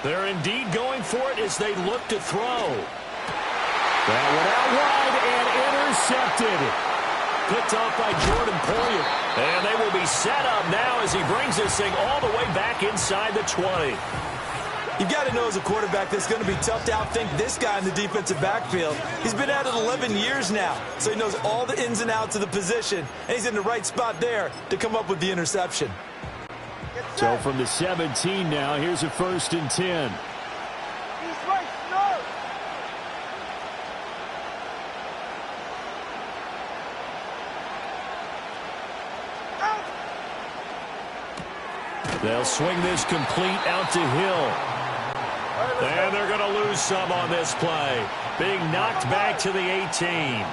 They're indeed going for it as they look to throw. That went out wide and intercepted. Picked off by Jordan Poyer. And they will be set up now as he brings this thing all the way back inside the 20. You've got to know as a quarterback that's going to be tough to outthink this guy in the defensive backfield. He's been at it 11 years now, so he knows all the ins and outs of the position, and he's in the right spot there to come up with the interception. So from the 17 now, here's a 1st and 10. They'll swing this complete out to Hill. And they're going to lose some on this play. Being knocked back to the 18.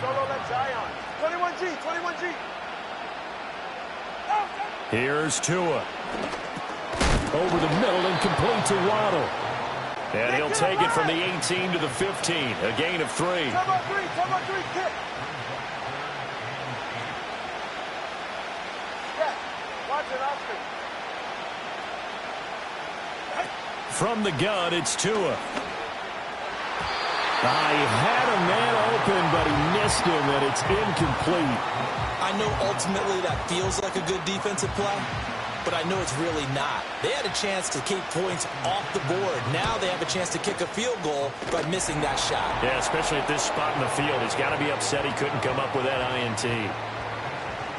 Solo let Zion. 21G, 21G. Here's Tua. Over the middle and complete to Waddle. And he'll take it from the 18 to the 15. A gain of 3. Come on, 3, kick. From the gun, it's Tua. He had a man open, but he missed him, and it's incomplete. I know ultimately that feels like a good defensive play, but I know it's really not. They had a chance to keep points off the board. Now they have a chance to kick a field goal by missing that shot. Yeah, especially at this spot in the field. He's got to be upset he couldn't come up with that INT.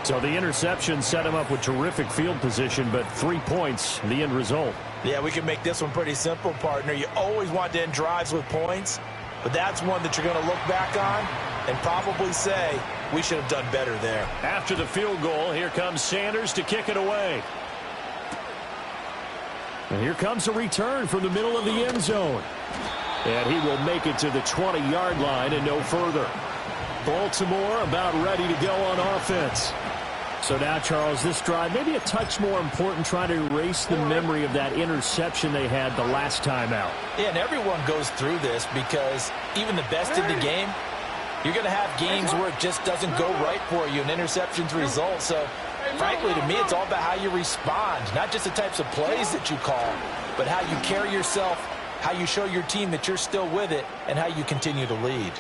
So the interception set him up with terrific field position, but 3 points, the end result. Yeah, we can make this one pretty simple, partner. You always want to end drives with points, but that's one that you're going to look back on and probably say, we should have done better there. After the field goal, here comes Sanders to kick it away. And here comes a return from the middle of the end zone. And he will make it to the 20-yard line and no further. Baltimore about ready to go on offense. So now, Charles, this drive maybe a touch more important, trying to erase the memory of that interception they had the last time out. Yeah, and everyone goes through this because even the best in the game, you're going to have games where it just doesn't go right for you, and interceptions result. So, frankly, to me, it's all about how you respond, not just the types of plays that you call, but how you carry yourself, how you show your team that you're still with it, and how you continue to lead.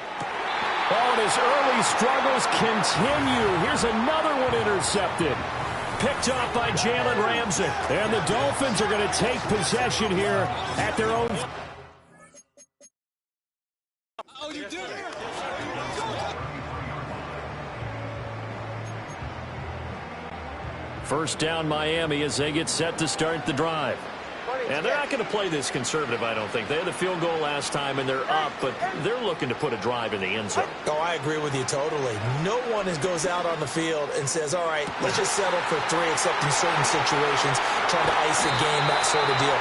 Oh, and his early struggles continue. Here's another one intercepted. Picked off by Jalen Ramsey. And the Dolphins are going to take possession here at their own. Oh, you did it. First down, Miami, as they get set to start the drive. And they're not going to play this conservative, I don't think. They had the field goal last time, and they're up, but they're looking to put a drive in the end zone. Oh, I agree with you totally. No one goes out on the field and says, all right, let's just settle for 3, except in certain situations, trying to ice a game, that sort of deal.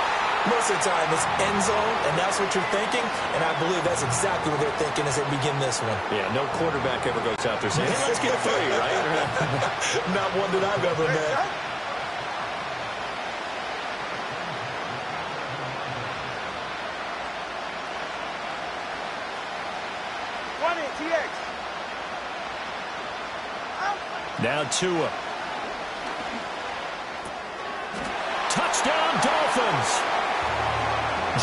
Most of the time, it's end zone, and that's what you're thinking, and I believe that's exactly what they're thinking as they begin this one. Yeah, no quarterback ever goes out there saying, hey, let's get 3, right? Not one that I've ever met. Now Tua. Touchdown, Dolphins.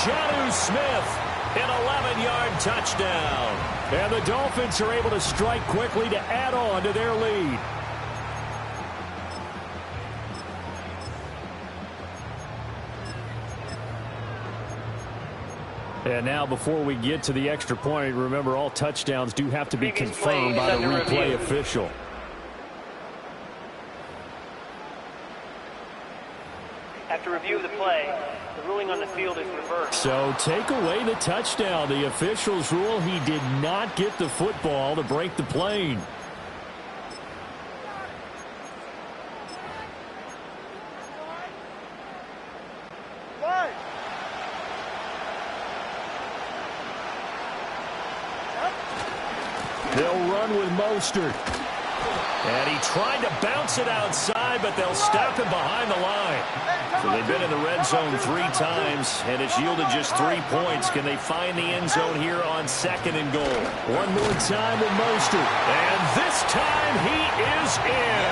Jonnu Smith, an 11-yard touchdown. And the Dolphins are able to strike quickly to add on to their lead. And now before we get to the extra point, remember all touchdowns do have to be confirmed by the replay official. After review of the play, the ruling on the field is reversed. So take away the touchdown. The officials rule he did not get the football to break the plane. They'll run with Mostert. And he tried to bounce it outside, but they'll stop him behind the line. So they've been in the red zone 3 times, and it's yielded just 3 points. Can they find the end zone here on 2nd and goal? One more time with Mostert. And this time he is in.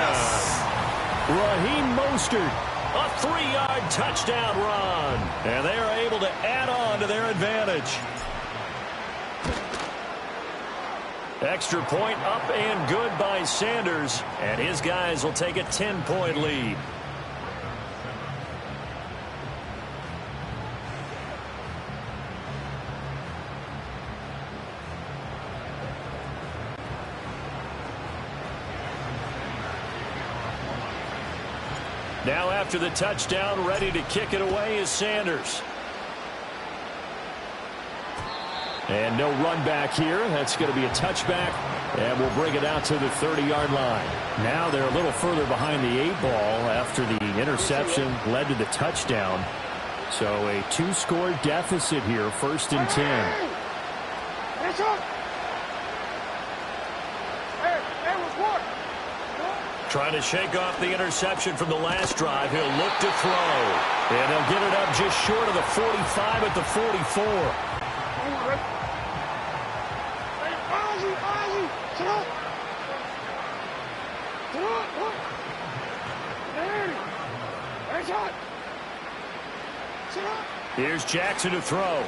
Raheem Mostert, a 3-yard touchdown run. And they are able to add on to their advantage. Extra point up and good by Sanders, and his guys will take a 10-point lead. Now after the touchdown, ready to kick it away is Sanders. And no run back here. That's going to be a touchback, and we'll bring it out to the 30-yard line. Now they're a little further behind the 8 ball after the interception led to the touchdown. So a 2-score deficit here, 1st and 10. Trying to shake off the interception from the last drive. He'll look to throw. And he'll get it up just short of the 45 at the 44. Here's Jackson to throw.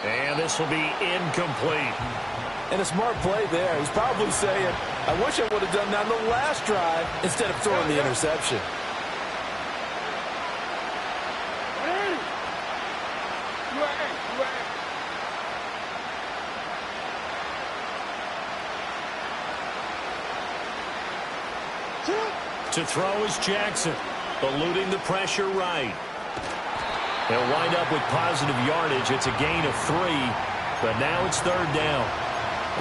And this will be incomplete. And a smart play there. He's probably saying, I wish I would have done that on the last drive instead of throwing the interception. To throw is Jackson, eluding the pressure right. They'll wind up with positive yardage. It's a gain of 3, but now it's 3rd down.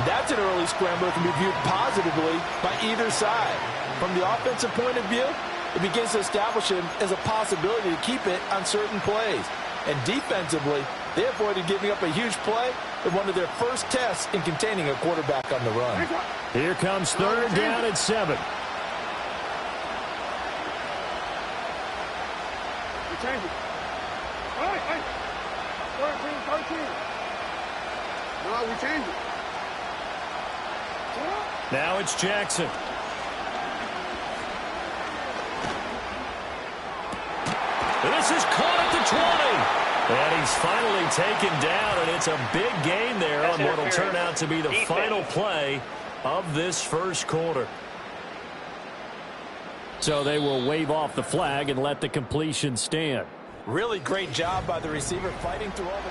That's an early scramble that can be viewed positively by either side. From the offensive point of view, it begins to establish him as a possibility to keep it on certain plays. And defensively, they avoided giving up a huge play in one of their first tests in containing a quarterback on the run. Here comes 3rd down and 7. Change it. Hey. 13. No, we change it. Now it's Jackson. This is caught at the 20. And he's finally taken down, and it's a big gain there on what will turn out to be the final play of this first quarter. So they will wave off the flag and let the completion stand. Really great job by the receiver fighting through all the...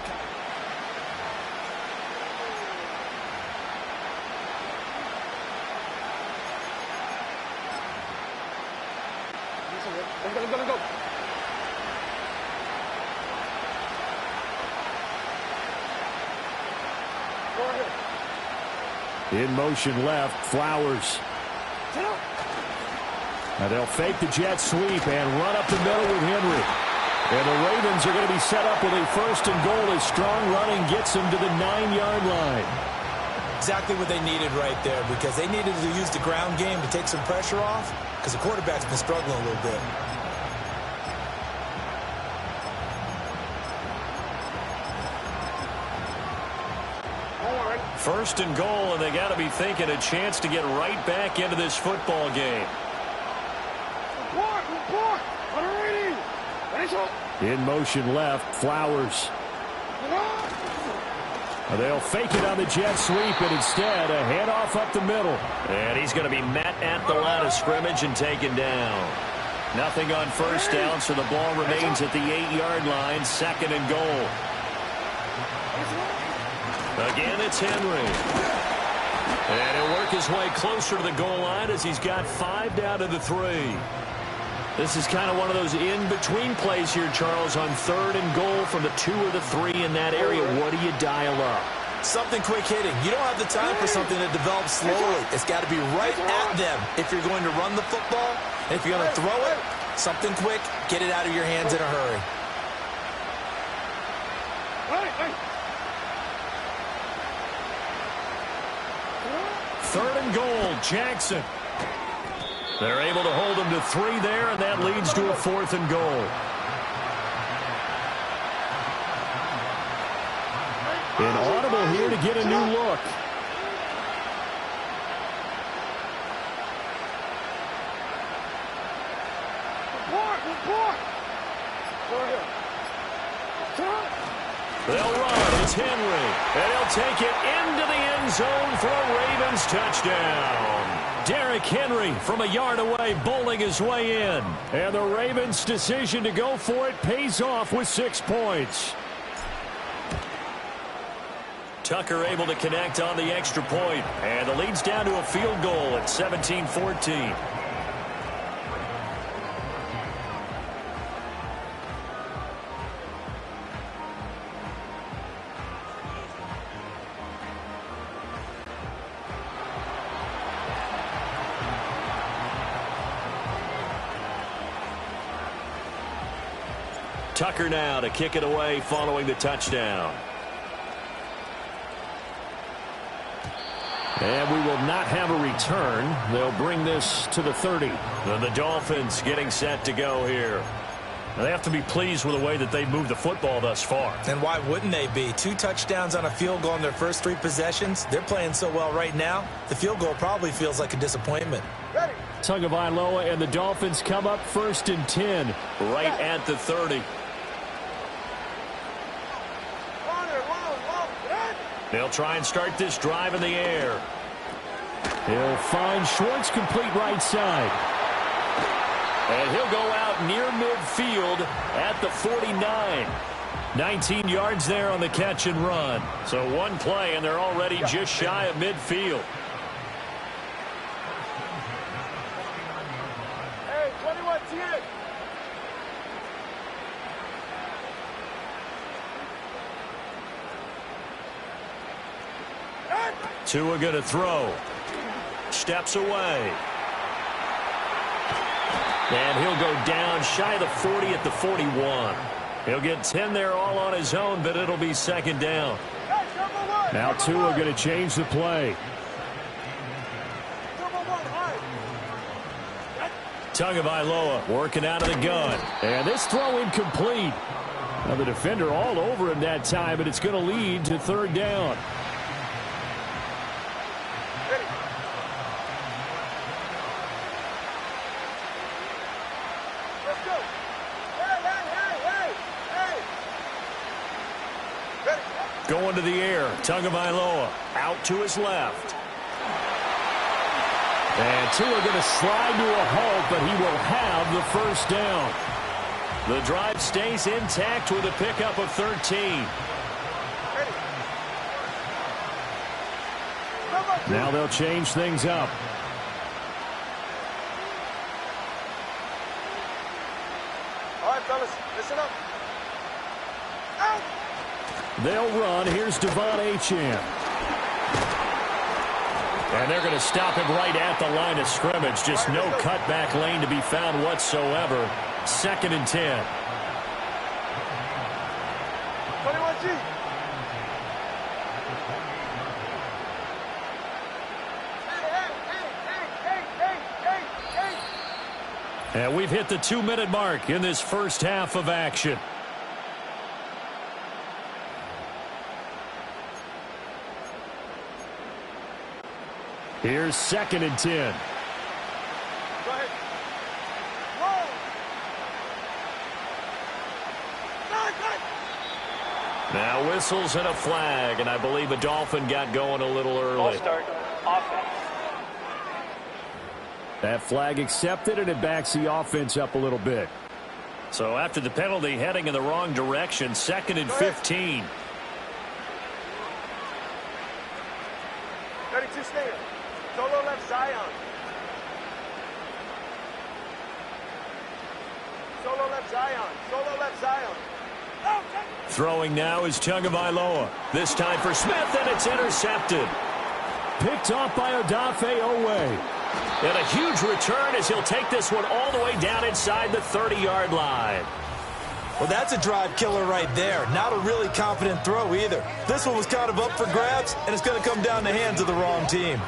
Go. In motion left, Flowers. Now they'll fake the jet sweep and run up the middle with Henry. And the Ravens are going to be set up with a 1st and goal as strong running gets them to the 9-yard line. Exactly what they needed right there, because they needed to use the ground game to take some pressure off, because the quarterback's been struggling a little bit. First and goal, and they got to be thinking a chance to get right back into this football game. In motion left, Flowers. They'll fake it on the jet sweep, and instead a handoff up the middle. And he's going to be met at the line of scrimmage and taken down. Nothing on 1st down, so the ball remains at the 8-yard line, 2nd and goal. Again, it's Henry. And it work his way closer to the goal line as he's got 5 down to the 3. This is kind of one of those in-between plays here, Charles, on 3rd and goal from the 2 or the 3 in that area. What do you dial up? Something quick hitting. You don't have the time for something that develops slowly. It's got to be right at them if you're going to run the football. And if you're going to throw it, something quick, get it out of your hands in a hurry. Third and goal, Jackson. They're able to hold him to 3 there, and that leads to a 4th and goal. Inaudible here to get a new look. They'll run. It's Henry. And he'll take it into the end zone for a Ravens touchdown. Derrick Henry from a yard away bowling his way in. And the Ravens' decision to go for it pays off with 6 points. Tucker able to connect on the extra point. And the lead's down to a field goal at 17-14. Tucker now to kick it away following the touchdown. And we will not have a return. They'll bring this to the 30. Then the Dolphins getting set to go here. They have to be pleased with the way that they moved the football thus far. And why wouldn't they be? 2 touchdowns on a field goal in their first 3 possessions. They're playing so well right now, the field goal probably feels like a disappointment. Tagovailoa and the Dolphins come up 1st and 10 right at the 30. They'll try and start this drive in the air. He'll find Schwartz complete right side. And he'll go out near midfield at the 49. 19 yards there on the catch and run. So 1 play, and they're already just shy of midfield. Hey, 21-10. Tua going to throw. Steps away. And he'll go down shy of the 40 at the 41. He'll get 10 there all on his own, but it'll be 2nd down. Now Tua going to change the play. Tagovailoa working out of the gun. And this throw incomplete. Now the defender all over him that time, but it's going to lead to 3rd down. Going to the air, Tagovailoa out to his left. And Tua going to slide to a halt, but he will have the 1st down. The drive stays intact with a pickup of 13. Now they'll change things up. All right, fellas, listen up. They'll run. Here's Devon Achane. And they're going to stop him right at the line of scrimmage. Just no cutback lane to be found whatsoever. 2nd and 10. 21G. And we've hit the 2-minute mark in this first half of action. Here's 2nd and 10. Go ahead. Roll. Now whistles and a flag, and I believe a Dolphin got going a little early. Ball start. Offense. That flag accepted, and it backs the offense up a little bit. So after the penalty, heading in the wrong direction, 2nd and 15. 32 stand. Solo left Zion. Solo left Zion. Solo left Zion. Throwing now is Tagovailoa. This time for Smith, and it's intercepted. Picked off by Odafe Owe. And a huge return as he'll take this one all the way down inside the 30-yard line. Well, that's a drive killer right there. Not a really confident throw either. This one was kind of up for grabs, and it's going to come down the hands of the wrong team.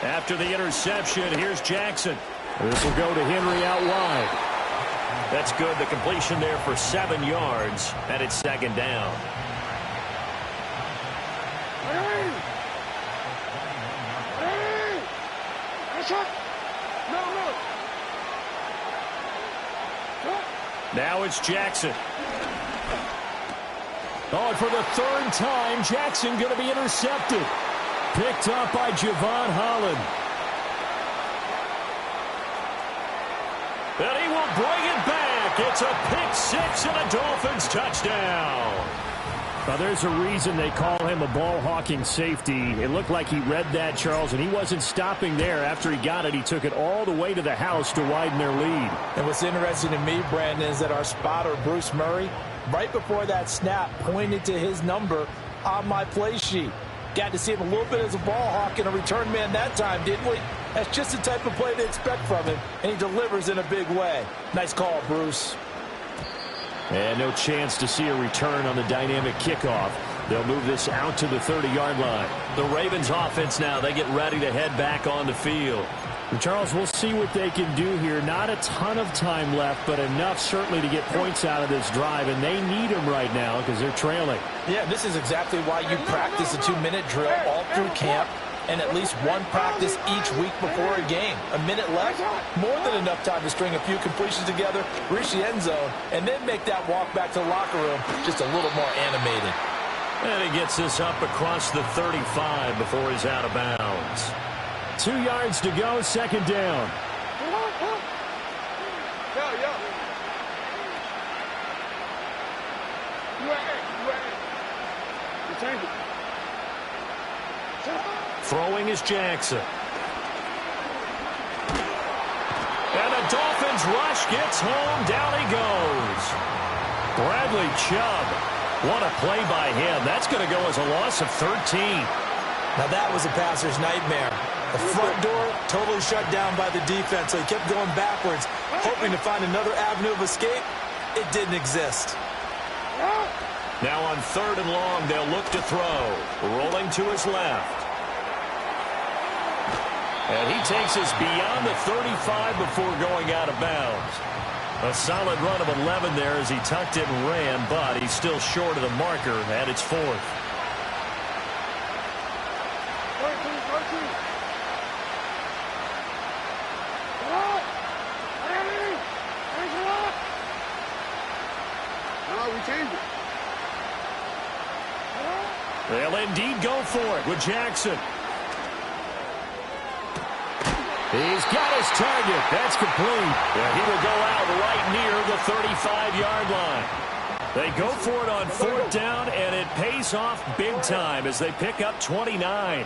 After the interception, here's Jackson. This will go to Henry out wide. That's good. The completion there for 7 yards, and it's second down. Now it's Jackson. Oh, and for the third time, Jackson going to be intercepted. Picked up by Javon Holland. And he will bring it back. It's a pick six and a Dolphins touchdown. Now, there's a reason they call him a ball-hawking safety. It looked like he read that, Charles, and he wasn't stopping there. After he got it, he took it all the way to the house to widen their lead. And what's interesting to me, Brandon, is that our spotter, Bruce Murray, right before that snap, pointed to his number on my play sheet. Got to see him a little bit as a ball hawk and a return man that time, didn't we? That's just the type of play they expect from him, and he delivers in a big way. Nice call, Bruce. And no chance to see a return on the dynamic kickoff. They'll move this out to the 30-yard line. The Ravens offense now, they get ready to head back on the field. Charles, we'll see what they can do here. Not a ton of time left, but enough certainly to get points out of this drive, and they need them right now because they're trailing. Yeah, this is exactly why you practice a 2-minute drill all through camp and at least one practice each week before a game. A minute left, more than enough time to string a few completions together, reach the end zone, and then make that walk back to the locker room just a little more animated. And he gets this up across the 35 before he's out of bounds. 2 yards to go, second down. Throwing is Jackson. And the Dolphins rush gets home. Down he goes. Bradley Chubb. What a play by him. That's going to go as a loss of 13. Now that was a passer's nightmare. The front door totally shut down by the defense, so he kept going backwards, hoping to find another avenue of escape. It didn't exist. Now on 3rd and long, they'll look to throw. Rolling to his left. And he takes us beyond the 35 before going out of bounds. A solid run of 11 there as he tucked it and ran, but he's still short of the marker, and it's 4th. They'll indeed go for it with Jackson. He's got his target. That's complete. And he will go out right near the 35-yard line. They go for it on 4th down, and it pays off big time as they pick up 29.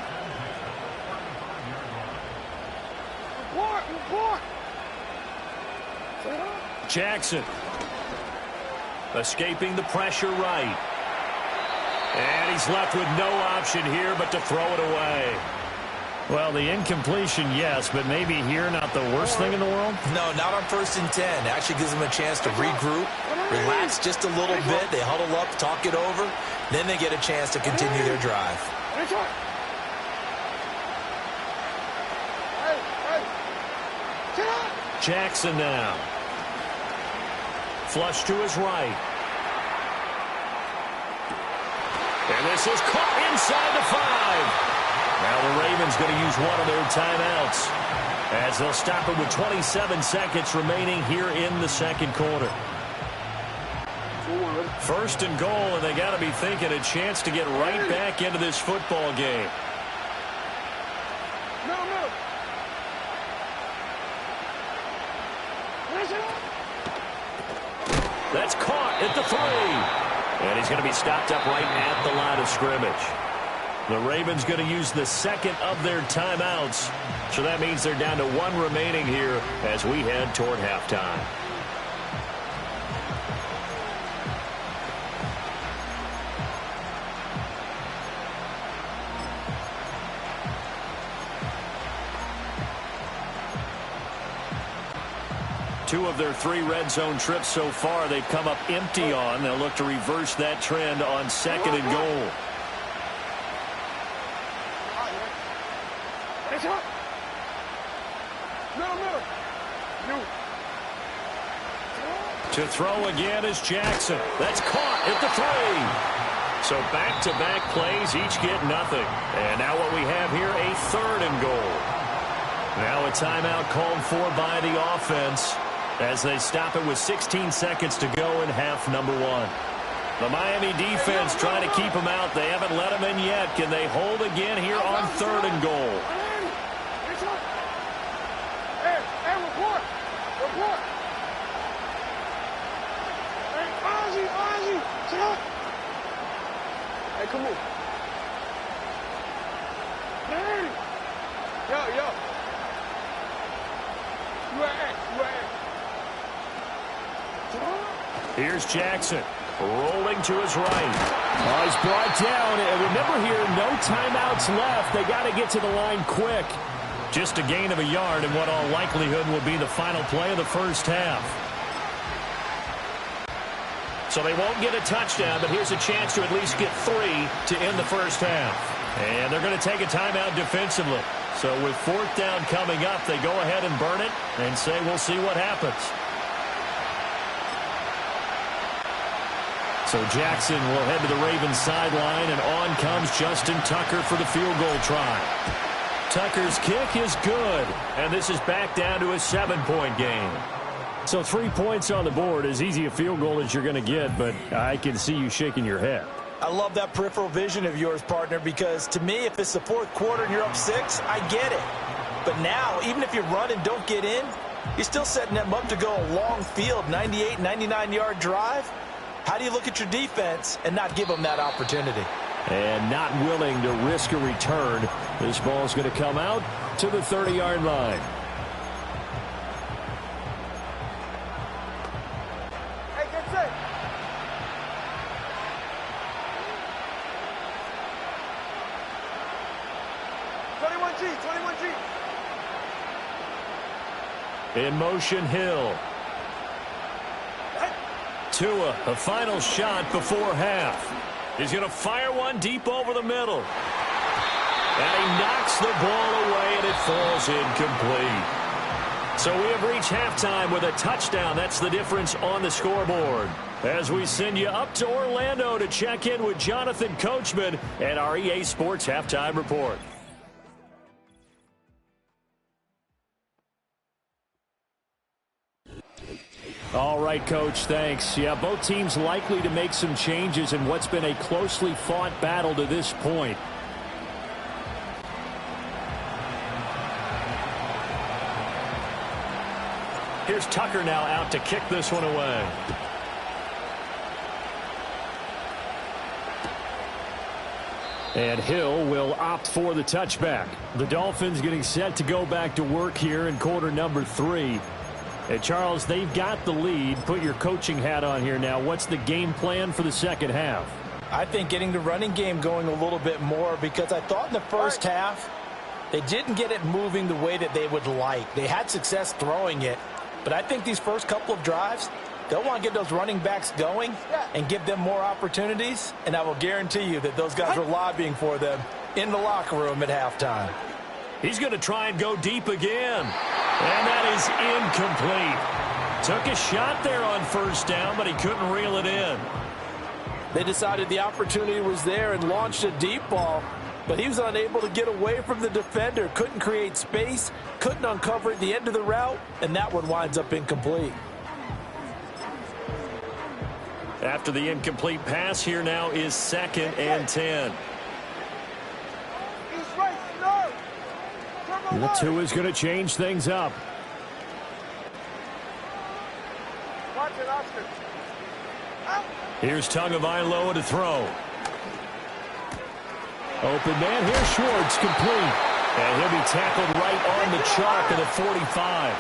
Jackson escaping the pressure right. And he's left with no option here but to throw it away. Well, the incompletion, yes, but maybe here not the worst thing in the world? No, not on 1st and 10. Actually gives them a chance to regroup, relax just a little bit. They huddle up, talk it over. Then they get a chance to continue their drive. Jackson now. Flush to his right. And this is caught inside the 5. Now the Ravens going to use one of their timeouts as they'll stop it with 27 seconds remaining here in the second quarter. 1st and goal, and they got to be thinking a chance to get right back into this football game. Middle. That's caught at the 3. And he's going to be stopped up right at the line of scrimmage. The Ravens going to use the second of their timeouts. So that means they're down to 1 remaining here as we head toward halftime. Two of their 3 red zone trips so far they've come up empty on. They'll look to reverse that trend on 2nd and goal. To throw again is Jackson. That's caught at the 3. So back-to-back plays, each get nothing. And now what we have here, a 3rd and goal. Now a timeout called for by the offense as they stop it with 16 seconds to go in half number 1. The Miami defense trying to keep them out. They haven't let them in yet. Can they hold again here on 3rd and goal? Hey, report. Hey, Ozzy, sit up. Hey, come on. Hey. Yo. You at Here's Jackson rolling to his right. He's brought down. And remember here, no timeouts left. They got to get to the line quick. Just a gain of a yard in what all likelihood will be the final play of the first half. So they won't get a touchdown, but here's a chance to at least get 3 to end the first half. And they're going to take a timeout defensively. So with 4th down coming up, they go ahead and burn it and say we'll see what happens. So Jackson will head to the Ravens sideline, and on comes Justin Tucker for the field goal try. Tucker's kick is good, and this is back down to a 7-point game. So 3 points on the board, as easy a field goal as you're going to get, but I can see you shaking your head. I love that peripheral vision of yours, partner, because to me, if it's the 4th quarter and you're up 6, I get it. But now, even if you run and don't get in, you're still setting them up to go a long field, 98, 99-yard drive. How do you look at your defense and not give them that opportunity? And not willing to risk a return. This ball's going to come out to the 30-yard line. Hey, get set. In motion, Hill. Tua, a final shot before half. He's going to fire one deep over the middle. And he knocks the ball away, and it falls incomplete. So we have reached halftime with a touchdown. That's the difference on the scoreboard. As we send you up to Orlando to check in with Jonathan Coachman and our EA Sports Halftime Report. All right, Coach, thanks. Yeah, both teams likely to make some changes in what's been a closely fought battle to this point. Here's Tucker now out to kick this one away. And Hill will opt for the touchback. The Dolphins getting set to go back to work here in quarter number 3. And Charles, they've got the lead. Put your coaching hat on here now. What's the game plan for the second half? I think getting the running game going a little bit more, because I thought in the first half they didn't get it moving the way that they would like. They had success throwing it, but I think these first couple of drives, they'll want to get those running backs going and give them more opportunities, and I will guarantee you that those guys are lobbying for them in the locker room at halftime. He's going to try and go deep again. And that is incomplete. Took a shot there on first down, but he couldn't reel it in. They decided the opportunity was there and launched a deep ball, but he was unable to get away from the defender, couldn't create space, couldn't uncover at the end of the route, and that one winds up incomplete. After the incomplete pass, here now is 2nd and 10. He's right, no. Come The two is going to change things up. Watch it, Oscar. Here's Tagovailoa to throw. Open man. Here's Schwartz, complete. And he'll be tackled right on the chalk of the 45.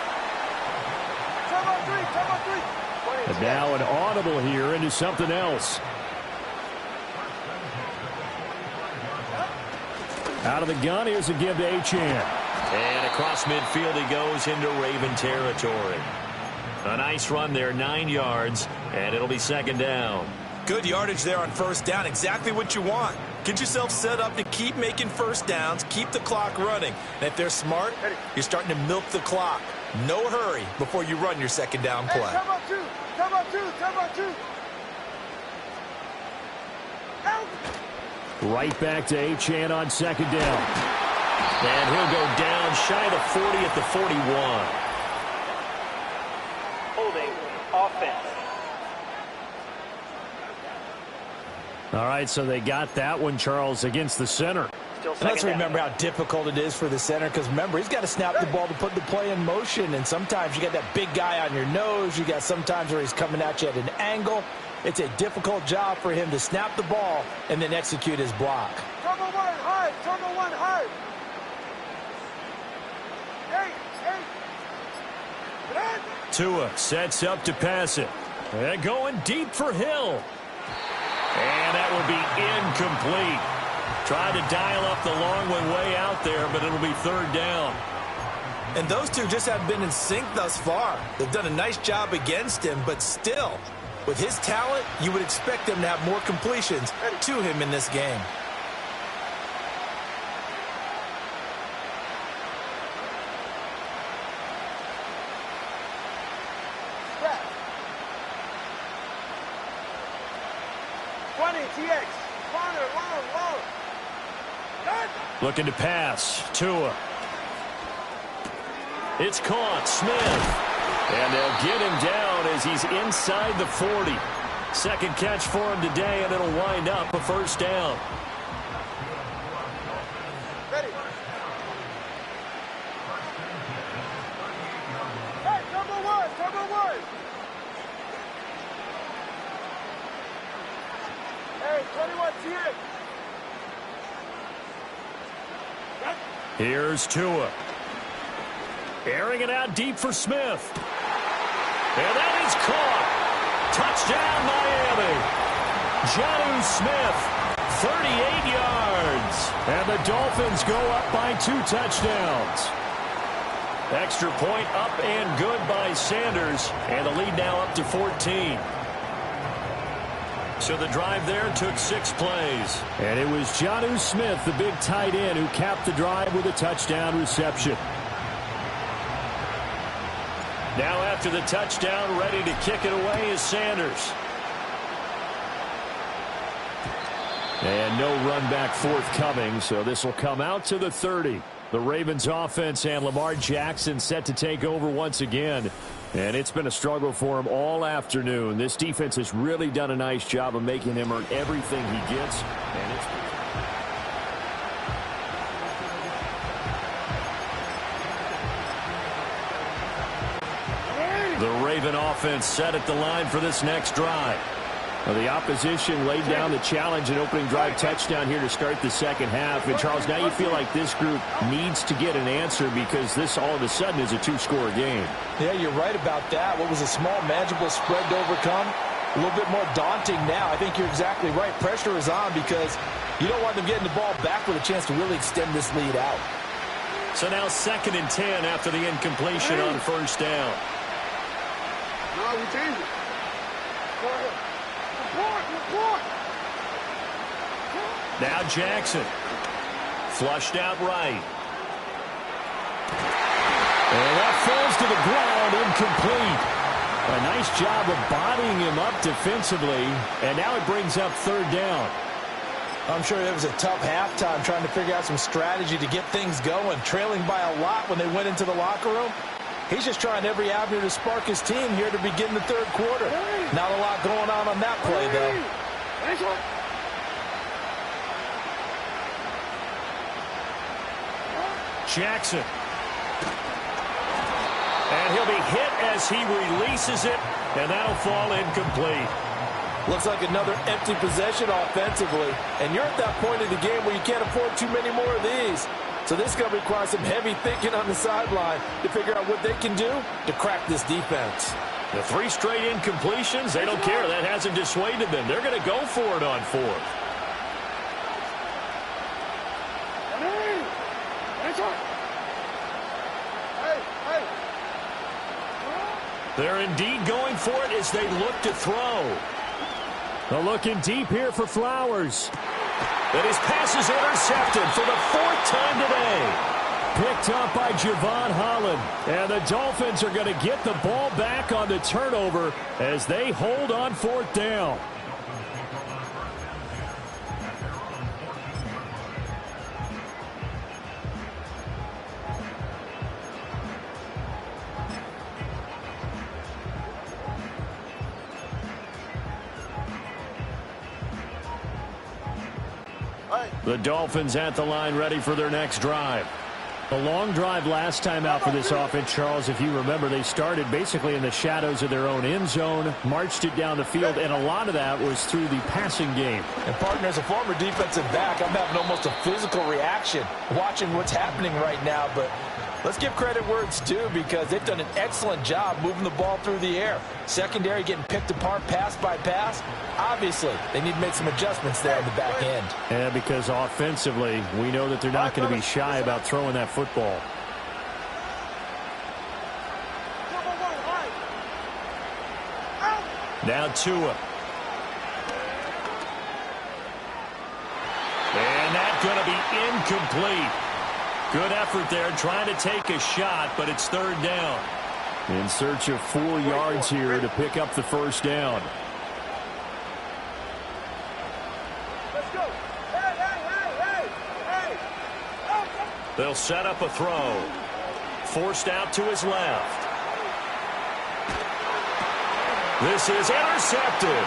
And now an audible here into something else. Out of the gun, here's a give to Achane. And across midfield he goes into Raven territory. A nice run there, 9 yards, and it'll be second down. Good yardage there on first down. Exactly what you want. Get yourself set up to keep making first downs, keep the clock running. And if they're smart, you're starting to milk the clock. No hurry before you run your second down play. Hey, come on, two. Come on, two. Come on, two. Out. Right back to Achane on second down. And he'll go down shy of the 40 at the 41. Holding offense. All right, so they got that one, Charles, against the center. And let's remember how difficult it is for the center, because remember, he's got to snap the ball to put the play in motion, and sometimes you got that big guy on your nose. You got sometimes where he's coming at you at an angle. It's a difficult job for him to snap the ball and then execute his block. Turbo one high. Turbo one high. Hey. Tua sets up to pass it. And going deep for Hill. And that will be incomplete. Tried to dial up the long one way out there, but it'll be third down. And those two just have been in sync thus far. They've done a nice job against him, but still, with his talent, you would expect him to have more completions to him in this game. TX. Corner, long. Looking to pass. Tua. It's caught. Smith. And they'll get him down as he's inside the 40. Second catch for him today, and it'll wind up a first down. Ready. Hey, number one. Hey, 21 TX. Here's Tua. Airing it out deep for Smith. And that is caught. Touchdown, Miami. Jonnu Smith, 38 yards. And the Dolphins go up by 2 touchdowns. Extra point up and good by Sanders. And the lead now up to 14. So the drive there took 6 plays. And it was Jonnu Smith, the big tight end, who capped the drive with a touchdown reception. Now after the touchdown, ready to kick it away is Sanders. And no run back forthcoming, so this will come out to the 30. The Ravens offense and Lamar Jackson set to take over once again. And it's been a struggle for him all afternoon. This defense has really done a nice job of making him earn everything he gets. And it's the Raven offense set at the line for this next drive. Well, the opposition laid down the challenge and opening drive touchdown here to start the second half. And, Charles, now you feel like this group needs to get an answer because this all of a sudden is a 2-score game. Yeah, you're right about that. What was a small, manageable spread to overcome, a little bit more daunting now. I think you're exactly right. Pressure is on because you don't want them getting the ball back with a chance to really extend this lead out. So now 2nd and 10 after the incompletion on first down. No, we change it. Go ahead. Now Jackson. Flushed out right. And that falls to the ground, incomplete. A nice job of bodying him up defensively. And now it brings up 3rd down. I'm sure it was a tough halftime trying to figure out some strategy to get things going. Trailing by a lot when they went into the locker room. He's just trying every avenue to spark his team here to begin the 3rd quarter. Not a lot going on that play, though. Jackson And he'll be hit as he releases it, and that'll fall incomplete. Looks like another empty possession offensively. And you're at that point of the game where you can't afford too many more of these. So this is going to require some heavy thinking on the sideline to figure out what they can do to crack this defense. The 3 straight incompletions, they don't care. That hasn't dissuaded them. They're going to go for it on 4th. They're indeed going for it as they look to throw. They're looking deep here for Flowers. And his pass is intercepted for the 4th time today. Picked up by Javon Holland. And the Dolphins are going to get the ball back on the turnover as they hold on 4th down. The Dolphins at the line ready for their next drive. A long drive last time out for this offense, Charles. If you remember, they started basically in the shadows of their own end zone, marched it down the field, and a lot of that was through the passing game. And, partner, as a former defensive back, I'm having almost a physical reaction watching what's happening right now. But let's give credit where it's due because they've done an excellent job moving the ball through the air. Secondary getting picked apart pass by pass. Obviously, they need to make some adjustments there on the back end. Yeah, because offensively, we know that they're not going to be shy about throwing that football. Now Tua. And that's going to be incomplete. Good effort there, trying to take a shot, but it's 3rd down. In search of 4 yards here to pick up the 1st down. They'll set up a throw. Forced out to his left. This is intercepted.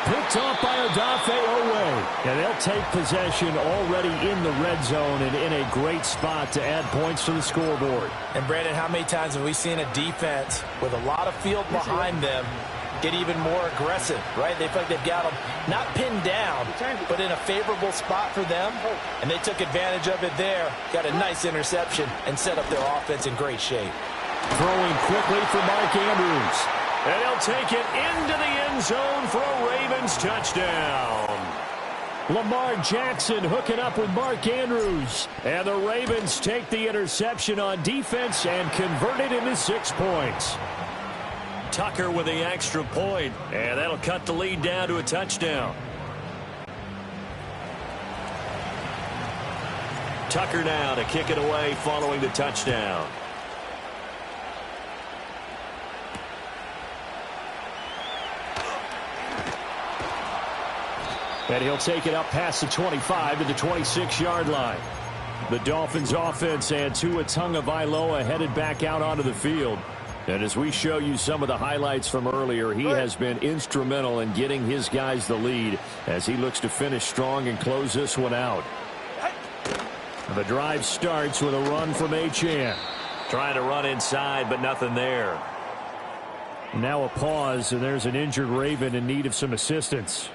Picked off by Odafe Owe. And they'll take possession already in the red zone and in a great spot to add points to the scoreboard. And, Brandon, how many times have we seen a defense with a lot of field behind them get even more aggressive, right? They feel like they've got them not pinned down, but in a favorable spot for them. And they took advantage of it there, got a nice interception, and set up their offense in great shape. Throwing quickly for Mark Andrews. And he'll take it into the end zone for a Ravens touchdown. Lamar Jackson hooking up with Mark Andrews. And the Ravens take the interception on defense and convert it into 6 points. Tucker with the extra point, and that'll cut the lead down to a touchdown. Tucker now to kick it away following the touchdown. And he'll take it up past the 25 to the 26-yard line. The Dolphins offense and Tua Tagovailoa headed back out onto the field. And as we show you some of the highlights from earlier, he has been instrumental in getting his guys the lead as he looks to finish strong and close this one out. The drive starts with a run from Achane. Trying to run inside, but nothing there. Now a pause, and there's an injured Raven in need of some assistance.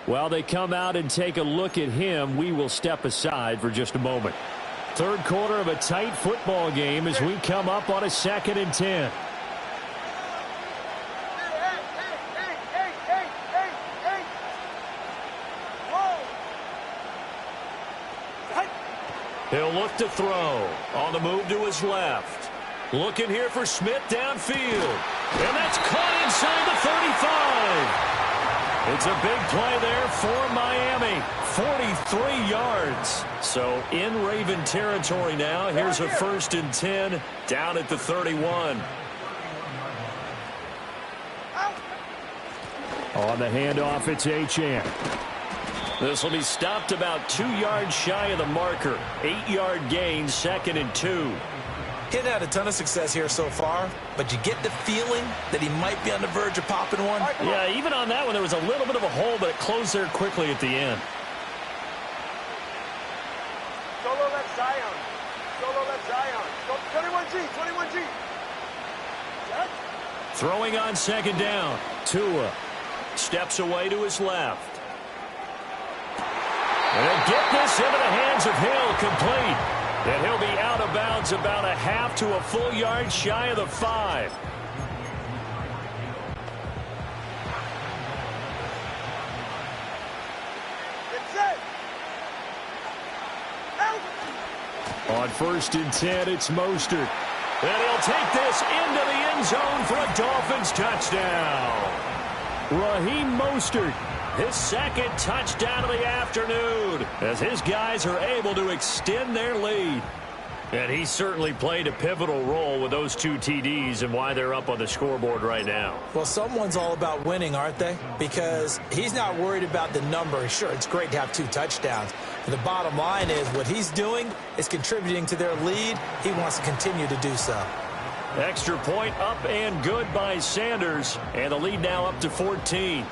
While they come out and take a look at him, we will step aside for just a moment. 3rd quarter of a tight football game as we come up on a 2nd and 10. He'll look to throw. On the move to his left. Looking here for Smith downfield. And that's caught inside the 35. It's a big play there for Miami. 43 yards. So in Raven territory now. Here's a 1st and 10 down at the 31. On the handoff, it's Achane. This will be stopped about 2 yards shy of the marker. 8-yard gain, 2nd and 2. He hadn't had a ton of success here so far, but you get the feeling that he might be on the verge of popping one. Yeah, even on that one, there was a little bit of a hole, but it closed there quickly at the end. Solo left Zion. Solo left Zion. 21 21G. Throwing on second down. Tua steps away to his left. And he'll get this into the hands of Hill, complete. And he'll be out of bounds about a half to a full yard shy of the 5. On 1st and 10, it's Mostert. And he'll take this into the end zone for a Dolphins touchdown. Raheem Mostert, his second touchdown of the afternoon, as his guys are able to extend their lead. And he certainly played a pivotal role with those 2 TDs and why they're up on the scoreboard right now. Well, someone's all about winning, aren't they? Because he's not worried about the number. Sure, it's great to have 2 touchdowns. But the bottom line is what he's doing is contributing to their lead. He wants to continue to do so. Extra point up and good by Sanders. And the lead now up to 14.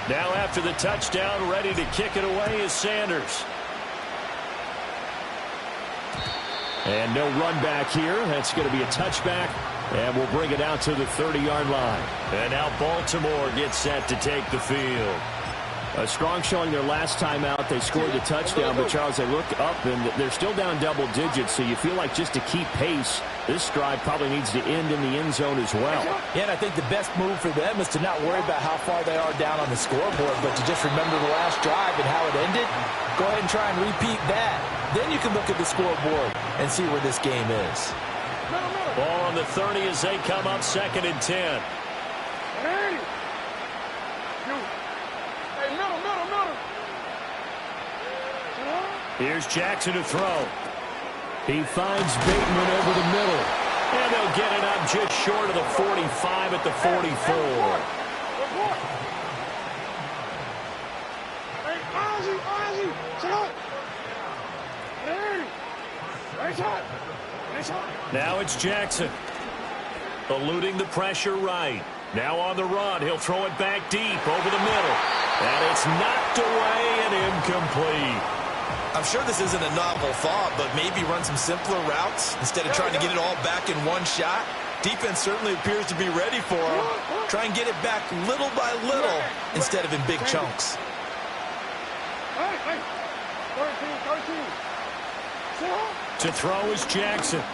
Now after the touchdown, ready to kick it away is Sanders. And no run back here. That's going to be a touchback. And we'll bring it out to the 30-yard line. And now Baltimore gets set to take the field. A strong showing their last time out. They scored the touchdown, but Charles, they look up and they're still down double digits, so you feel like just to keep pace, this drive probably needs to end in the end zone as well. Yeah, and I think the best move for them is to not worry about how far they are down on the scoreboard, but to just remember the last drive and how it ended. Go ahead and try and repeat that. Then you can look at the scoreboard and see where this game is. Ball on the 30 as they come up 2nd and 10. Here's Jackson to throw. He finds Bateman over the middle. And they'll get it up just short of the 45 at the 44. Now it's Jackson. Eluding the pressure right. Now on the run. He'll throw it back deep over the middle. And it's knocked away and incomplete. I'm sure this isn't a novel thought, but maybe run some simpler routes instead of trying to get it all back in one shot. Defense certainly appears to be ready for him. Try and get it back little by little instead of in big chunks. To throw is Jackson.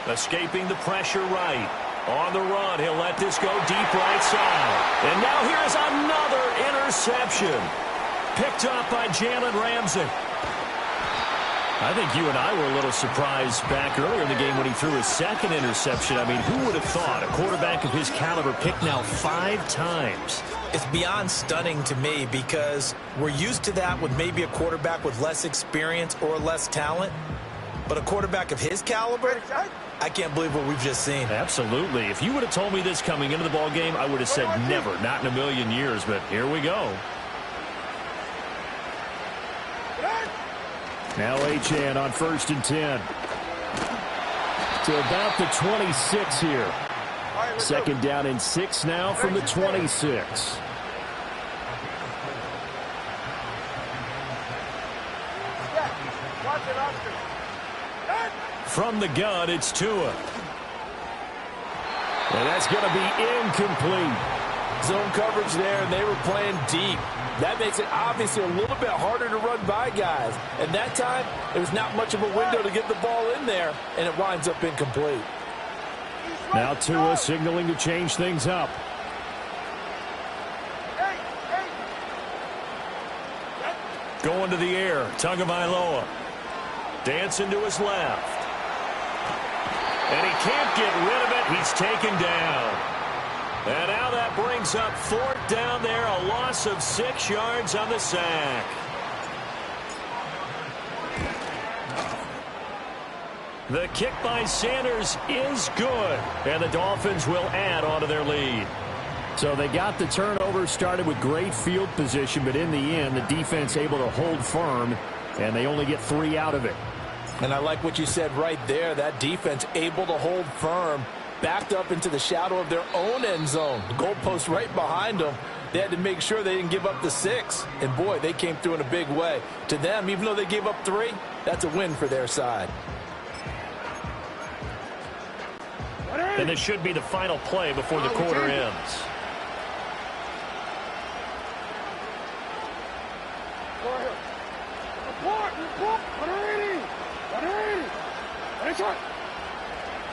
Escaping the pressure right. On the run, he'll let this go deep right side. And now here's another interception. Picked up by Jalen Ramsey. I think you and I were a little surprised back earlier in the game when he threw his second interception. I mean, who would have thought a quarterback of his caliber picked now 5 times? It's beyond stunning to me because we're used to that with maybe a quarterback with less experience or less talent. But a quarterback of his caliber, I can't believe what we've just seen. Absolutely. If you would have told me this coming into the ball game, I would have said never, not in a million years. But here we go. Now Achane on 1st and 10. To about the 26 here. 2nd down and 6 now from the 26. From the gun, it's Tua. And that's going to be incomplete. Zone coverage there, and they were playing deep. That makes it obviously a little bit harder to run by guys. And that time, there was not much of a window to get the ball in there, and it winds up incomplete. Now Tua signaling to change things up. Going to the air, Tagovailoa. Dancing to his left. And he can't get rid of it. He's taken down. And now that brings up 4th down there. A loss of 6 yards on the sack. The kick by Sanders is good. And the Dolphins will add on to their lead. So they got the turnover, started with great field position, but in the end, the defense able to hold firm, and they only get 3 out of it. And I like what you said right there, that defense able to hold firm. backed up into the shadow of their own end zone. The goalpost right behind them. They had to make sure they didn't give up the 6. And, boy, they came through in a big way. To them, even though they gave up 3, that's a win for their side. And this should be the final play before the quarter ends.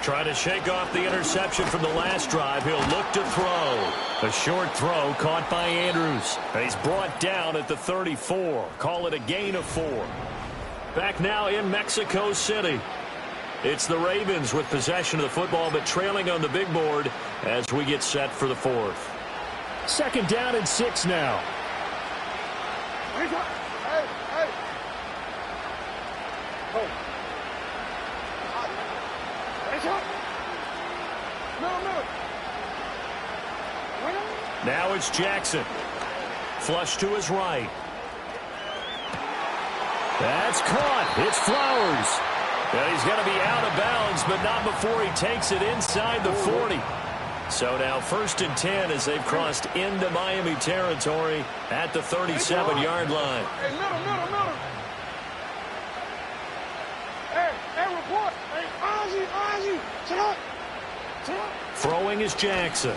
Trying to shake off the interception from the last drive. He'll look to throw. A short throw caught by Andrews. He's brought down at the 34. Call it a gain of 4. Back now in Mexico City. It's the Ravens with possession of the football, but trailing on the big board as we get set for the 4th. 2nd down and 6 now. Now it's Jackson. Flush to his right. That's caught. It's Flowers. And he's going to be out of bounds, but not before he takes it inside the 40. So now 1st and 10 as they've crossed into Miami territory at the 37-yard line. Hey, middle. Hey, report. Hey, Ozzy. Sit up. Throwing is Jackson.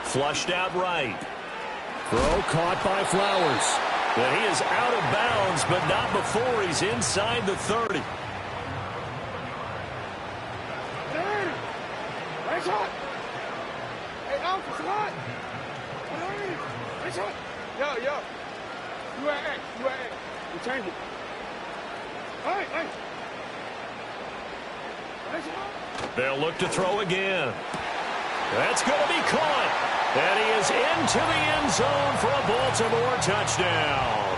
Flushed out right. Throw caught by Flowers. And he is out of bounds, but not before he's inside the 30. Hey, Alpha, it's hot. It's hot. Yo. You at X. You change it. Hey. They'll look to throw again. That's going to be caught. And he is into the end zone for a Baltimore touchdown.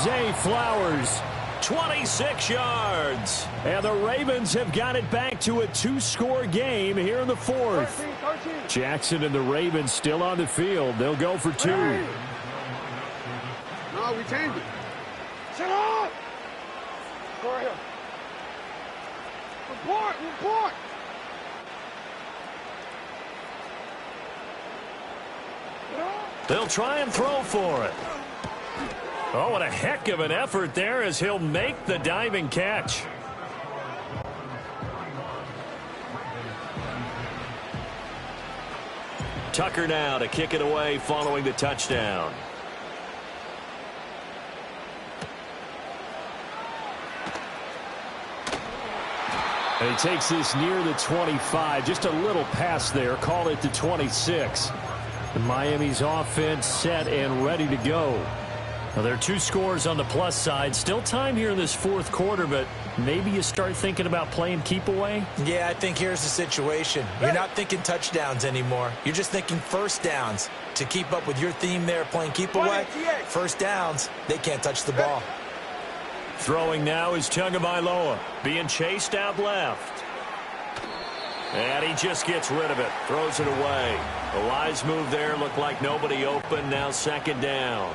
Zay Flowers, 26 yards. And the Ravens have got it back to a 2-score game here in the 4th. 13. Jackson and the Ravens still on the field. They'll go for 2. No, we changed it. Shut up! Go right here. Report! They'll try and throw for it. Oh, what a heck of an effort there as he'll make the diving catch. Tucker now to kick it away following the touchdown. And he takes this near the 25. Just a little pass there. Call it the 26. And Miami's offense set and ready to go. Now, there are 2 scores on the plus side. Still time here in this 4th quarter, but maybe you start thinking about playing keep away? Yeah, I think here's the situation. You're not thinking touchdowns anymore. You're just thinking 1st downs. To keep up with your theme there, playing keep away, 1st downs, they can't touch the ball. Throwing now is Tagovailoa, being chased out left. And he just gets rid of it, throws it away. A wise move there, looked like nobody open, now 2nd down.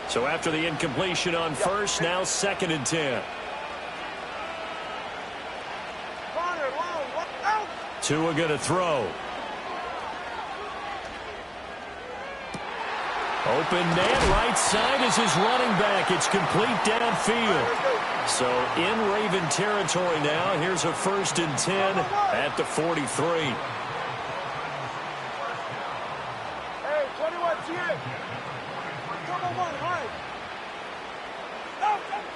So after the incompletion on 1st, now 2nd and 10. Tua going to throw. Open man, right side is his running back. It's complete downfield. So in Raven territory now. Here's a 1st and 10 at the 43. Hey, 21, GA.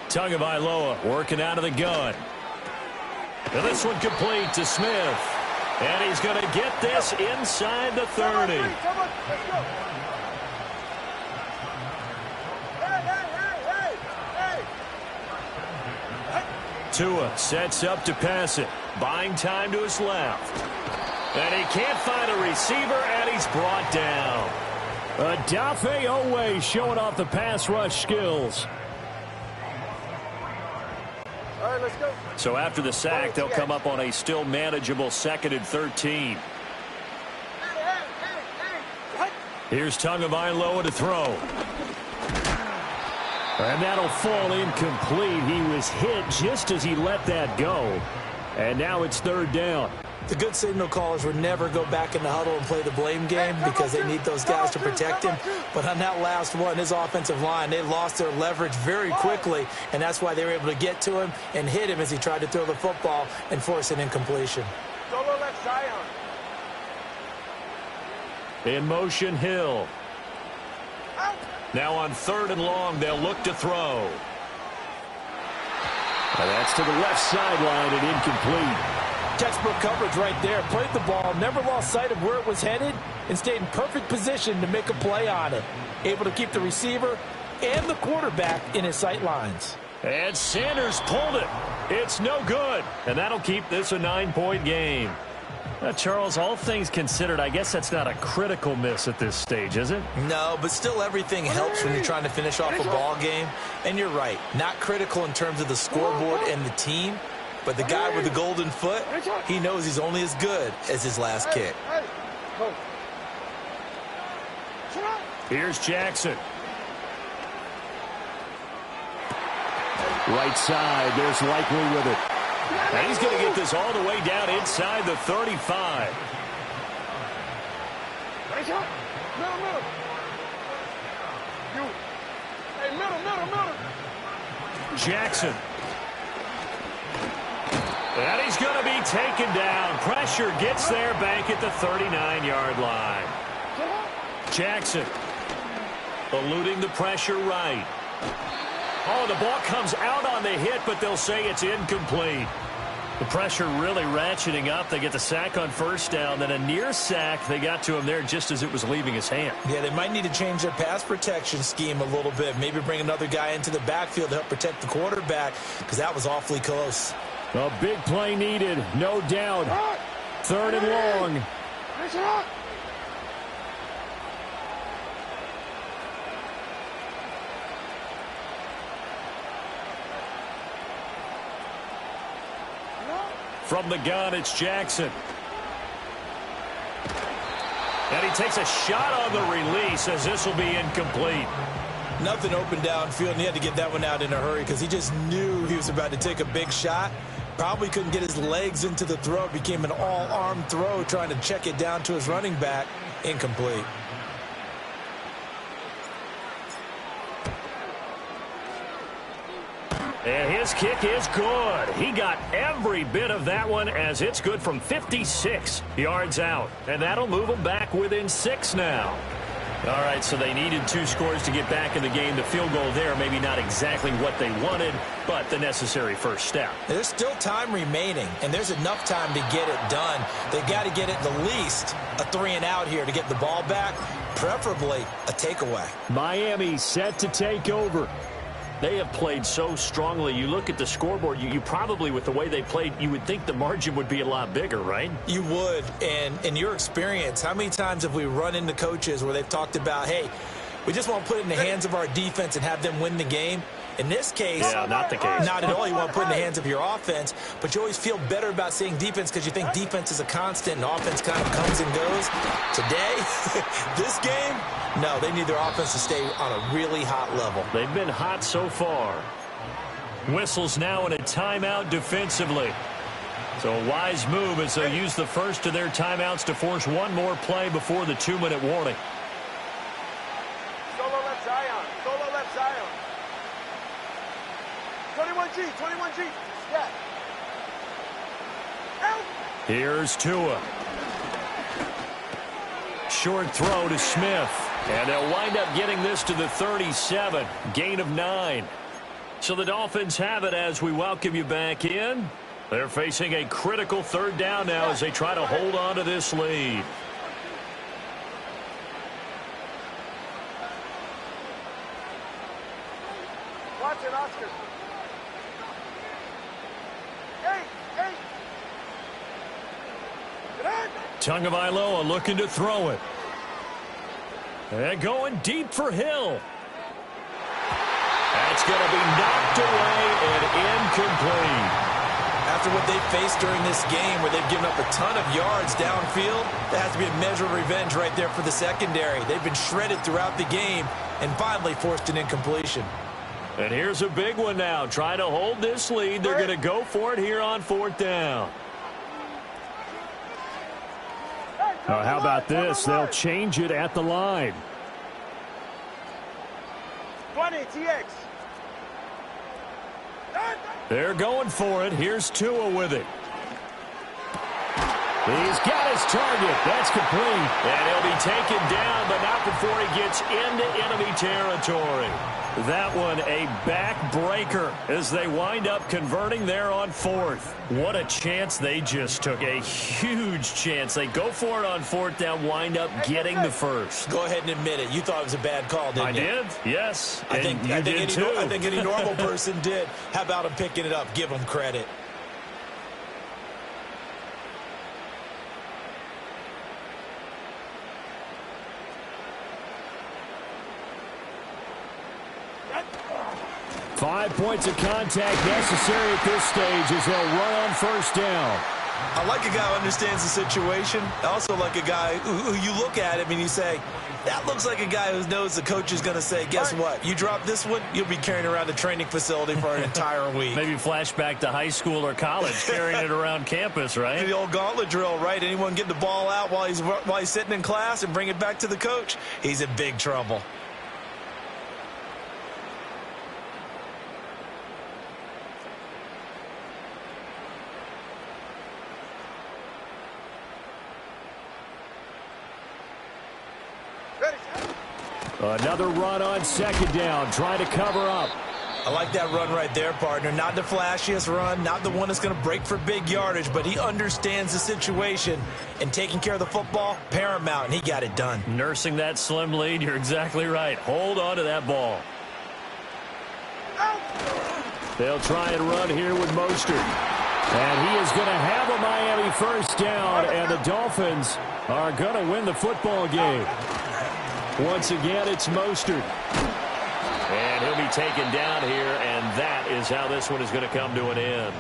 Tagovailoa working out of the gun. And this one complete to Smith. And he's going to get this inside the 30. Tua sets up to pass it. Buying time to his left. And he can't find a receiver, and he's brought down. Odafe Oweh showing off the pass rush skills. All right, let's go. So after the sack, they'll come up on a still manageable 2nd and 13. Here's Tagovailoa to throw. And that'll fall incomplete. He was hit just as he let that go. And now it's 3rd down. The good signal callers would never go back in the huddle and play the blame game because they need those guys to protect him. But on that last one, his offensive line, they lost their leverage very quickly, and that's why they were able to get to him and hit him as he tried to throw the football and force an incompletion. Solo left Zion. In motion, Hill. Now on 3rd and long, they'll look to throw. And that's to the left sideline and incomplete. Textbook coverage right there. Played the ball, never lost sight of where it was headed, and stayed in perfect position to make a play on it. Able to keep the receiver and the quarterback in his sight lines. And Sanders pulled it. It's no good. And that'll keep this a 9-point game. Charles, all things considered, I guess that's not a critical miss at this stage, is it? No, but still everything helps when you're trying to finish off a ball game. And you're right, not critical in terms of the scoreboard and the team, but the guy with the golden foot, he knows he's only as good as his last kick. Here's Jackson. Right side, there's Likely with it. And he's going to get this all the way down inside the 35. Jackson. And he's going to be taken down. Pressure gets there back at the 39-yard line. Jackson eluding the pressure right. Oh, the ball comes out on the hit, but they'll say it's incomplete. The pressure really ratcheting up. They get the sack on 1st down, then a near sack. They got to him there just as it was leaving his hand. Yeah, they might need to change their pass protection scheme a little bit. Maybe bring another guy into the backfield to help protect the quarterback, because that was awfully close. A big play needed, no doubt. 3rd and long. From the gun, it's Jackson. And he takes a shot on the release as this will be incomplete. Nothing open downfield, and he had to get that one out in a hurry because he just knew he was about to take a big shot. Probably couldn't get his legs into the throw. Became an all-arm throw trying to check it down to his running back. Incomplete. And his kick is good. He got every bit of that one as it's good from 56 yards out. And that'll move them back within 6 now. All right, so they needed 2 scores to get back in the game. The field goal there, maybe not exactly what they wanted, but the necessary first step. There's still time remaining, and there's enough time to get it done. They've got to get it the least a 3-and-out here to get the ball back, preferably a takeaway. Miami set to take over. They have played so strongly. You look at the scoreboard, you probably, with the way they played, you would think the margin would be a lot bigger, right? You would. And in your experience, how many times have we run into coaches where they've talked about, hey, we just want to put it in the hands of our defense and have them win the game? In this case, yeah, not the case. Not at all. You want to put it in the hands of your offense, but you always feel better about seeing defense because you think defense is a constant and offense kind of comes and goes. Today, this game, no, they need their offense to stay on a really hot level. They've been hot so far. Whistles now in a timeout defensively. So a wise move as they use the first of their timeouts to force one more play before the 2-minute warning. Solo left Zion. Solo left Zion. 21G. 21G. Yeah. Out. Here's Tua. Short throw to Smith. And they'll wind up getting this to the 37. Gain of 9. So the Dolphins have it as we welcome you back in. They're facing a critical 3rd down now as they try to hold on to this lead. Watch it, Oscar. Hey, hey. Tagovailoa looking to throw it. And going deep for Hill. That's going to be knocked away and incomplete. After what they've faced during this game where they've given up a ton of yards downfield, that has to be a measure of revenge right there for the secondary. They've been shredded throughout the game and finally forced an incompletion. And here's a big one now. Trying to hold this lead. They're going to go for it here on 4th down. How about this? They'll change it at the line. 20, TX. They're going for it. Here's Tua with it. He's got his target. That's complete. And he'll be taken down, but not before he gets into enemy territory. That one a backbreaker as they wind up converting there on 4th. What a chance they just took. A huge chance. They go for it on 4th down, wind up getting the first. Go ahead and admit it. You thought it was a bad call, didn't you? I did, yes. I think any normal person did. How about him picking it up? Give him credit. Five points of contact necessary at this stage as they'll run on first down. I like a guy who understands the situation. I also like a guy who you look at him and you say, that looks like a guy who knows the coach is going to say, guess what? You drop this one, you'll be carrying around the training facility for an entire week. Maybe flashback to high school or college, carrying it around campus, right? The old gauntlet drill, right? Anyone get the ball out while he's sitting in class and bring it back to the coach, he's in big trouble. Another run on second down, trying to cover up. I like that run right there, partner. Not the flashiest run, not the one that's going to break for big yardage, but he understands the situation, and taking care of the football, paramount, and he got it done. Nursing that slim lead, you're exactly right. Hold on to that ball. They'll try and run here with Mostert. And he is going to have a Miami first down, and the Dolphins are going to win the football game. Once again, it's Mostert. And he'll be taken down here, and that is how this one is going to come to an end.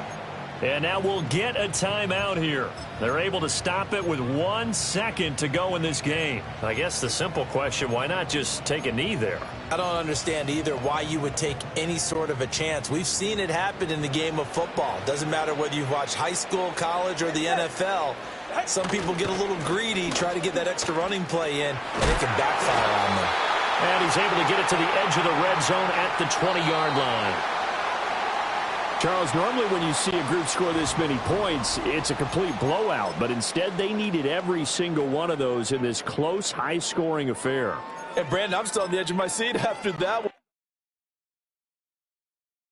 And now we'll get a timeout here. They're able to stop it with 1 second to go in this game. I guess the simple question, why not just take a knee there? I don't understand either why you would take any sort of a chance. We've seen it happen in the game of football. Doesn't matter whether you watch high school, college, or the NFL. Some people get a little greedy, try to get that extra running play in, and it can backfire on them. And he's able to get it to the edge of the red zone at the 20-yard line. Charles, normally when you see a group score this many points, it's a complete blowout. But instead, they needed every single one of those in this close, high-scoring affair. And, Brandon, I'm still on the edge of my seat after that one.